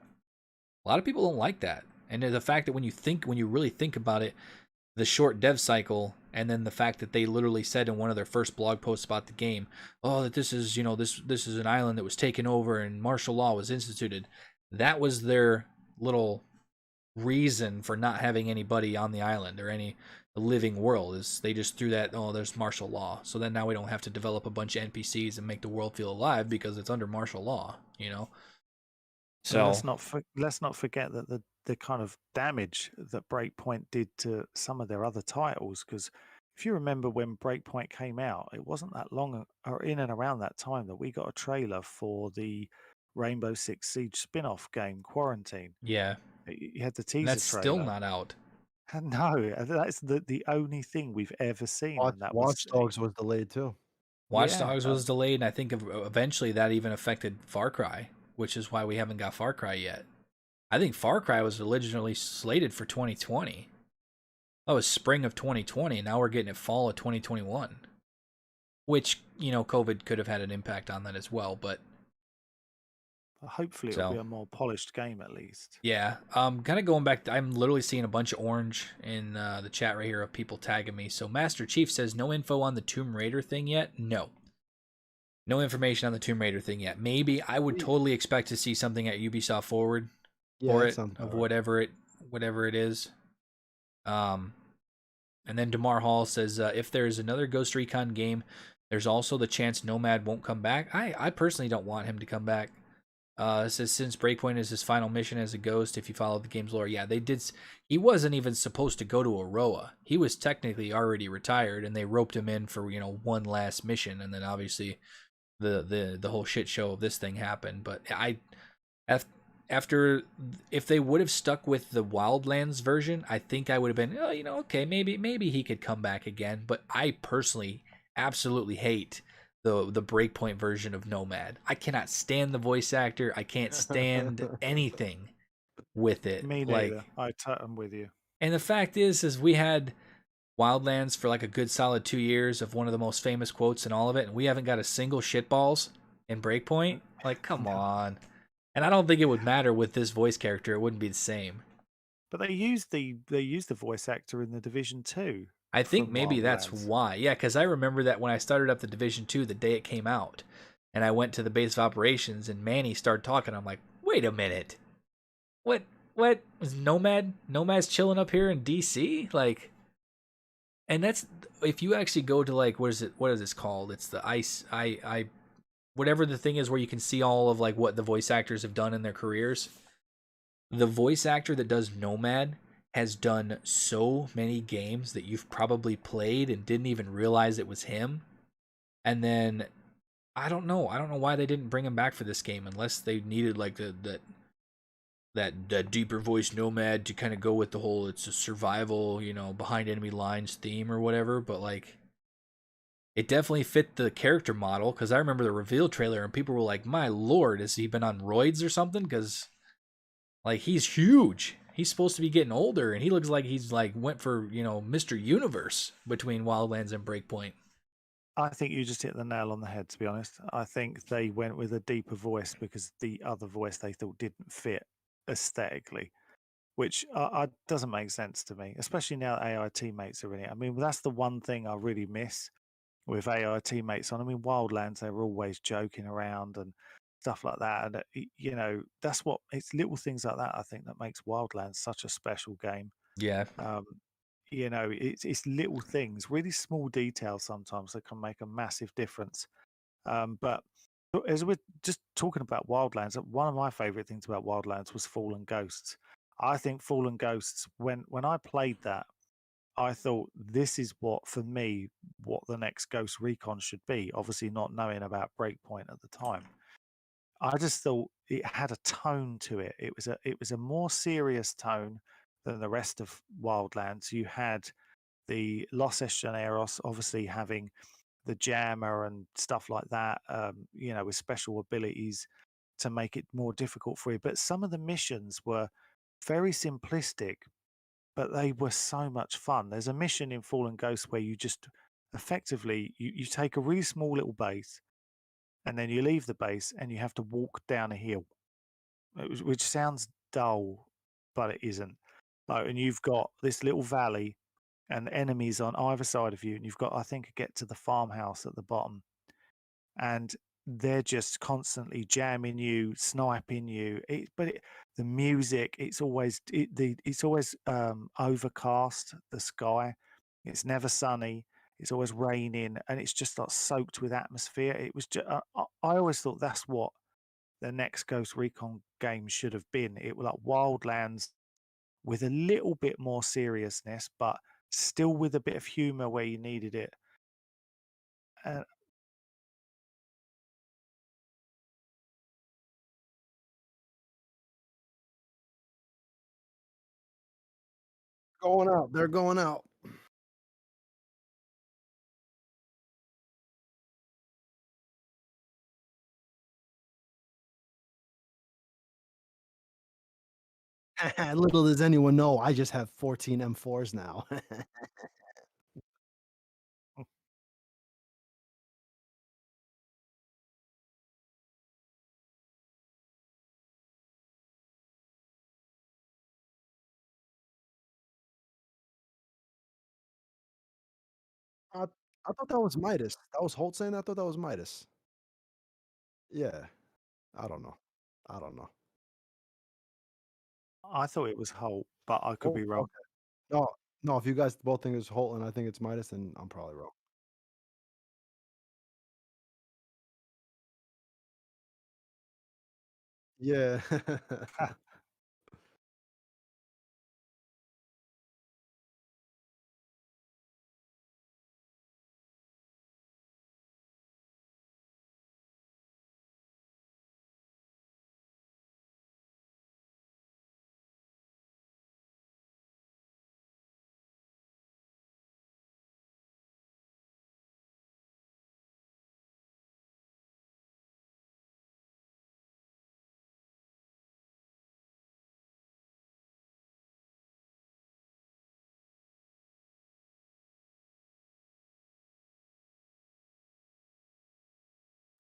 a lot of people don't like that. And the fact that when you really think about it, the short dev cycle, and then the fact that they literally said in one of their first blog posts about the game, oh, that this is, this is an island that was taken over and martial law was instituted. That was their little reason for not having anybody on the island or any living world, is they just threw that, oh, there's martial law. So then now we don't have to develop a bunch of NPCs and make the world feel alive because it's under martial law, So well, let's not forget that the kind of damage that Breakpoint did to some of their other titles, because if you remember when Breakpoint came out, it wasn't that long or in and around that time that we got a trailer for the Rainbow Six Siege spin-off game Quarantine. yeah, You had the teaser and that's trailer. still not out. No, that's the only thing we've ever seen, and that Watch Dogs was delayed too. Watch Dogs was delayed, and I think eventually that even affected Far Cry, which is why we haven't got Far Cry yet. I think Far Cry was originally slated for 2020. That was spring of 2020, and now we're getting it fall of 2021. Which, COVID could have had an impact on that as well, but hopefully it'll be a more polished game at least. Yeah, kind of going back, I'm literally seeing a bunch of orange in the chat right here of people tagging me. So Master Chief says, no info on the Tomb Raider thing yet? No. No information on the Tomb Raider thing yet. Maybe I would totally expect to see something at Ubisoft Forward for it, of whatever it is. And then Damar Hall says, if there's another Ghost Recon game, there's also the chance Nomad won't come back. I personally don't want him to come back. It says, since Breakpoint is his final mission as a ghost, if you follow the game's lore, yeah, they did. He wasn't even supposed to go to Aroa. He was technically already retired, and they roped him in for one last mission, and then obviously the whole shit show of this thing happened. But after, if they would have stuck with the Wildlands version, I think I would have been, okay, maybe he could come back again. But I personally absolutely hate the Breakpoint version of Nomad. I cannot stand the voice actor. I can't stand anything with it. Me neither. I'm with you. And the fact is we had Wildlands for like a good solid 2 years of one of the most famous quotes in all of it, and we haven't got a single shitballs in Breakpoint. Like, come on. And I don't think it would matter with this voice character. It wouldn't be the same. But they used the voice actor in the Division 2. I think maybe that's why. Yeah, because I remember that when I started up the Division 2 the day it came out, and I went to the base of operations, and Manny started talking. I'm like, wait a minute. What was Nomad's chilling up here in DC? Like, and that's, if you actually go to like, what is this called? It's the I whatever the thing is where you can see all of like what the voice actors have done in their careers. The voice actor that does Nomad has done so many games that you've probably played and didn't even realize it was him. And then I don't know. I don't know why they didn't bring him back for this game unless they needed like that deeper voice nomad to kind of go with the whole it's a survival, behind enemy lines theme or whatever. But like, it definitely fit the character model because I remember the reveal trailer and people were like, "My lord, has he been on roids or something?" Because like he's huge. He's supposed to be getting older, and he looks like he's like went for Mr. Universe between Wildlands and Breakpoint. I think you just hit the nail on the head, to be honest. I think they went with a deeper voice because the other voice they thought didn't fit aesthetically, which doesn't make sense to me, especially now that AI teammates are in it. I mean, that's the one thing I really miss with AI teammates on. I mean, Wildlands, they were always joking around and stuff like that. And, that's what it's little things like that, I think, that makes Wildlands such a special game. Yeah. Um, it's little things, really small details sometimes that can make a massive difference. But as we're just talking about Wildlands, one of my favorite things about Wildlands was Fallen Ghosts. I think Fallen Ghosts, when I played that, I thought this is for me, what the next Ghost Recon should be. Obviously, not knowing about Breakpoint at the time, I just thought it had a tone to it. It was a more serious tone than the rest of Wildlands. You had the Los Estioneros obviously having the jammer and stuff like that, with special abilities to make it more difficult for you. But some of the missions were very simplistic, but they were so much fun. There's a mission in Fallen Ghost where you just effectively you take a really small little base and then you leave the base and you have to walk down a hill, which sounds dull, but it isn't. And you've got this little valley and enemies on either side of you, and you've got, I think, to get to the farmhouse at the bottom, and they're just constantly jamming you, sniping you. The music, it's always overcast. The sky, it's never sunny. It's always raining, and it's just like soaked with atmosphere. It was just, I always thought that's what the next Ghost Recon game should have been. It was like Wildlands with a little bit more seriousness, but still with a bit of humor where you needed it. Uh, Going out. They're going out. Little does anyone know, I just have 14 M4s now. I I thought that was Midas. That was Holt saying that? I thought that was Midas. Yeah. I don't know. I don't know. I thought it was Holt, but I could Oh, be wrong. okay. No, no, if you guys both think it's Holt and I think it's Midas, then I'm probably wrong. Yeah.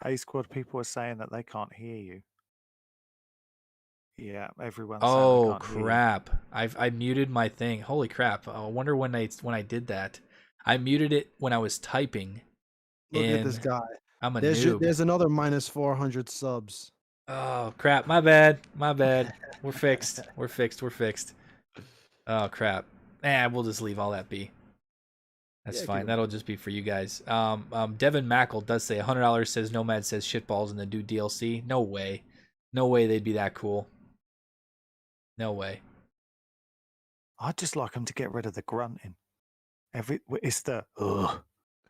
A Squad people are saying that they can't hear you. Yeah, everyone's saying they Oh can't hear you. crap! I muted my thing. Holy crap! I wonder when I did that. I muted it when I was typing. Look at this In guy. I'm a There's noob. there's another minus 400 subs. Oh crap! My bad. My bad. We're fixed. We're fixed. We're fixed. Oh crap! We'll just leave all that be. That's Yeah, keep fine. it That'll moving. just be for you guys. Devin Mackle does say $100 says Nomad says shitballs in the new DLC. No way. No way they'd be that cool. No way. I'd just like them to get rid of the grunting. It's the ugh.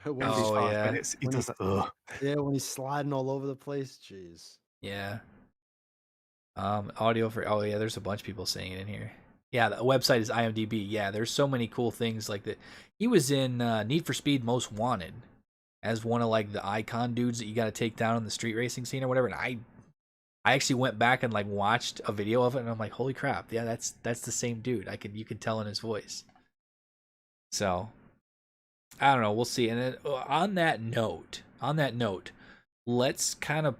When Every he's, Oh, 5 yeah. minutes, he when does he, that. Ugh. yeah, when he's sliding all over the place. Jeez. Yeah. Audio for, oh yeah, there's a bunch of people saying it in here. Yeah, the website is IMDb. Yeah, there's so many cool things like that. He was in Need for Speed Most Wanted as one of like the icon dudes that you got to take down in the street racing scene or whatever. And I actually went back and like watched a video of it, and I'm like, holy crap, yeah, that's the same dude. You can tell in his voice. So I don't know, we'll see. And then, on that note, let's kind of,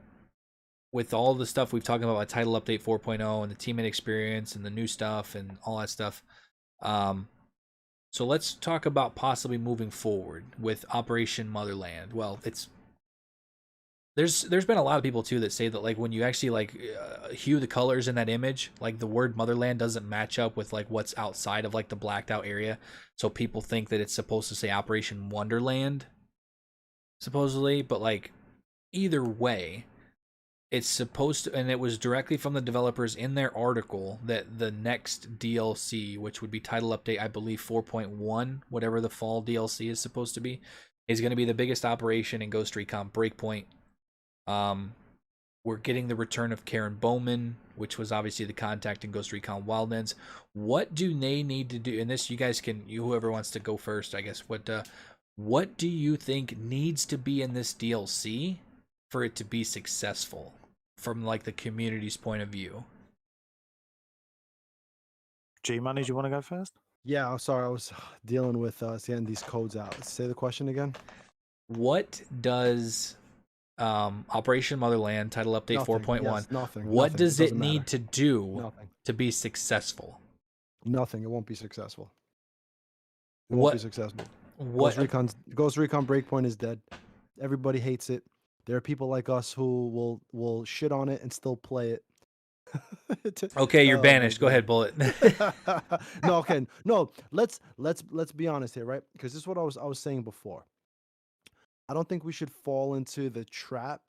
with all the stuff we've talked about Title Update 4.0 and the teammate experience and the new stuff and all that stuff. So let's talk about possibly moving forward with Operation Motherland. Well, there's been a lot of people too that say that like when you actually like hue the colors in that image, like the word Motherland doesn't match up with like what's outside of like the blacked out area. So people think that it's supposed to say Operation Wonderland, supposedly, but like either way, it's supposed to, and it was directly from the developers in their article that the next DLC, which would be Title Update, I believe 4.1, whatever the fall DLC is supposed to be, is going to be the biggest operation in Ghost Recon Breakpoint. We're getting the return of Karen Bowman, which was obviously the contact in Ghost Recon Wildlands. What do they need to do? And this, you guys can, whoever wants to go first, I guess. What do you think needs to be in this DLC for it to be successful from like the community's point of view? G Money, do you want to go first? Yeah, I'm sorry. I was dealing with getting these codes out. Say the question again. What does Operation Motherland Title Update 4.1, Yes, nothing. what Nothing. does it doesn't need matter. to do Nothing. to be successful? Nothing. It won't be successful. It won't be successful. What Ghost Recon Breakpoint is dead. Everybody hates it. There are people like us who will shit on it and still play it. Okay, you're Oh my banished. Go ahead, God. Bullet. No, okay. No, let's be honest here, right? Because this is what I was saying before. I don't think we should fall into the trap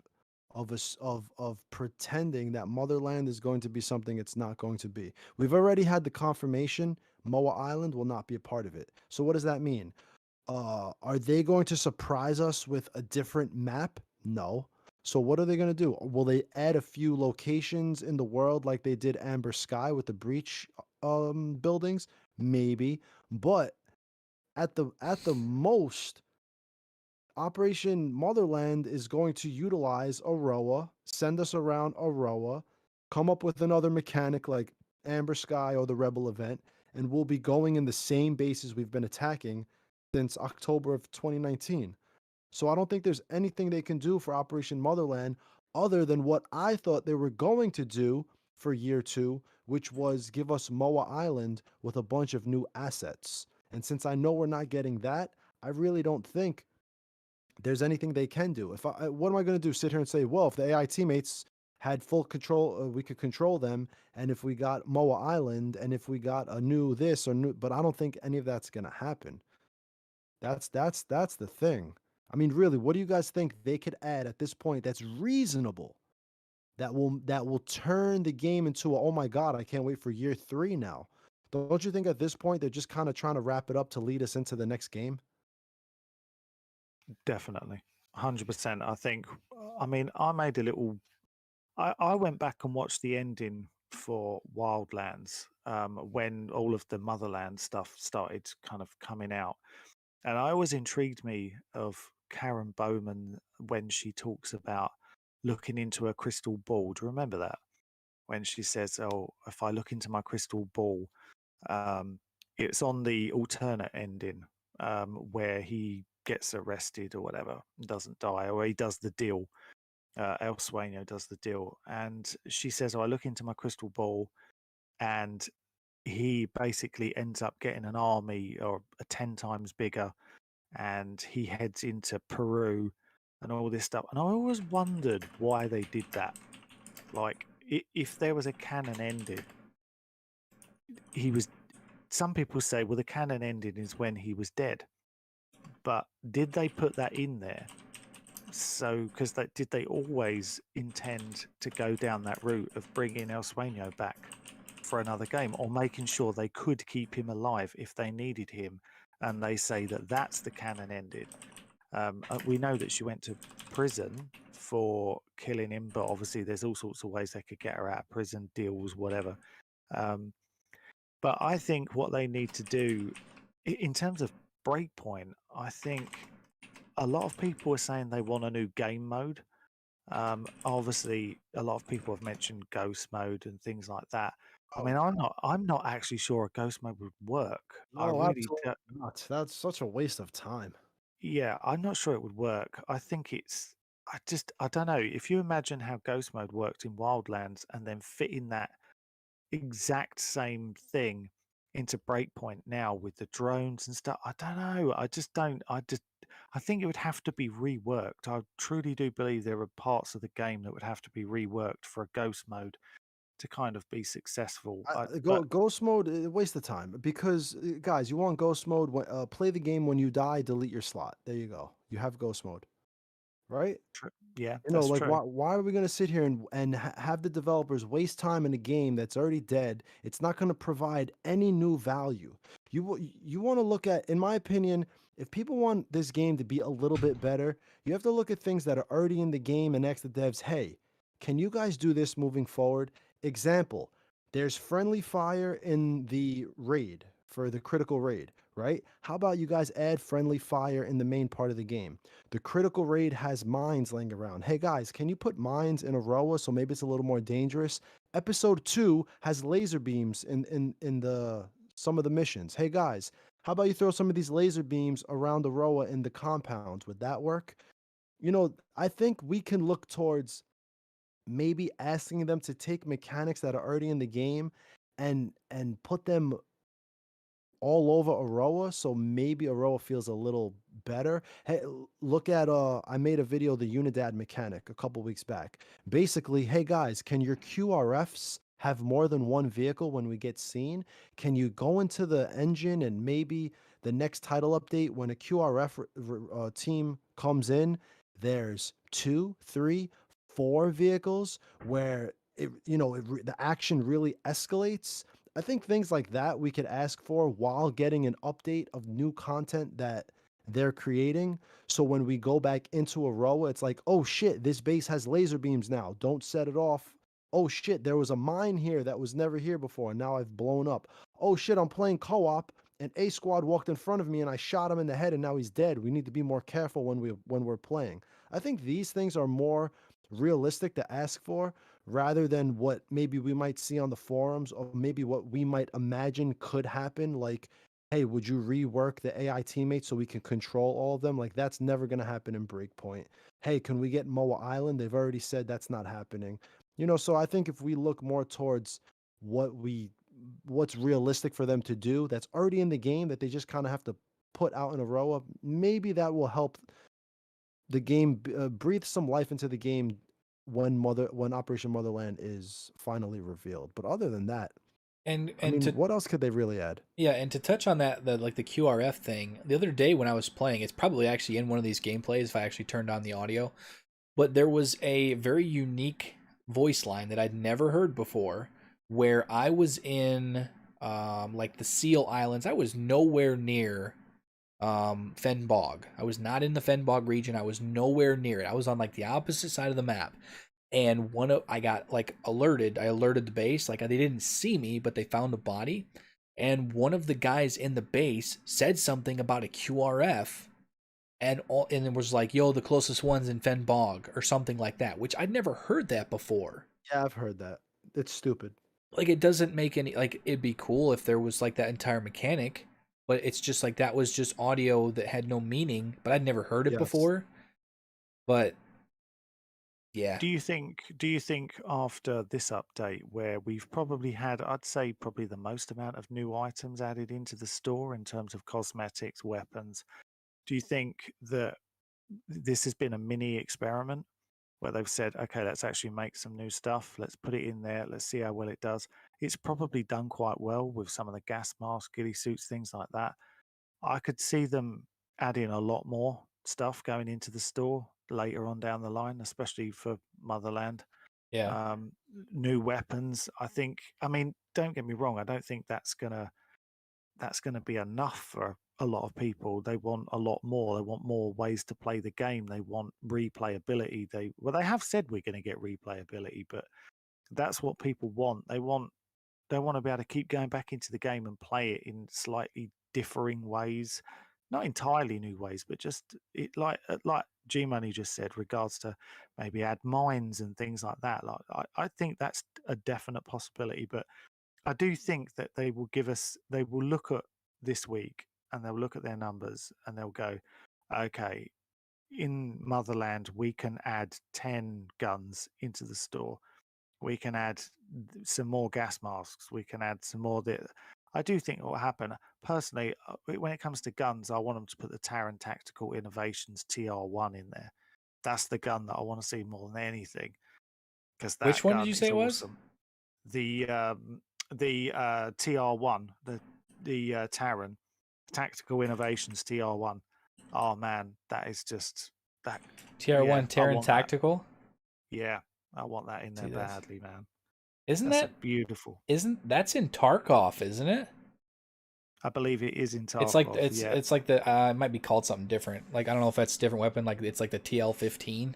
of pretending that Motherland is going to be something it's not going to be. We've already had the confirmation Moa Island will not be a part of it. So what does that mean? Are they going to surprise us with a different map? No. So what are they going to do? Will they add a few locations in the world like they did Amber Sky with the breach buildings? Maybe. But at the most, Operation Motherland is going to utilize Aroa, send us around Aroa, come up with another mechanic like Amber Sky or the Rebel event, and we'll be going in the same bases we've been attacking since October of 2019. So I don't think there's anything they can do for Operation Motherland other than what I thought they were going to do for year 2, which was give us Moa Island with a bunch of new assets. And since I know we're not getting that, I really don't think there's anything they can do. What am I going to do? Sit here and say, well, if the AI teammates had full control, we could control them. And if we got Moa Island, and if we got a new this or new, but I don't think any of that's going to happen. That's the thing. I mean, really, what do you guys think they could add at this point that's reasonable? That will turn the game into a, oh my God, I can't wait for year 3 now. Don't you think at this point they're just kind of trying to wrap it up to lead us into the next game? Definitely. 100%. I think, I mean, I made a little, I went back and watched the ending for Wildlands when all of the Motherland stuff started kind of coming out. And I always intrigued me of Karen Bowman when she talks about looking into a crystal ball. Do you remember that? When she says, oh, if I look into my crystal ball, it's on the alternate ending where he gets arrested or whatever, doesn't die, or he does the deal. El Sueño does the deal. And she says, oh, I look into my crystal ball, and he basically ends up getting an army or 10 times bigger, and he heads into Peru and all this stuff. And I always wondered why they did that. Like, if there was a canon ending, he was. Some people say, well, the canon ending is when he was dead. But did they put that in there? So, because did they always intend to go down that route of bringing El Sueño back for another game, or making sure they could keep him alive if they needed him? And they say that that's the canon ending. We know that she went to prison for killing him, but obviously there's all sorts of ways they could get her out of prison, deals, whatever. But I think what they need to do in terms of Breakpoint, I think a lot of people are saying they want a new game mode. Obviously, a lot of people have mentioned ghost mode and things like that. I Oh, mean, I'm not actually sure a ghost mode would work. I no, really absolutely don't. not. That's such a waste of time. Yeah, I'm not sure it would work. I think I don't know. If you imagine how ghost mode worked in Wildlands and then fitting that exact same thing into Breakpoint now with the drones and stuff, I don't know. I just don't. I think it would have to be reworked. I truly do believe there are parts of the game that would have to be reworked for a ghost mode to kind of be successful. But Ghost mode, waste of time because guys, you want ghost mode? Play the game when you die, delete your slot. There you go. You have ghost mode, right? yeah, You know, that's like true. why are we going to sit here and have the developers waste time in a game that's already dead? It's not going to provide any new value. You want to look at, in my opinion, if people want this game to be a little bit better, you have to look at things that are already in the game and ask the devs, hey, can you guys do this moving forward? Example, there's friendly fire in the raid for the critical raid, right? How about you guys add friendly fire in the main part of the game? The critical raid has mines laying around. Hey guys, can you put mines in a row so maybe it's a little more dangerous? Episode 2 has laser beams in the some of the missions. Hey guys, how about you throw some of these laser beams around the Roa in the compounds? Would that work? You know, I think we can look towards maybe asking them to take mechanics that are already in the game and put them all over Aroa, so maybe Aroa feels a little better. Hey, look at I made a video, the Unidad mechanic, a couple weeks back. Basically, hey guys, can your QRFs have more than one vehicle when we get seen? Can you go into the engine and maybe the next title update when a QRF team comes in, there's 2, 3, 4 vehicles where the action really escalates. I think things like that we could ask for while getting an update of new content that they're creating. So when we go back into Aroa, it's like, oh shit, this base has laser beams now. Don't set it off. Oh shit, there was a mine here that was never here before, and now I've blown up. Oh shit, I'm playing co-op, and A squad walked in front of me and I shot him in the head and now he's dead. We need to be more careful when we're playing. I think these things are more realistic to ask for rather than what maybe we might see on the forums or maybe what we might imagine could happen. Like, hey, would you rework the AI teammates so we can control all of them? Like, that's never going to happen in Breakpoint. Hey, can we get Moa Island? They've already said that's not happening. So I think if we look more towards what's realistic for them to do that's already in the game that they just kind of have to put out in a row, maybe that will help the game breathe some life into the game when Operation Motherland is finally revealed. But other than that, And I and mean, to what else could they really add? yeah, and to touch on that, the QRF thing, the other day when I was playing, it's probably actually in one of these gameplays if I actually turned on the audio, but there was a very unique voice line that I'd never heard before where I was in like the Seal Islands. I was nowhere near Fen Bog. I was not in the Fen Bog region. I was nowhere near it. I was on like the opposite side of the map. And I got like alerted. I alerted the base. Like they didn't see me, but they found a body. And one of the guys in the base said something about a QRF and it was like, yo, the closest one's in Fen Bog or something like that, which I'd never heard that before. Yeah, I've heard that. It's stupid. Like it doesn't make any like it'd be cool if there was like that entire mechanic, but it's just like that was just audio that had no meaning, but I'd never heard it Yes. before. But yeah. Do you think after this update where we've probably had, I'd say probably the most amount of new items added into the store in terms of cosmetics, weapons, do you think that this has been a mini experiment where they've said, okay, let's actually make some new stuff, let's put it in there, let's see how well it does? It's probably done quite well with some of the gas masks, ghillie suits, things like that. I could see them adding a lot more stuff going into the store later on down the line, especially for Motherland. Yeah. Um, New weapons. I think. I mean, don't get me wrong. I don't think that's gonna be enough for a lot of people. They want a lot more. They want more ways to play the game. They want replayability. They have said we're going to get replayability, but that's what people want. They want to be able to keep going back into the game and play it in slightly differing ways, not entirely new ways, but just it like G Money just said, regards to maybe add mines and things like that. Like I think that's a definite possibility, but I do think that they will look at this week and they'll look at their numbers and they'll go, okay, in Motherland, we can add 10 guns into the store. We can add some more gas masks. We can add some more. I do think what will happen, personally, when it comes to guns, I want them to put the Terran Tactical Innovations TR1 in there. That's the gun that I want to see more than anything, because Which that one did gun you say is it was? awesome. The TR1, the Terran Tactical Innovations TR1. Oh man, that is just that. TR1 Terran Tactical. Yeah, I want that in there badly, man. Isn't beautiful? That's in Tarkov, isn't it? I believe it is in Tarkov. It's like the it might be called something different. Like I don't know if that's a different weapon. Like it's like the TL-15.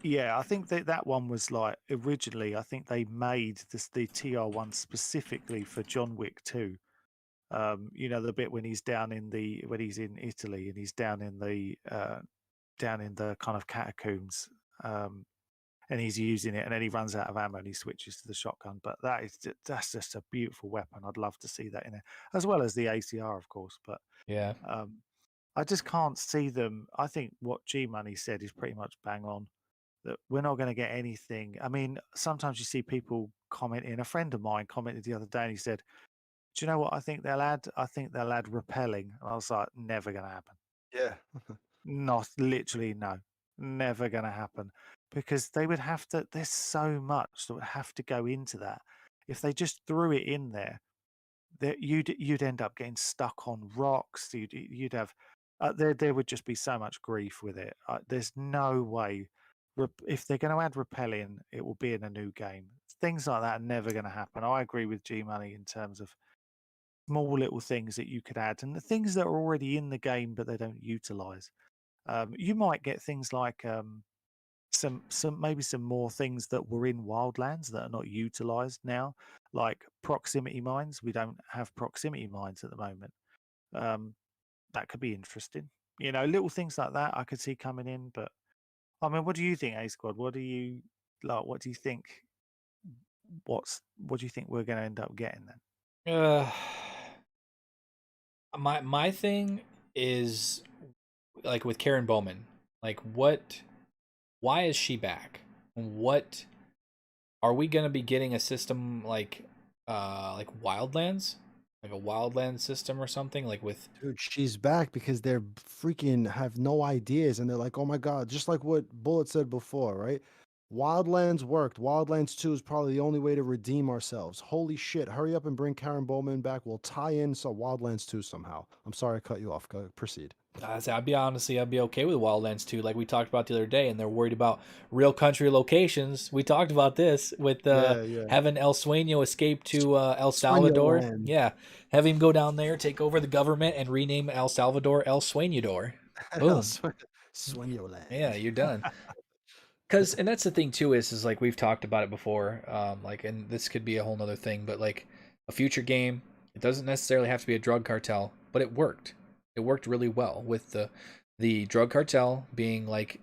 Yeah, I think that one was like originally. I think they made the TR1 specifically for John Wick 2. You know, the bit when he's in Italy and he's down in the kind of catacombs, and he's using it, and then he runs out of ammo and he switches to the shotgun. But that's just a beautiful weapon. I'd love to see that in it, as well as the ACR, of course. But yeah, I just can't see them. I think what G Money said is pretty much bang on. That we're not going to get anything. I mean, sometimes you see people commenting. A friend of mine commented the other day and he said, do you know what I think they'll add? I think they'll add repelling. And I was like, never going to happen. Yeah. Not literally, no. Never going to happen. Because they would have to, there's so much that would have to go into that. If they just threw it in there, that you'd end up getting stuck on rocks. You'd have there would just be so much grief with it. There's no way. If they're going to add repelling, it will be in a new game. Things like that are never going to happen. I agree with G Money in terms of small little things that you could add, and the things that are already in the game but they don't utilize. You might get things like some maybe some more things that were in Wildlands that are not utilized now, like proximity mines. We don't have proximity mines at the moment. That could be interesting. You know, little things like that I could see coming in. But I mean, what do you think, A Squad? What do you like? What do you think? What do you think we're going to end up getting then? my thing is like with Karen Bowman. Like why is she back? What are we gonna be getting a system like Wildlands? Like a Wildlands system or something? Like with Dude, she's back because they're freaking have no ideas and they're like, oh my God, just like what Bullet said before, right? Wildlands worked. Wildlands 2 is probably the only way to redeem ourselves. Holy shit. Hurry up and bring Karen Bowman back. We'll tie in some Wildlands 2 somehow. I'm sorry I cut you off. Go proceed. I'd be okay with Wildlands 2, like we talked about the other day, and they're worried about real country locations. We talked about this with Yeah. having El Sueño escape to El Sueño Salvador. land. Yeah, have him go down there, take over the government, and rename El Salvador El Sueñador. Boom. Sueño land. Yeah, you're done. And that's the thing too is like we've talked about it before, like, and this could be a whole nother thing, but like a future game, it doesn't necessarily have to be a drug cartel, but it worked. It worked really well with the drug cartel being like,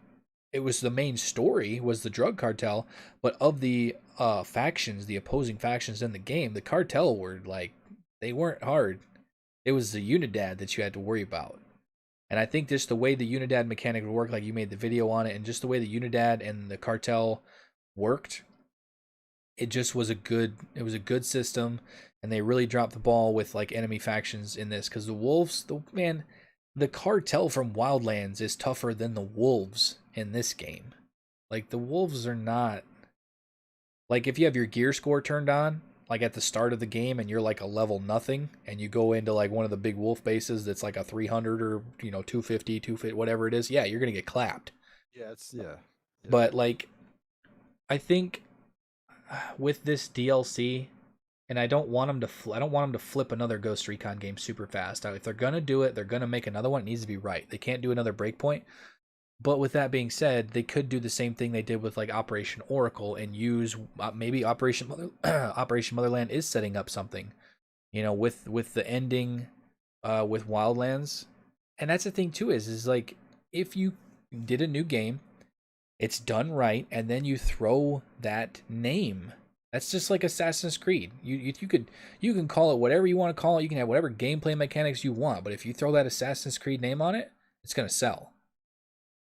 it was the main story was the drug cartel, but of the factions, the opposing factions in the game, the cartel were like, they weren't hard. It was the Unidad that you had to worry about. And I think just the way the Unidad mechanic would work, like you made the video on it, and just the way the Unidad and the cartel worked, it just was a good system, and they really dropped the ball with like enemy factions in this, because the wolves, the cartel from Wildlands is tougher than the wolves in this game. Like the wolves are not, like if you have your gear score turned on like at the start of the game and you're like a level nothing and you go into like one of the big wolf bases that's like a 300 or 250 whatever it is, yeah, you're gonna get clapped. Yeah. But like I think with this DLC and I don't want them to. I don't want them to flip another Ghost Recon game super fast. If they're gonna do it, they're gonna make another one. It needs to be right. They can't do another Breakpoint. But with that being said, they could do the same thing they did with like Operation Oracle and use maybe Operation Motherland is setting up something, with the ending, with Wildlands, and that's the thing too is like if you did a new game, it's done right, and then you throw that name. That's just like Assassin's Creed. You can call it whatever you want to call it. You can have whatever gameplay mechanics you want, but if you throw that Assassin's Creed name on it, it's gonna sell.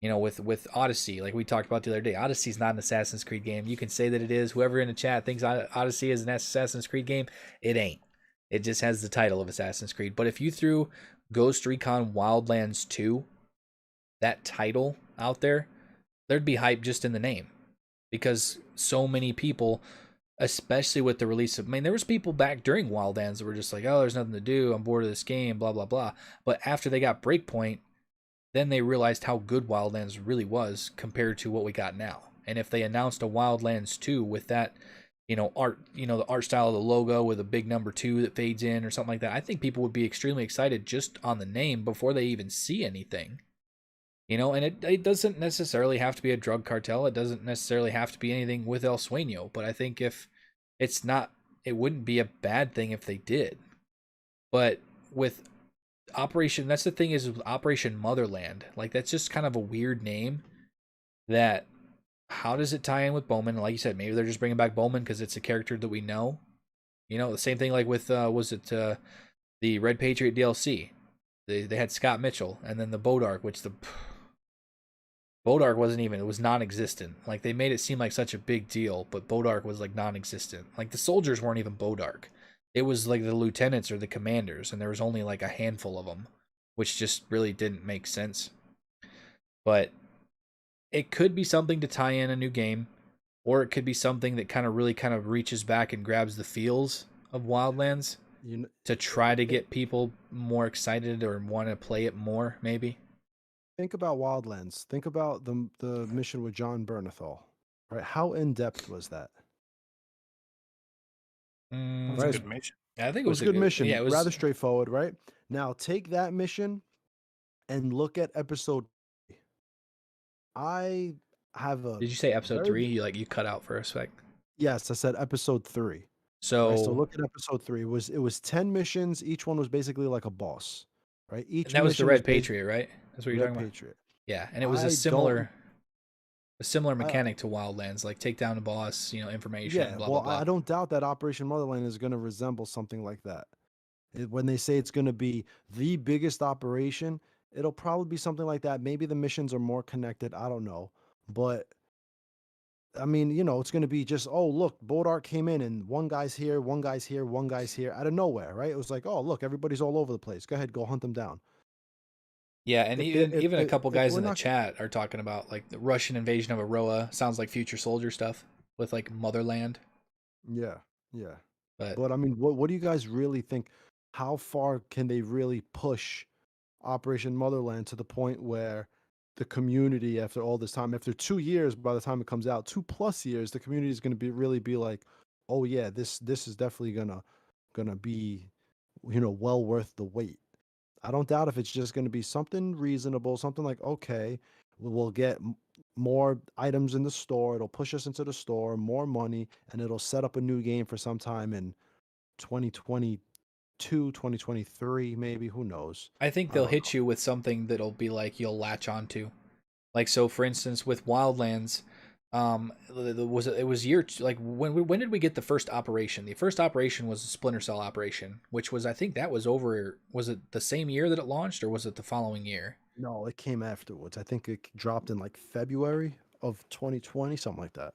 With Odyssey, like we talked about the other day, Odyssey's not an Assassin's Creed game. You can say that it is. Whoever in the chat thinks Odyssey is an Assassin's Creed game, it ain't. It just has the title of Assassin's Creed. But if you threw Ghost Recon Wildlands 2, that title out there, there'd be hype just in the name. Because so many people, especially with the release of, there was people back during Wildlands that were just like, oh, there's nothing to do, I'm bored of this game, blah, blah, blah. But after they got Breakpoint, then they realized how good Wildlands really was compared to what we got now. And if they announced a Wildlands 2 with that, art, the art style of the logo with a big number 2 that fades in or something like that, I think people would be extremely excited just on the name before they even see anything. And it doesn't necessarily have to be a drug cartel. It doesn't necessarily have to be anything with El Sueño. But I think if it's not, it wouldn't be a bad thing if they did. But with that's the thing is with Operation Motherland, like that's just kind of a weird name. That how does it tie in with Bowman? Like you said, maybe they're just bringing back Bowman because it's a character that we know. The same thing like with the Red Patriot DLC. They had Scott Mitchell and then the Bodark, which the Bodark wasn't even, it was non-existent. Like they made it seem like such a big deal, but Bodark was like non-existent. Like the soldiers weren't even Bodark. It was like the lieutenants or the commanders, and there was only like a handful of them, which just really didn't make sense. But it could be something to tie in a new game, or it could be something that kind of reaches back and grabs the feels of Wildlands to try to get people more excited or want to play it more, maybe. Think about Wildlands. Think about the mission with John Bernthal. Right? How in-depth was that? That's a good mission. I think it was a good mission. Yeah, it was rather straightforward, right? Now take that mission and look at episode 3. I have a Did you say episode 3? You cut out for a sec. Yes, I said episode 3. So, right, so look at episode 3. It was 10 missions. Each one was basically like a boss, right? Each that was the Red Patriot, right? That's what you're talking about. Patriot. Yeah, and it was a similar mechanic to Wildlands, like take down the boss, information. Yeah, blah, well, blah, blah. I don't doubt that Operation Motherland is going to resemble something like that. When they say it's going to be the biggest operation, it'll probably be something like that. Maybe the missions are more connected. I don't know, but it's going to be just, oh, look, Bodark came in and one guy's here, one guy's here, one guy's here out of nowhere, right? It was like, oh, look, everybody's all over the place. Go ahead, go hunt them down. Yeah, and even a couple guys in the chat are talking about like the Russian invasion of Aroa. Sounds like Future Soldier stuff with like Motherland. Yeah. But what do you guys really think? How far can they really push Operation Motherland to the point where the community, after all this time, after 2 years, by the time it comes out, 2+ years, the community is going to really be like, oh yeah, this is definitely gonna be, well worth the wait. I don't doubt if it's just going to be something reasonable, something like, okay, we'll get more items in the store. It'll push us into the store, more money, and it'll set up a new game for some time in 2022, 2023, maybe. Who knows? I think they'll hit you with something that'll be like you'll latch onto. Like, so for instance, with Wildlands, it was when did we get the first operation? The first operation was a Splinter Cell operation, which was, I think that was it the same year that it launched, or was it the following year? No, it came afterwards. I think it dropped in like February of 2020, something like that.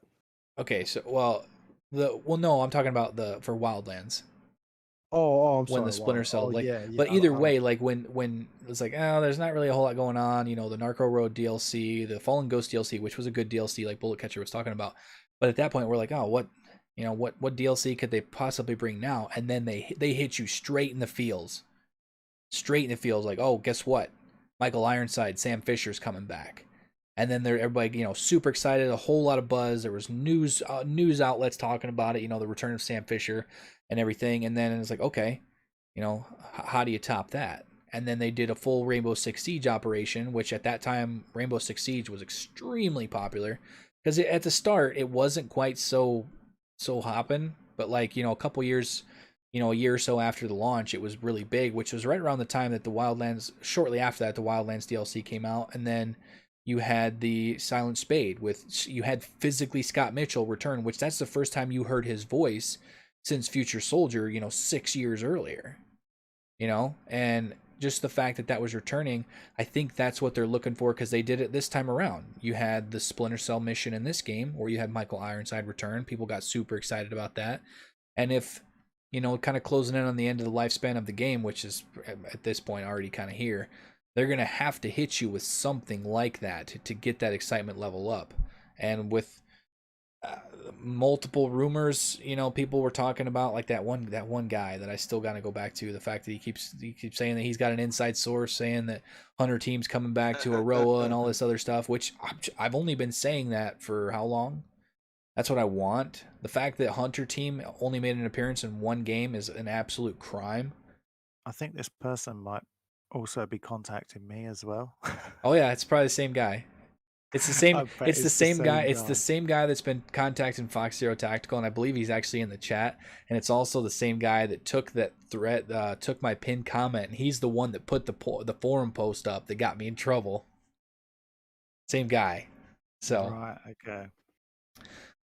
Okay, so no, I'm talking about for Wildlands. I'm sorry. When the Splinter Cell, but either way, like when it's like, oh, there's not really a whole lot going on. The Narco Road DLC, the Fallen Ghost DLC, which was a good DLC, like Bullet Catcher was talking about. But at that point, we're like, oh, what DLC could they possibly bring now? And then they hit you straight in the feels, like, oh, guess what? Michael Ironside, Sam Fisher's coming back. And then everybody, super excited, a whole lot of buzz. There was news outlets talking about it, the return of Sam Fisher. and everything. And then it's like, okay, how do you top that? And then they did a full Rainbow Six Siege operation, which at that time Rainbow Six Siege was extremely popular because at the start it wasn't quite so hopping, but like a couple years, a year or so after the launch, it was really big, which was right around the time that the Wildlands. Shortly after that, the Wildlands DLC came out, and then you had the Silent Spade with you had physically Scott Mitchell return, which that's the first time you heard his voice since Future Soldier, 6 years earlier, and just the fact that that was returning, I think that's what they're looking for because they did it this time around. You had the Splinter Cell mission in this game where you had Michael Ironside return. People got super excited about that. And if, kind of closing in on the end of the lifespan of the game, which is at this point already kind of here, they're going to have to hit you with something like that to get that excitement level up. And with multiple rumors, people were talking about like that one guy that I still got to go back to, the fact that he keeps saying that he's got an inside source saying that Hunter Team's coming back to Aroa and all this other stuff, which I've only been saying that for how long? That's what I want. The fact that Hunter Team only made an appearance in one game is an absolute crime. I think this person might also be contacting me as well. Oh yeah, it's probably the same guy. It's the same. I bet It's the it's the same guy. same It's the guy. same guy that's been contacting Fox Zero Tactical, and I believe he's actually in the chat. And it's also the same guy that took that threat, took my pinned comment, and he's the one that put the forum post up that got me in trouble. Same guy. So, Right, okay.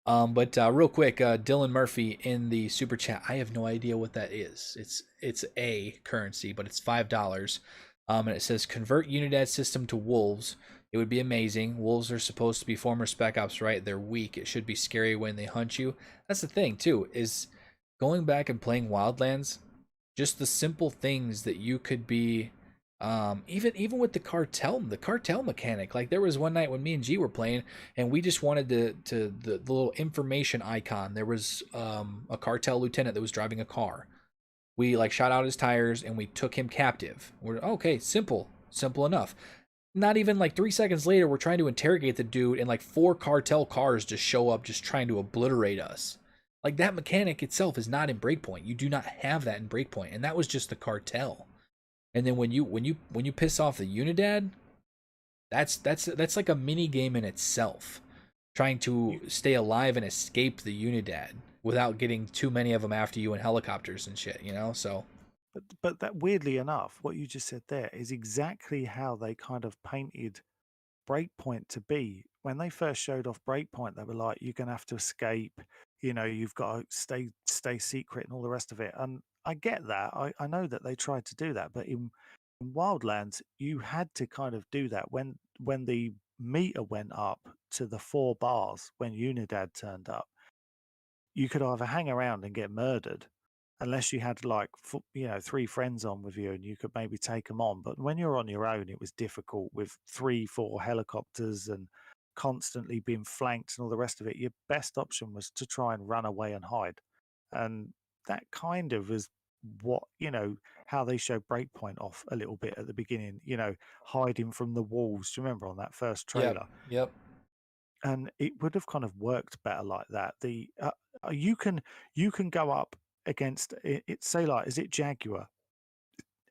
but real quick, Dylan Murphy in the super chat. I have no idea what that is. It's a currency, but it's $5. And it says convert Unidad system to wolves. It would be amazing. Wolves are supposed to be former Spec Ops, right? They're weak. It should be scary when they hunt you. That's the thing too, is going back and playing Wildlands, just the simple things that you could be even with the cartel mechanic. Like there was one night when me and G were playing and we just wanted the little information icon. There was a cartel lieutenant that was driving a car. We like shot out his tires and we took him captive. We're okay, simple enough. Not even like 3 seconds later, we're trying to interrogate the dude, and like 4 cartel cars just show up, just trying to obliterate us. Like that mechanic itself is not in Breakpoint. You do not have that in Breakpoint, and that was just the cartel. And then when you piss off the Unidad, that's like a mini game in itself, trying to stay alive and escape the Unidad without getting too many of them after you in helicopters and shit. So. But that weirdly enough, what you just said there is exactly how they kind of painted Breakpoint to be. When they first showed off Breakpoint, they were like, "You're gonna have to escape. You've got to stay secret and all the rest of it." And I get that. I know that they tried to do that, but in Wildlands, you had to kind of do that when the meter went up to the 4 bars when Unidad turned up. You could either hang around and get murdered, unless you had like 3 friends on with you and you could maybe take them on. But when you're on your own, it was difficult with 3 4 helicopters and constantly being flanked and all the rest of it. Your best option was to try and run away and hide, and that kind of is what how they show Breakpoint off a little bit at the beginning, hiding from the walls. Do you remember on that first Yep. trailer? Yep. And it would have kind of worked better like that. You can go up against it, say like, is it Jaguar,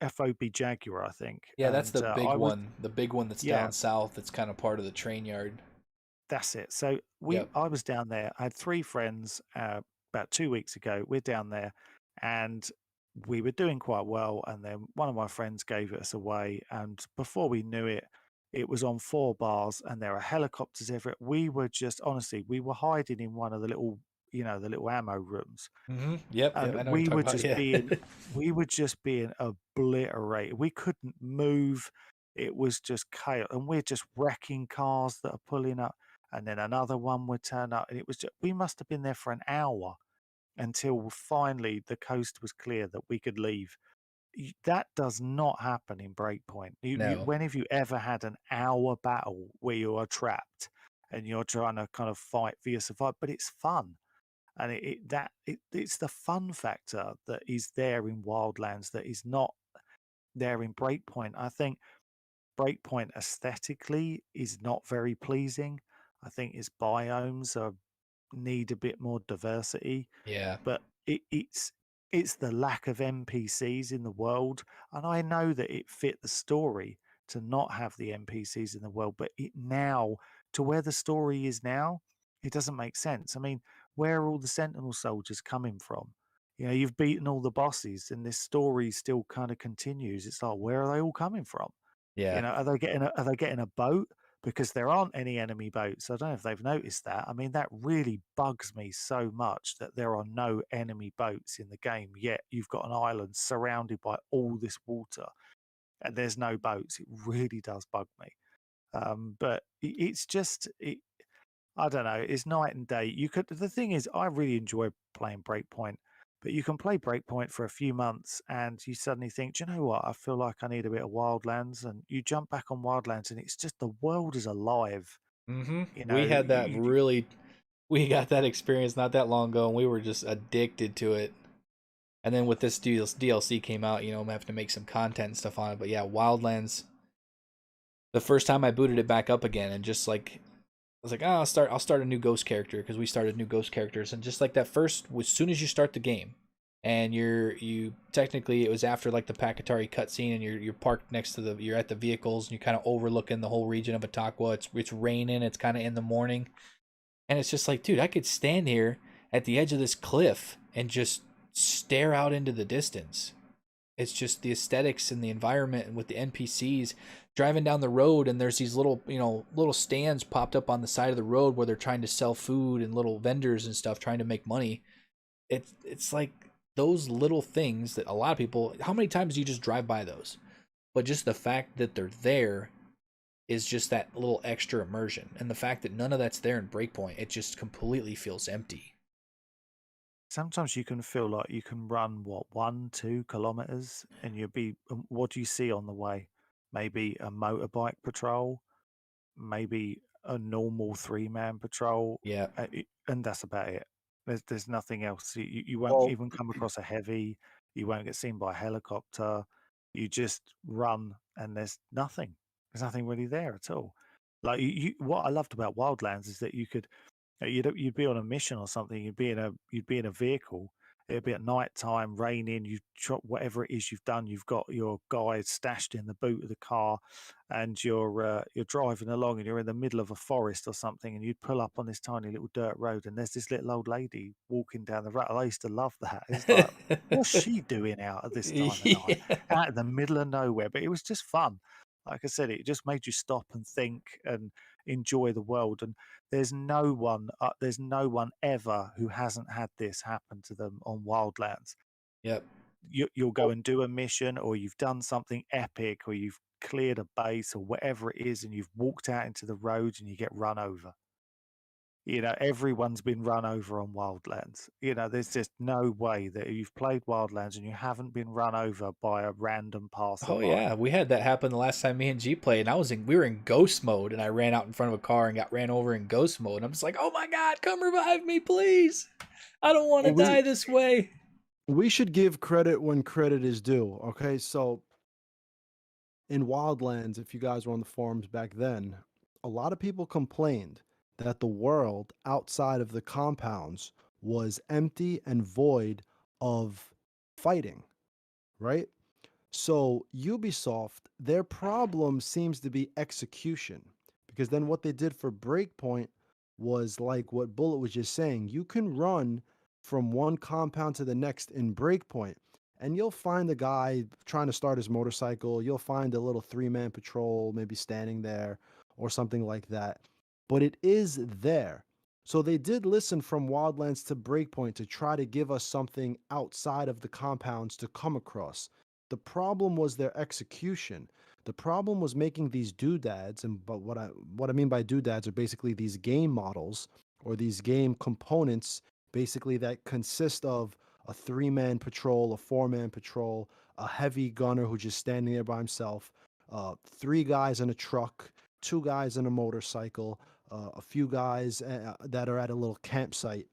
FOB Jaguar, I think. Yeah, that's And the big I was, one. The big one that's yeah, down south. That's kind of part of the train yard. that's it. So Yep. I was down there. I had 3 friends about 2 weeks ago. We're down there, and we were doing quite well. And then one of my friends gave us away, and before we knew it, it was on 4 bars, and there are helicopters everywhere. We were just honestly, we were hiding in one of the little, the little ammo rooms, Mm-hmm. Yep. and Yep. I know what you're talking about. Yeah. we were just being obliterated. We couldn't move. It was just chaos, and we're just wrecking cars that are pulling up, and then another one would turn up, and it was just, we must have been there for an hour until finally the coast was clear that we could leave. That does not happen in Breakpoint. No. When have you ever had an hour battle where you are trapped and you're trying to kind of fight for your survival? But it's fun, and it's the fun factor that is there in Wildlands that is not there in Breakpoint. I think Breakpoint aesthetically is not very pleasing. I think its biomes need a bit more diversity, Yeah. but it's the lack of NPCs in the world. And I know that it fit the story to not have the NPCs in the world, but it now, to where the story is now, it doesn't make sense. I mean, where are all the Sentinel soldiers coming from? You know, you've beaten all the bosses, and this story still kind of continues. It's like, where are they all coming from? You Yeah. know, are they getting a boat? Because there aren't any enemy boats. I don't know if they've noticed that. I mean, that really bugs me so much that there are no enemy boats in the game, yet you've got an island surrounded by all this water and there's no boats. It really does bug me. But it's just, I don't know, it's night and day. The thing is, I really enjoy playing Breakpoint, but you can play Breakpoint for a few months and you suddenly think, do you know what? I feel like I need a bit of Wildlands. And you jump back on Wildlands and it's just the world is alive. You We know, had that really, we got that experience not that long ago, and we were just addicted to it. And then with this DLC came out, I'm having to make some content and stuff on it. But yeah, Wildlands. The first time I booted it back up again, and just like I was like, oh, I'll start a new ghost character, because we started new ghost characters, and just like that first, as soon as you start the game, and you technically, it was after like the Pakatari cutscene, and you're parked next to you're at the vehicles, and you're kind of overlooking the whole region of Ataqua. It's raining, it's kind of in the morning, and it's just like, dude, I could stand here at the edge of this cliff and just stare out into the distance. It's just the aesthetics and the environment, and with the NPCs driving down the road, and there's these little stands popped up on the side of the road where they're trying to sell food, and little vendors and stuff trying to make money. It's like those little things that a lot of people, how many times do you just drive by those? But just the fact that they're there is just that little extra immersion. And the fact that none of that's there in Breakpoint, it just completely feels empty. sometimes you can feel like you can run, what, 1, 2 kilometers, and what do you see on the way? Maybe a motorbike patrol, maybe a normal 3-man patrol, Yeah. and that's about it. There's nothing else. You won't Well, even come across a heavy. You won't get seen by a helicopter. You just run, and there's nothing. There's nothing really there at all. Like what I loved about Wildlands is that you could you'd be on a mission or something. You'd be in a vehicle. It'd be at night time, raining. You drop whatever it is you've done. You've got your guide stashed in the boot of the car, and you're driving along, and you're in the middle of a forest or something, and you'd pull up on this tiny little dirt road, and there's this little old lady walking down the road. I used to love that. It's like, what's she doing out at this time of night, Yeah. out in the middle of nowhere? But it was just fun. Like I said, it just made you stop and think and enjoy the world. And there's no one ever who hasn't had this happen to them on Wildlands. Yep. You'll go and do a mission, or you've done something epic, or you've cleared a base, or whatever it is, and you've walked out into the road and you get run over. You know, everyone's been run over on Wildlands. You know, there's just no way that you've played Wildlands and you haven't been run over by a random Oh passerby. yeah, we had that happen the last time me and G played, and we were in ghost mode, and I ran out in front of a car and got ran over in ghost mode. And I'm just like, oh my god, come revive me, please! I don't want to well, die this way. we should give credit when credit is due. Okay, so in Wildlands, if you guys were on the forums back then, a lot of people complained that the world outside of the compounds was empty and void of fighting, right? So Ubisoft, their problem seems to be execution. Because then what they did for Breakpoint was like what Bullet was just saying. You can run from one compound to the next in Breakpoint, and you'll find a guy trying to start his motorcycle. You'll find a little 3-man patrol maybe standing there or something like that. But it is there. So they did listen from Wildlands to Breakpoint to try to give us something outside of the compounds to come across. The problem was their execution. The problem was making these doodads, but what I mean by doodads are basically these game models or these game components, basically that consist of a 3-man patrol, a 4-man patrol, a heavy gunner who's just standing there by himself, 3 guys in a truck, 2 guys in a motorcycle, a few guys that are at a little campsite.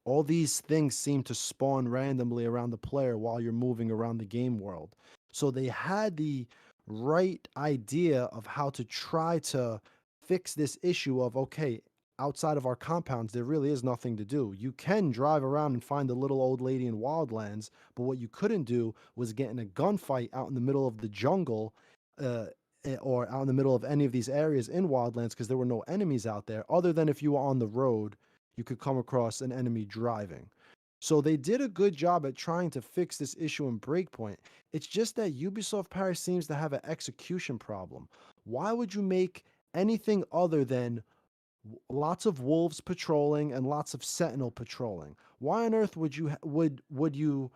All these things seem to spawn randomly around the player while you're moving around the game world. So they had the right idea of how to try to fix this issue of, okay, outside of our compounds, there really is nothing to do. You can drive around and find the little old lady in Wildlands, but what you couldn't do was get in a gunfight out in the middle of the jungle, uh, or out in the middle of any of these areas in Wildlands, because there were no enemies out there, other than if you were on the road, you could come across an enemy driving. So they did a good job at trying to fix this issue in Breakpoint. It's just that Ubisoft Paris seems to have an execution problem. Why would you make anything other than lots of wolves patrolling and lots of sentinel patrolling? Why on earth would you would you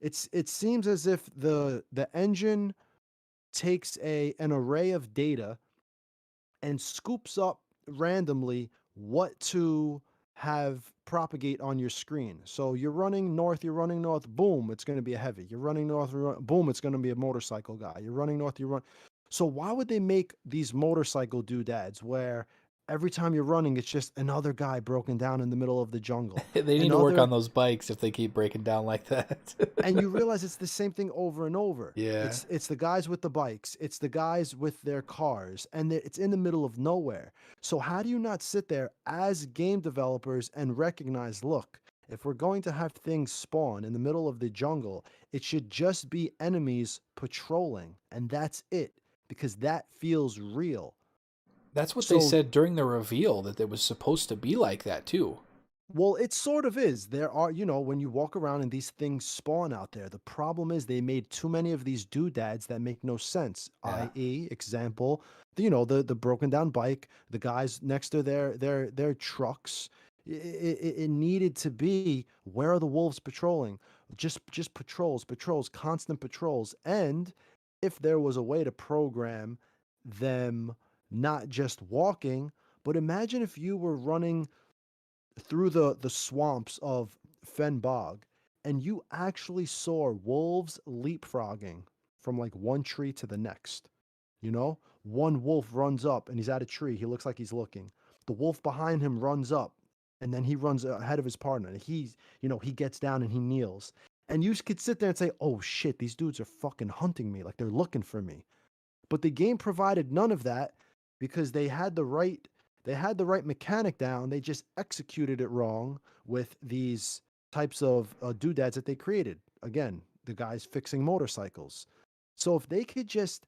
it seems as if the engine takes an array of data and scoops up randomly what to have propagate on your screen. So you're running north, boom, it's going to be a heavy. You're running north, boom, it's going to be a motorcycle guy. You're running north, you run. So why would they make these motorcycle doodads where every time you're running, it's just another guy broken down in the middle of the jungle? They need to work Another, on those bikes if they keep breaking down like that. and you realize it's the same thing over and over. Yeah. It's the guys with the bikes, it's the guys with their cars, and it's in the middle of nowhere. So how do you not sit there as game developers and recognize, look, if we're going to have things spawn in the middle of the jungle, it should just be enemies patrolling, and that's it, because that feels real. That's what they So said during the reveal, that it was supposed to be like that too. well, it sort of is. There are, when you walk around and these things spawn out there, the problem is they made too many of these doodads that make no sense. Yeah. I.e., example, the broken down bike, the guys next to their trucks. It needed to be, where are the wolves patrolling? Just patrols, constant patrols. And if there was a way to program them not just walking, but imagine if you were running through the swamps of Fen Bog, and you actually saw wolves leapfrogging from like one tree to the next. One wolf runs up and he's at a tree. He looks like he's looking. The wolf behind him runs up, and then he runs ahead of his partner. And he gets down and he kneels. And you could sit there and say, "Oh shit, these dudes are fucking hunting me. Like they're looking for me." But the game provided none of that because they had the right mechanic down. They just executed it wrong with these types of doodads that they created. Again, the guys fixing motorcycles. So if they could just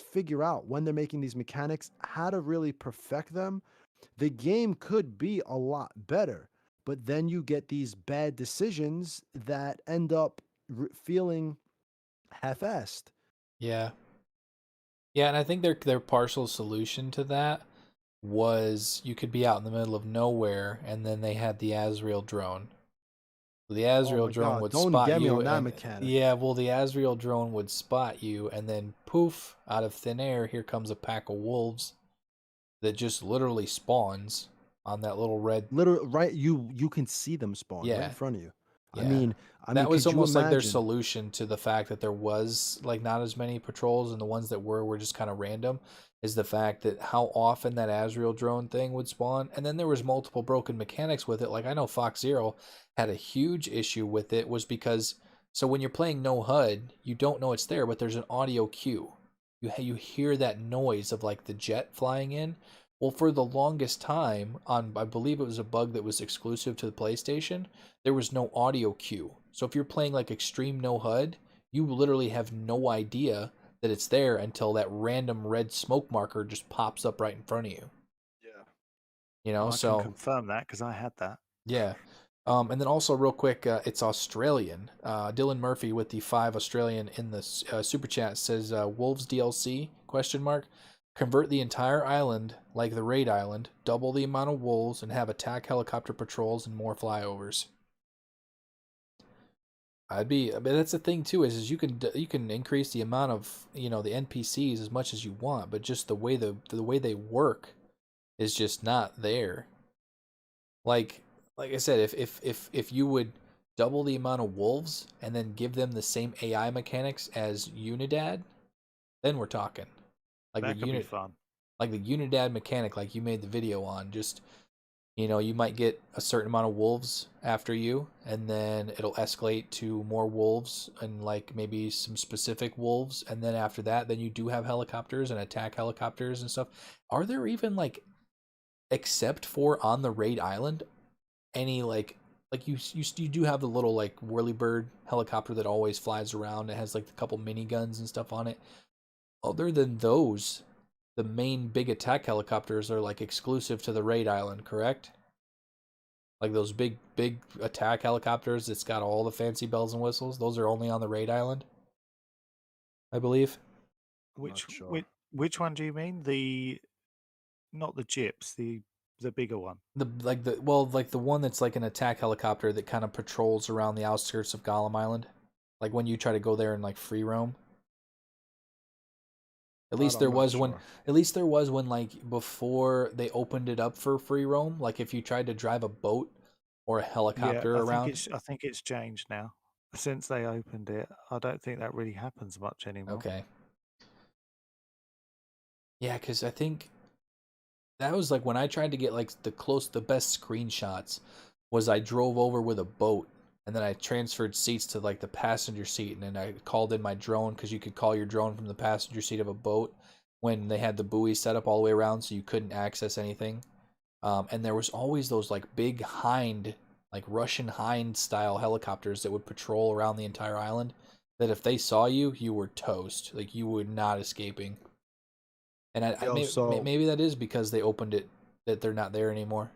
figure out, when they're making these mechanics, how to really perfect them, the game could be a lot better. But then you get these bad decisions that end up feeling half-assed. Yeah. Yeah, and I think their partial solution to that was you could be out in the middle of nowhere, and then they had the Azrael drone. The Oh Azrael my drone God, would don't spot get me you, on that and mechanic. yeah, well, the Azrael drone would spot you, and then poof, out of thin air, here comes a pack of wolves that just literally spawns on that little red. Literally, right? You can see them spawn right in Yeah, front of you. I yeah. mean, That was could you almost like their imagine? solution to the fact that there was like not as many patrols, and the ones that were just kind of random, is the fact that how often that Azrael drone thing would spawn. And then there was multiple broken mechanics with it. Like I know Fox Zero had a huge issue with it, was because so when you're playing no HUD, you don't know it's there, but there's an audio cue. You hear that noise of like the jet flying in. Well, for the longest time, on I believe it was a bug that was exclusive to the PlayStation, there was no audio cue. So if you're playing like extreme no HUD, you literally have no idea that it's there until that random red smoke marker just pops up right in front of you. Yeah. I can So confirm that because I had that. yeah. And then also real quick, it's Australian. Dylan Murphy with the 5 Australian in the super chat says Wolves DLC question mark. Convert the entire island like the raid island, double the amount of wolves, and have attack helicopter patrols and more flyovers. But that's the thing too, is you can increase the amount of the NPCs as much as you want, but just the way they work is just not there. Like I said, if you would double the amount of wolves and then give them the same AI mechanics as Unidad, then we're talking. Like That the could be fun. like the Unidad mechanic, like you made the video on, just you might get a certain amount of wolves after you, and then it'll escalate to more wolves and like maybe some specific wolves, and then after that, then you do have helicopters and attack helicopters and stuff. Are there even like except for on the raid island, any you do have the little like whirlybird helicopter that always flies around. It has like a couple miniguns and stuff on it. Other than those, the main big attack helicopters are like exclusive to the raid island, correct? Like those big attack helicopters that's got all the fancy bells and whistles, those are only on the raid island, I believe. Which sure. which one do you mean? Not the Gyps, the bigger one. The one that's like an attack helicopter that kind of patrols around the outskirts of Gollum Island. Like when you try to go there and like free roam. At least there I'm not was when sure. at least there was when like before they opened it up for free roam, like if you tried to drive a boat or a Yeah, helicopter around. I think it's changed now. Since they opened it, I don't think that really happens much anymore. Okay. Yeah, because I think that was like when I tried to get like the best screenshots was I drove over with a boat and then I transferred seats to like the passenger seat and then I called in my drone because you could call your drone from the passenger seat of a boat when they had the buoy set up all the way around so you couldn't access anything. And there was always those like big hind, like Russian hind style helicopters that would patrol around the entire island. That if they saw you, you were toast. Like you were not escaping. And Yo, so maybe that is because they opened it that they're not there anymore.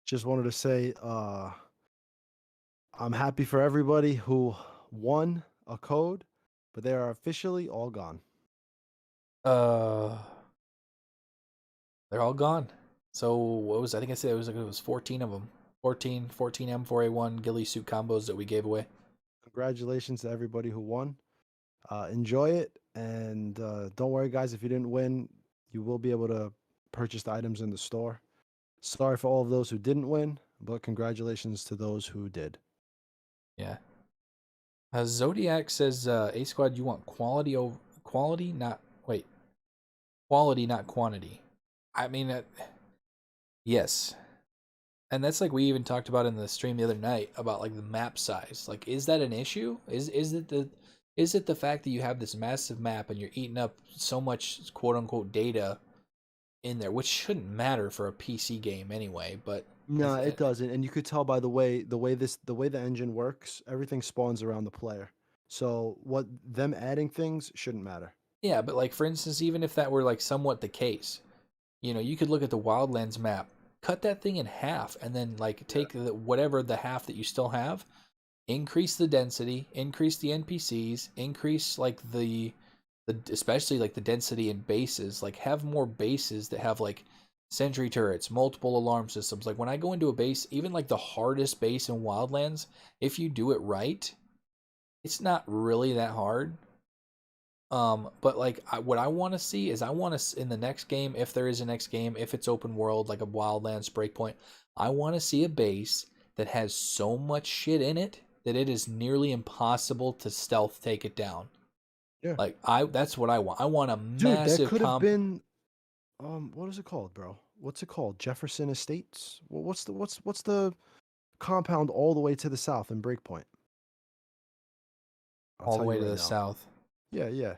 just wanted to say, I'm happy for everybody who won a code, but they are officially all gone. Uh, they're all gone. So what was I think I said it was 14 of them. 14 M4A1 ghillie suit combos that we gave away. Congratulations to everybody who won. Enjoy it, and don't worry, guys. If you didn't win, you will be able to purchase the items in the store. Sorry for all of those who didn't win, but congratulations to those who did. Yeah. Zodiac says, A Squad, you want quality over quality, not wait, quality, not quantity. I mean, yes, and that's like we even talked about in the stream the other night about like the map size. Like, is that an issue? Is it the fact that you have this massive map and you're eating up so much quote unquote data in there, which shouldn't matter for a PC game anyway? But No, it doesn't, and you could tell by the way the engine works. Everything spawns around the player. So what them adding things shouldn't matter. yeah, but like for instance, even if that were like somewhat the case, you could look at the Wildlands map, cut that thing in half, and then like take whatever the half that you still have, increase the density, increase the NPCs, increase like the especially like the density in bases, like have more bases that have like sentry turrets, multiple alarm systems. Like when I go into a base, even like the hardest base in Wildlands, if you do it right, it's not really that hard. But like what I want to see is I want to in the next game, if there is a next game, if it's open world like a Wildlands Breakpoint, I want to see a base that has so much shit in it that it is nearly impossible to stealth take it down. Yeah. Like that's what I want. I want a Dude, that massive could have been what is it called, bro? What's it called? Jefferson Estates? What's the compound all the way to the south in Breakpoint? I'll all the tell you way to right the now. south. Yeah, yeah.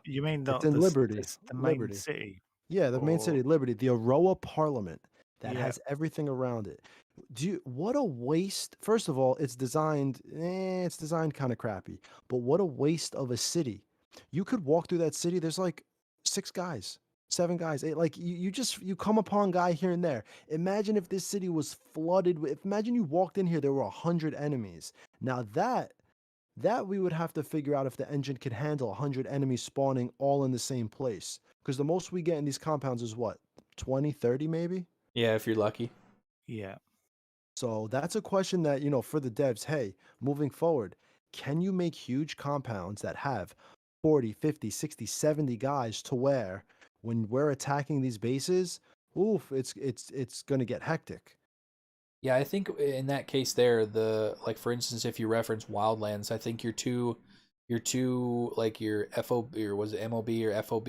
You mean It's in Liberty. the main Liberty. city? Yeah, the main Or city, Liberty, the Aroa Parliament that yeah, has everything around it. What a waste. First of all, it's designed kind of crappy, but what a waste of a city. You could walk through that city, there's like 6 guys, 7 guys, eight, like you come upon guy here and there. Imagine if this city was flooded with, imagine you walked in here, there were 100 enemies. Now that we would have to figure out if the engine could handle 100 enemies spawning all in the same place. Because the most we get in these compounds is what? 20, 30 maybe? Yeah, if you're lucky. yeah. So that's a question that, for the devs, hey, moving forward, can you make huge compounds that have 40, 50, 60, 70 guys to where when we're attacking these bases, oof, it's going to get hectic. Yeah, I think in that case there, the like for instance, if you reference Wildlands, I think your two like your FOB or was it MOB or FOB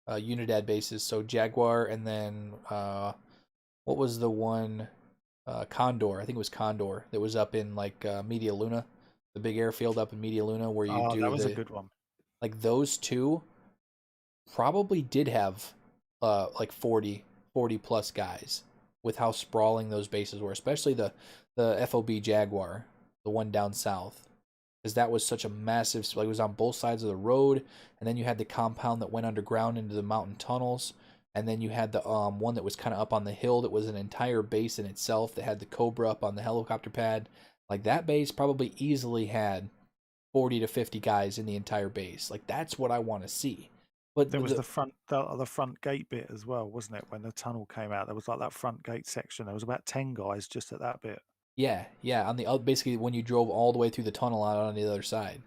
Unidad bases. So Jaguar and then what was the one Condor? I think it was Condor that was up in like Media Luna, the big airfield up in Media Luna where you Oh, do that was a the good one. like those two probably did have like 40 40 plus guys with how sprawling those bases were, especially the FOB Jaguar, the one down south, because that was such a massive, like it was on both sides of the road, and then you had the compound that went underground into the mountain tunnels, and then you had the one that was kind of up on the hill that was an entire base in itself that had the Cobra up on the helicopter pad. Like that base probably easily had 40 to 50 guys in the entire base. Like that's what I want to see. But There was the front gate bit as well, wasn't it? When the tunnel came out, there was like that front gate section. There was about 10 guys just at that bit. yeah, on the basically when you drove all the way through the tunnel out on the other side.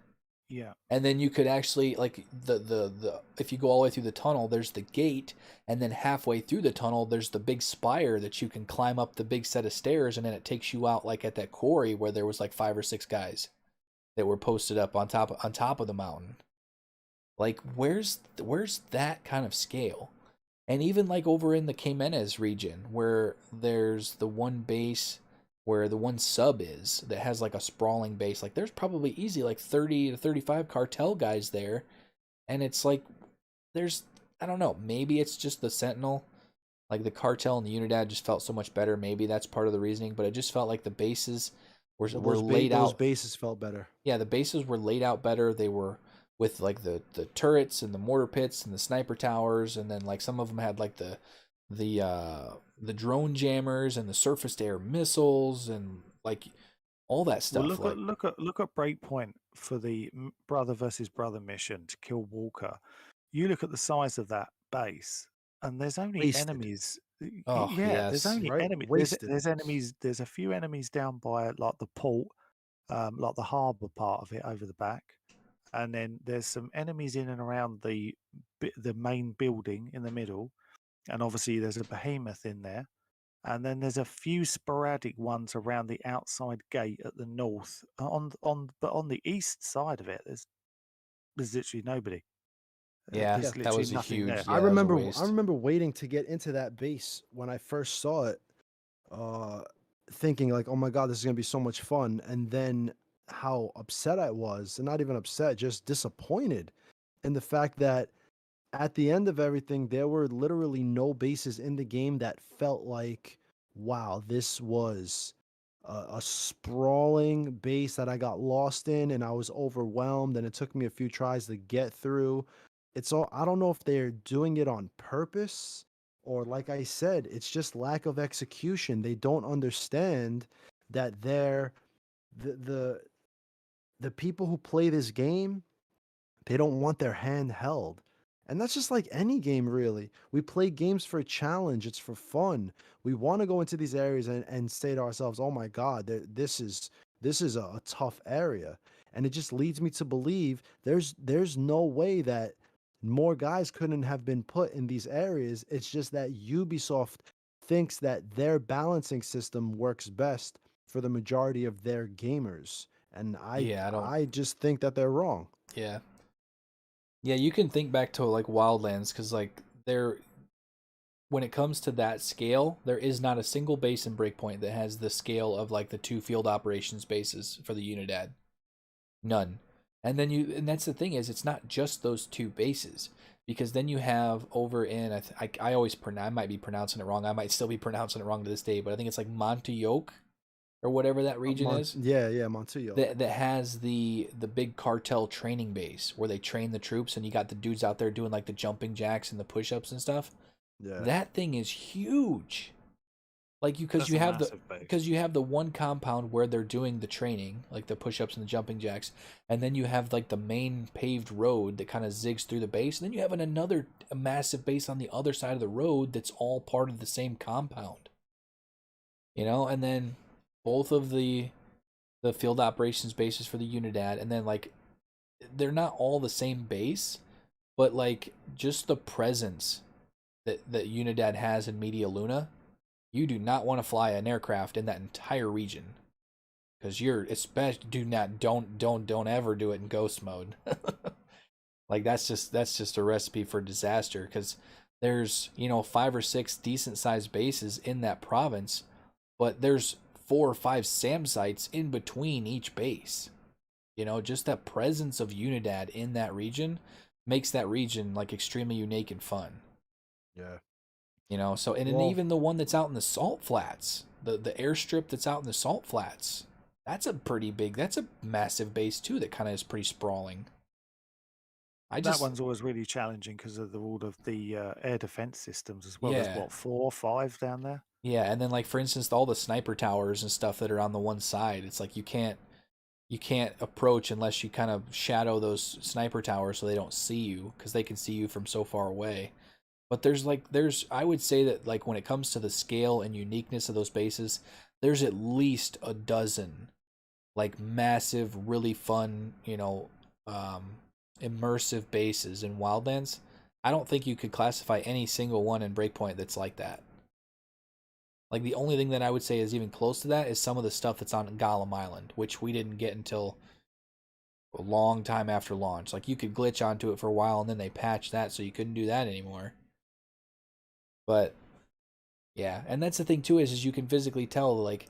Yeah. And then you could actually like the if you go all the way through the tunnel, there's the gate, and then halfway through the tunnel, there's the big spire that you can climb up the big set of stairs, and then it takes you out like at that quarry where there was like 5 or 6 guys that were posted up on top of the mountain. Like where's that kind of scale? And even like over in the Jimenez region where there's the one base where the one sub is that has like a sprawling base, like there's probably easy like 30 to 35 cartel guys there, and it's like there's, I don't know, maybe it's just the Sentinel, like the cartel and the Unidad just felt so much better. Maybe that's part of the reasoning, but it just felt like the bases were laid out. Those bases felt better. Yeah, the bases were laid out better. They were with like the turrets and the mortar pits and the sniper towers, and then like some of them had like the drone jammers and the surface to air missiles and like all that stuff. Well, look at Breakpoint for the brother versus brother mission to kill Walker. You look at the size of that base, and there's only Wasted. enemies. Oh, yeah, yes, there's only right? enemies. Wasted. There's enemies. There's a few enemies down by like the port, like the harbour part of it over the back, and then there's some enemies in and around the main building in the middle, and obviously there's a behemoth in there. And then there's a few sporadic ones around the outside gate at the north. But on the east side of it, there's literally nobody. Yeah, There's that literally was a nothing huge. there. Yeah, I that was a remember waste. waiting to get into that base when I first saw it, thinking like, oh my god, this is gonna be so much fun, and then how upset I was, and not even upset, just disappointed in the fact that at the end of everything, there were literally no bases in the game that felt like, wow, this was a sprawling base that I got lost in and I was overwhelmed and it took me a few tries to get through. It's all, I don't know if they're doing it on purpose or like I said, it's just lack of execution. They don't understand that the the the people who play this game, they don't want their hand held. And that's just like any game, really. We play games for a challenge, it's for fun. We want to go into these areas and say to ourselves, oh my God, this is a tough area. And it just leads me to believe there's no way that more guys couldn't have been put in these areas. It's just that Ubisoft thinks that their balancing system works best for the majority of their gamers. And Yeah, I don't. I just think that they're wrong. Yeah, yeah. You can think back to like Wildlands because like there, when it comes to that scale, there is not a single base in Breakpoint that has the scale of like the 2 field operations bases for the Unidad. None. And then and that's the thing is, it's not just those 2 bases, because then you have over in I always I might be pronouncing it wrong. I might still be pronouncing it wrong to this day, but I think it's like Monteyoc or whatever that region is. Yeah, Montillo. That has the big cartel training base where they train the troops, and you got the dudes out there doing like the jumping jacks and the push-ups and stuff. Yeah. That thing is huge. Like because you have the one compound where they're doing the training, like the push-ups and the jumping jacks, and then you have like the main paved road that kind of zigs through the base, and then you have another massive base on the other side of the road that's all part of the same compound. And then both of the field operations bases for the Unidad, and then like they're not all the same base, but like just the presence that Unidad has in Media Luna. You do not want to fly an aircraft in that entire region, because you're especially don't ever do it in ghost mode. Like that's just a recipe for disaster, because there's 5 or 6 decent sized bases in that province, but there's 4 or 5 SAM sites in between each base. Just that presence of Unidad in that region makes that region like extremely unique and fun. Yeah. So and then Well, even the one that's out in the salt flats, the airstrip that's out in the salt flats, that's a massive base too that kind of is pretty sprawling. I That just one's always really challenging because of all of the air defense systems as well. There's Yeah. what, 4 or 5 down there? Yeah, and then like for instance all the sniper towers and stuff that are on the one side, it's like you can't approach unless you kind of shadow those sniper towers so they don't see you because they can see you from so far away. But there's I would say that like when it comes to the scale and uniqueness of those bases, there's at least a dozen like massive, really fun, immersive bases in Wildlands. I don't think you could classify any single one in Breakpoint that's like that. Like the only thing that I would say is even close to that is some of the stuff that's on Gollum Island, which we didn't get until a long time after launch. Like you could glitch onto it for a while and then they patched that so you couldn't do that anymore. But yeah, and that's the thing too is you can physically tell like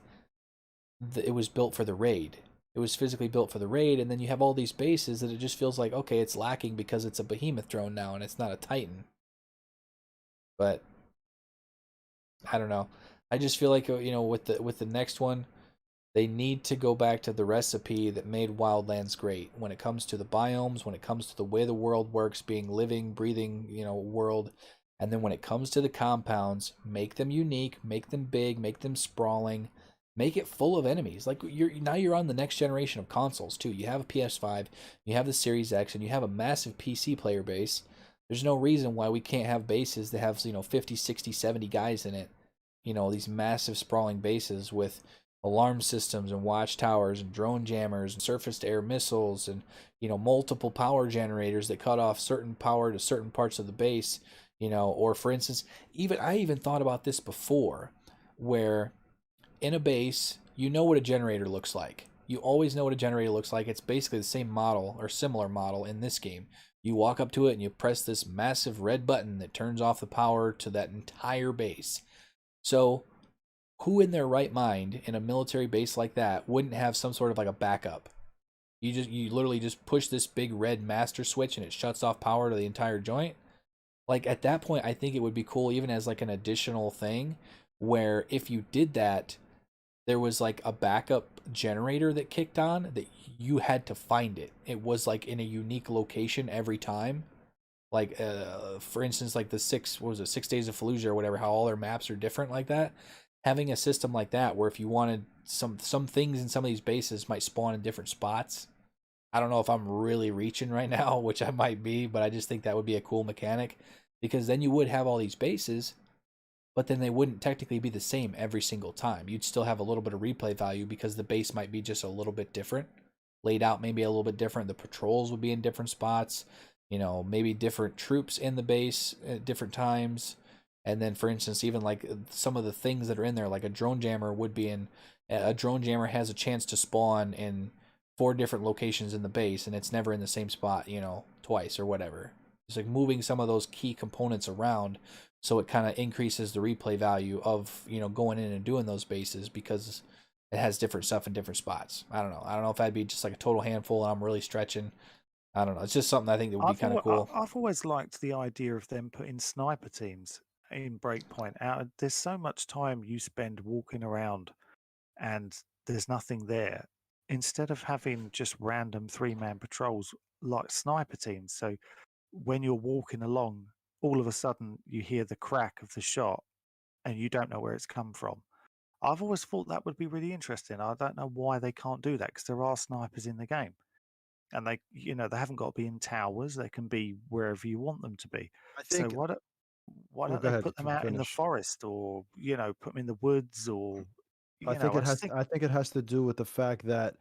it was built for the raid. It was physically built for the raid, and then you have all these bases that it just feels like okay, it's lacking because it's a behemoth drone now and it's not a Titan. But I don't know. I just feel like with the next one, they need to go back to the recipe that made Wildlands great when it comes to the biomes, when it comes to the way the world works, being living, breathing, world. And then when it comes to the compounds, make them unique, make them big, make them sprawling, make it full of enemies. Like you're on the next generation of consoles too. You have a PS5, you have the Series X, and you have a massive PC player base. There's no reason why we can't have bases that have 50, 60, 70 guys in it. These massive sprawling bases with alarm systems and watchtowers and drone jammers and surface to air missiles and multiple power generators that cut off certain power to certain parts of the base. Or for instance, I even thought about this before, where in a base you know what a generator looks like. You always know what a generator looks like. It's basically the same model or similar model in this game. You walk up to it and you press this massive red button that turns off the power to that entire base. So who in their right mind in a military base like that wouldn't have some sort of like a backup? You literally just push this big red master switch and it shuts off power to the entire joint. Like at that point I think it would be cool even as like an additional thing where if you did that there was like a backup generator that kicked on that you had to find it. It was like in a unique location every time. Like for instance like the 6 days of Fallujah or whatever, how all their maps are different like that. Having a system like that where if you wanted some things in some of these bases might spawn in different spots. I don't know if I'm really reaching right now, which I might be, but I just think that would be a cool mechanic because then you would have all these bases, but then they wouldn't technically be the same every single time. You'd still have a little bit of replay value because the base might be just a little bit different, laid out maybe a little bit different. The patrols would be in different spots, maybe different troops in the base at different times. And then, for instance, even like some of the things that are in there, like a drone jammer would be in. A drone jammer has a chance to spawn in 4 different locations in the base, and it's never in the same spot, twice or whatever. It's like moving some of those key components around, so it kind of increases the replay value of going in and doing those bases because it has different stuff in different spots. I don't know. I don't know if that'd be just like a total handful, and I'm really stretching. I don't know. It's just something I think that would be kind of cool. I've always liked the idea of them putting sniper teams in Breakpoint. There's so much time you spend walking around and there's nothing there. Instead of having just random 3-man patrols like sniper teams. So when you're walking along, all of a sudden you hear the crack of the shot and you don't know where it's come from. I've always thought that would be really interesting. I don't know why they can't do that because there are snipers in the game. And they haven't got to be in towers. They can be wherever you want them to be. I So think. why Oh, don't go they ahead. put them out in the Finish. forest or put them in the woods or I think I it just has. think I think it has to do with the fact that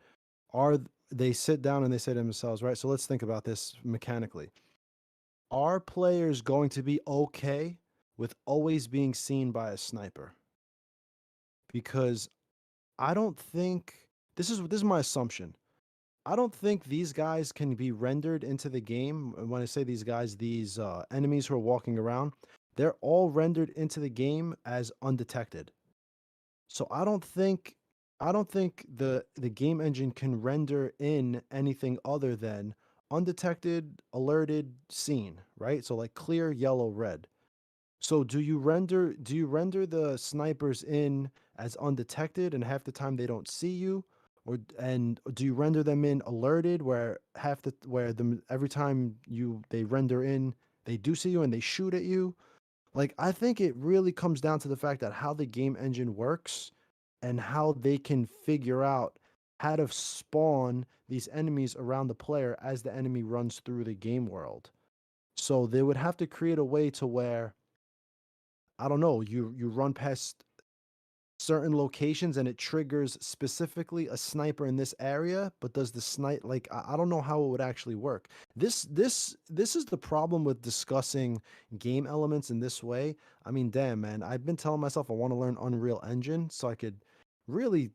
they sit down and they say to themselves, right? So let's think about this mechanically. Are players going to be okay with always being seen by a sniper? Because I don't think this is my assumption. I don't think these guys can be rendered into the game. And when I say these guys, these enemies who are walking around, they're all rendered into the game as undetected. So I don't think the game engine can render in anything other than undetected, alerted, seen, right? So like clear, yellow, red. So do you render the snipers in as undetected and half the time they don't see you? And do you render them in alerted where every time they render in, they do see you and they shoot at you? Like, I think it really comes down to the fact that how the game engine works and how they can figure out how to spawn these enemies around the player as the enemy runs through the game world. So they would have to create a way to where, I don't know, you run past certain locations and it triggers specifically a sniper in this area, but does the snipe, like, I don't know how it would actually work. This is the problem with discussing game elements in this way. I mean, damn, man, I've been telling myself I want to learn Unreal Engine so I could really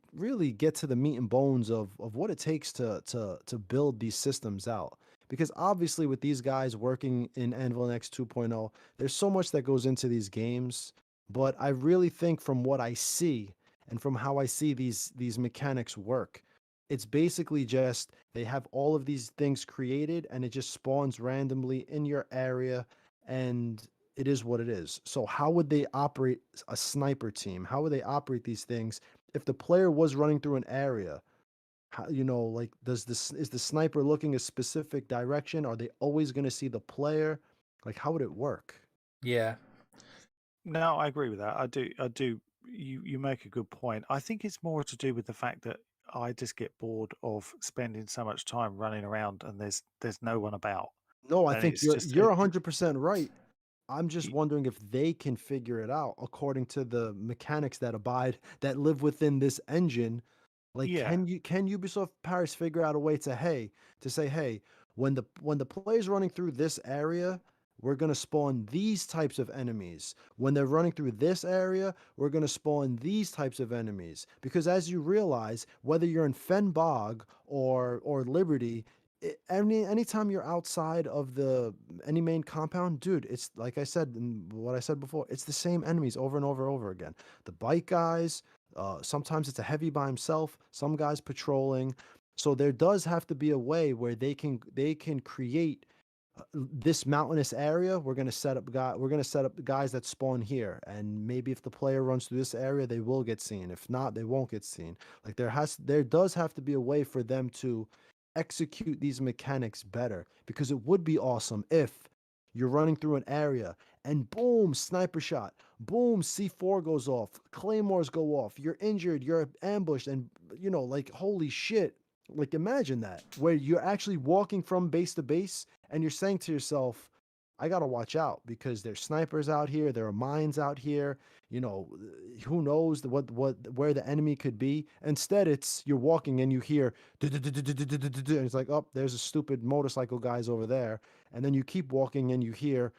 get to the meat and bones of what it takes to build these systems out. Because obviously with these guys working in Anvil X 2.0, there's so much that goes into these games, but I really think from what I see and from how I see these mechanics work, it's basically just they have all of these things created and it just spawns randomly in your area, and it is what it is. So how would they operate a sniper team? How would they operate these things if the player was running through an area? How, like, is the sniper looking a specific direction? Are they always going to see the player? Like, how would it work? Yeah. No, I agree with that. I do. You make a good point. I think it's more to do with the fact that I just get bored of spending so much time running around and there's no one about, No, I and think it's you're just you're 100% right. I'm just y- wondering if they can figure it out according to the mechanics that live within this engine. Like, yeah. can Ubisoft Paris figure out a way to say, hey, when the player's running through this area, we're gonna spawn these types of enemies. When they're running through this area, we're gonna spawn these types of enemies. Because as you realize, whether you're in Fenbog or Liberty, anytime you're outside of any main compound, dude, it's like I said, and what I said before, it's the same enemies over and over and over again. The bike guys, sometimes it's a heavy by himself, some guys patrolling. So there does have to be a way where they can create this mountainous area. We're going to set up the guys that spawn here, and maybe if the player runs through this area, they will get seen. If not, they won't get seen. Like, there does have to be a way for them to execute these mechanics better, because it would be awesome if you're running through an area and boom, sniper shot, boom, C4 goes off, claymores go off, you're injured, you're ambushed, and like, holy shit. Like, imagine that, where you're actually walking from base to base and you're saying to yourself, I got to watch out because there's snipers out here, there are mines out here, you know, who knows where the enemy could be. Instead, it's you're walking and you hear and it's like, oh, there's a stupid motorcycle guys over there. And then you keep walking and you hear,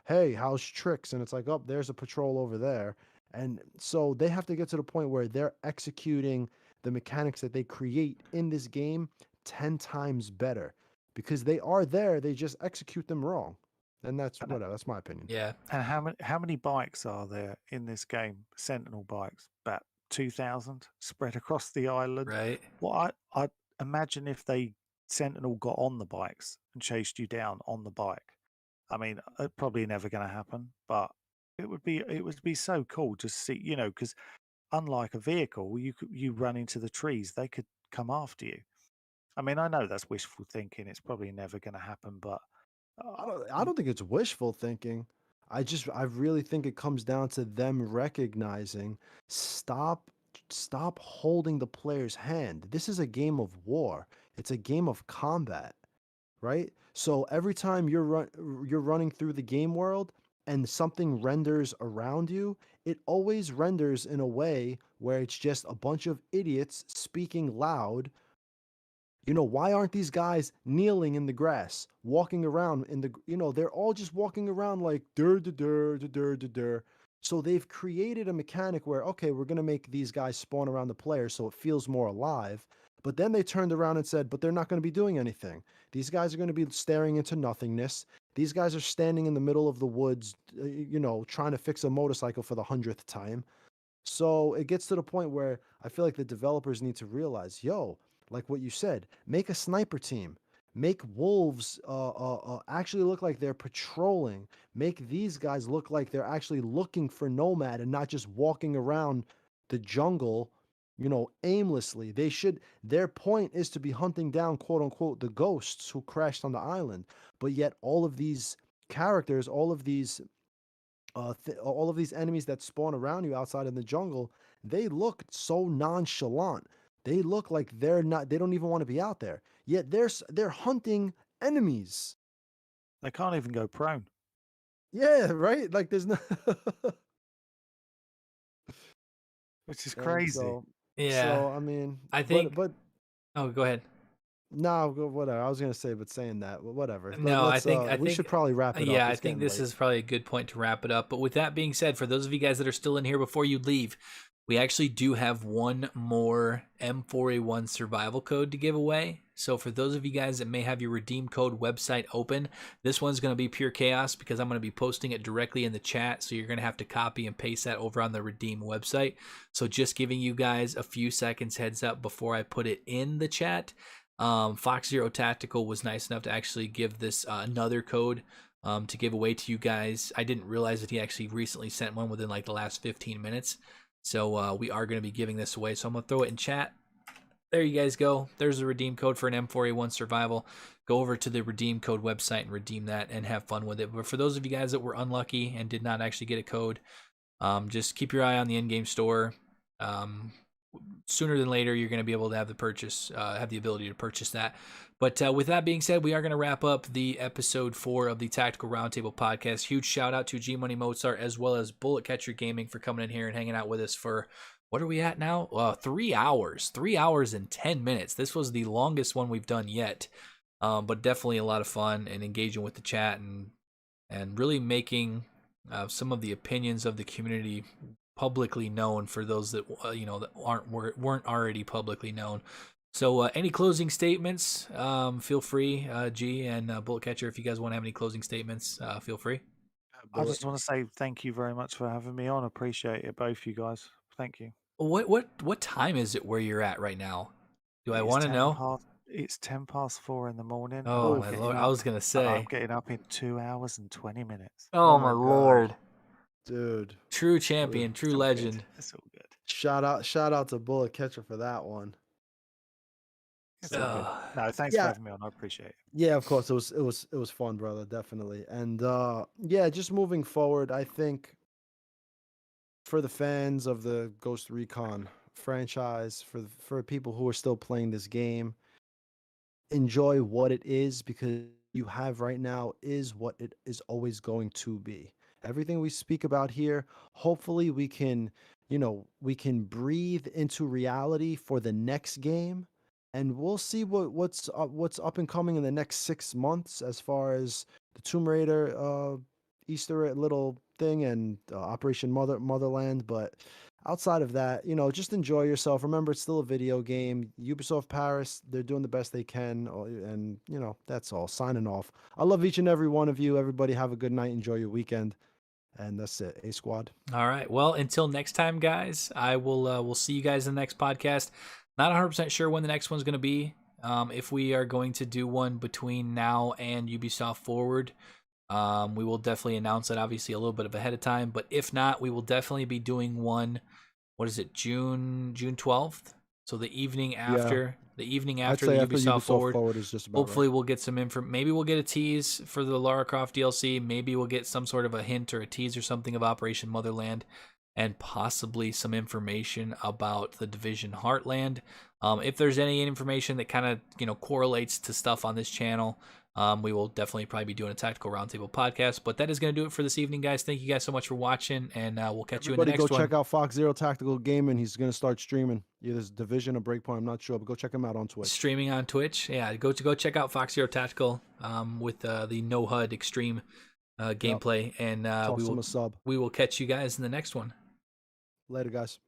hey, how's tricks? And it's like, oh, there's a patrol over there. And so they have to get to the point where they're executing the mechanics that they create in this game 10 times better, because they are there, they just execute them wrong. And that's And, whatever, that's my opinion. Yeah. and how many bikes are there in this game? Sentinel bikes, about 2,000 spread across the island. Right. Well, I imagine if they Sentinel got on the bikes and chased you down on the bike. I mean, probably never going to happen, but it would be so cool to see, because unlike a vehicle, you run into the trees, they could come after you. I mean, I know that's wishful thinking. It's probably never going to happen, but I uh, don't I don't think it's wishful thinking. I really think it comes down to them recognizing, stop stop holding the player's hand. This is a game of war. It's a game of combat, right? So every time you're running through the game world and something renders around you, it always renders in a way where it's just a bunch of idiots speaking loud. Why aren't these guys kneeling in the grass, walking around they're all just walking around like dur dur dur dur dur dur dur. So they've created a mechanic where, okay, we're gonna make these guys spawn around the player so it feels more alive. But then they turned around and said, but they're not gonna be doing anything. These guys are gonna be staring into nothingness. These guys are standing in the middle of the woods, trying to fix a motorcycle for the 100th time. So it gets to the point where I feel like the developers need to realize, yo, like what you said, make a sniper team. Make wolves actually look like they're patrolling. Make these guys look like they're actually looking for Nomad and not just walking around the jungle, aimlessly. Their point is to be hunting down, quote unquote, the ghosts who crashed on the island. But yet all of these characters, all of these enemies that spawn around you outside in the jungle, they look so nonchalant. They look like they don't even want to be out there. Yet they're hunting enemies. They can't even go prone. Yeah, right? Like there's no Which is And crazy. so I mean, I think. but Oh, go ahead. no, whatever. I was gonna say, but saying that, whatever. No, I think We should probably wrap it up. Yeah, I It's think getting this late. is probably a good point to wrap it up. But with that being said, for those of you guys that are still in here before you leave, we actually do have one more M4A1 survival code to give away. So for those of you guys that may have your redeem code website open, this one's going to be pure chaos because I'm going to be posting it directly in the chat. So you're going to have to copy and paste that over on the redeem website. So just giving you guys a few seconds heads up before I put it in the chat. Fox Zero Tactical was nice enough to actually give this another code to give away to you guys. I didn't realize that he actually recently sent one within like the last 15 minutes. So we are going to be giving this away. So I'm going to throw it in chat. There you guys go. There's the redeem code for an M4A1 survival. Go over to the redeem code website and redeem that and have fun with it. But for those of you guys that were unlucky and did not actually get a code, just keep your eye on the in-game store. Sooner than later, you're going to be able to have the ability to purchase that. But with that being said, we are going to wrap up the episode 4 of the Tactical Roundtable podcast. Huge shout out to G Money Mozart as well as Bullet Catcher Gaming for coming in here and hanging out with us for, what are we at now? 3 hours. 3 hours and 10 minutes. This was the longest one we've done yet. But definitely a lot of fun and engaging with the chat and really making some of the opinions of the community publicly known for those that that weren't already publicly known. So any closing statements, feel free, G and Bullet Catcher, if you guys want to have any closing statements, feel free. I just want to say thank you very much for having me on. Appreciate it, both you guys. Thank you. What time is it where you're at right now? Do I want to know? It's 10:04 in the morning. Oh my lord! I was gonna say I'm getting up in 2 hours and 20 minutes. Oh my lord, dude! True champion, true legend. It's all good. Shout out to Bullet Catcher for that one. No, thanks for having me on. I appreciate it. Yeah, of course. It was fun, brother. Definitely. And just moving forward, I think for the fans of the Ghost Recon franchise, for people who are still playing this game, enjoy what it is, because you have right now is what it is always going to be. Everything we speak about here, hopefully we can breathe into reality for the next game. And we'll see what's up and coming in the next 6 months as far as the Tomb Raider Easter little thing and Operation Motherland. But outside of that, just enjoy yourself. Remember, it's still a video game. Ubisoft Paris, they're doing the best they can. And, that's all. Signing off. I love each and every one of you. Everybody have a good night. Enjoy your weekend. And that's it. A Squad. All right. Well, until next time, guys, I will we'll see you guys in the next podcast. Not 100% sure when the next one's going to be. If we are going to do one between now and Ubisoft Forward, we will definitely announce it, obviously, a little bit of ahead of time. But if not, we will definitely be doing one, what is it, June 12th? So the evening after. The evening after the Ubisoft Forward is just about hopefully right. We'll get some info. Maybe we'll get a tease for the Lara Croft DLC. Maybe we'll get some sort of a hint or a tease or something of Operation Motherland. And possibly some information about the Division Heartland. If there's any information that kind of correlates to stuff on this channel, we will definitely probably be doing a Tactical Roundtable podcast. But that is going to do it for this evening, guys. Thank you guys so much for watching, and we'll catch you in the next one. Go check out Fox Zero Tactical Gaming. He's going to start streaming. Either Division or Breakpoint, I'm not sure, but go check him out on Twitch. Streaming on Twitch, yeah. Go check out Fox Zero Tactical with the No HUD Extreme gameplay, and we will catch you guys in the next one. Later, guys.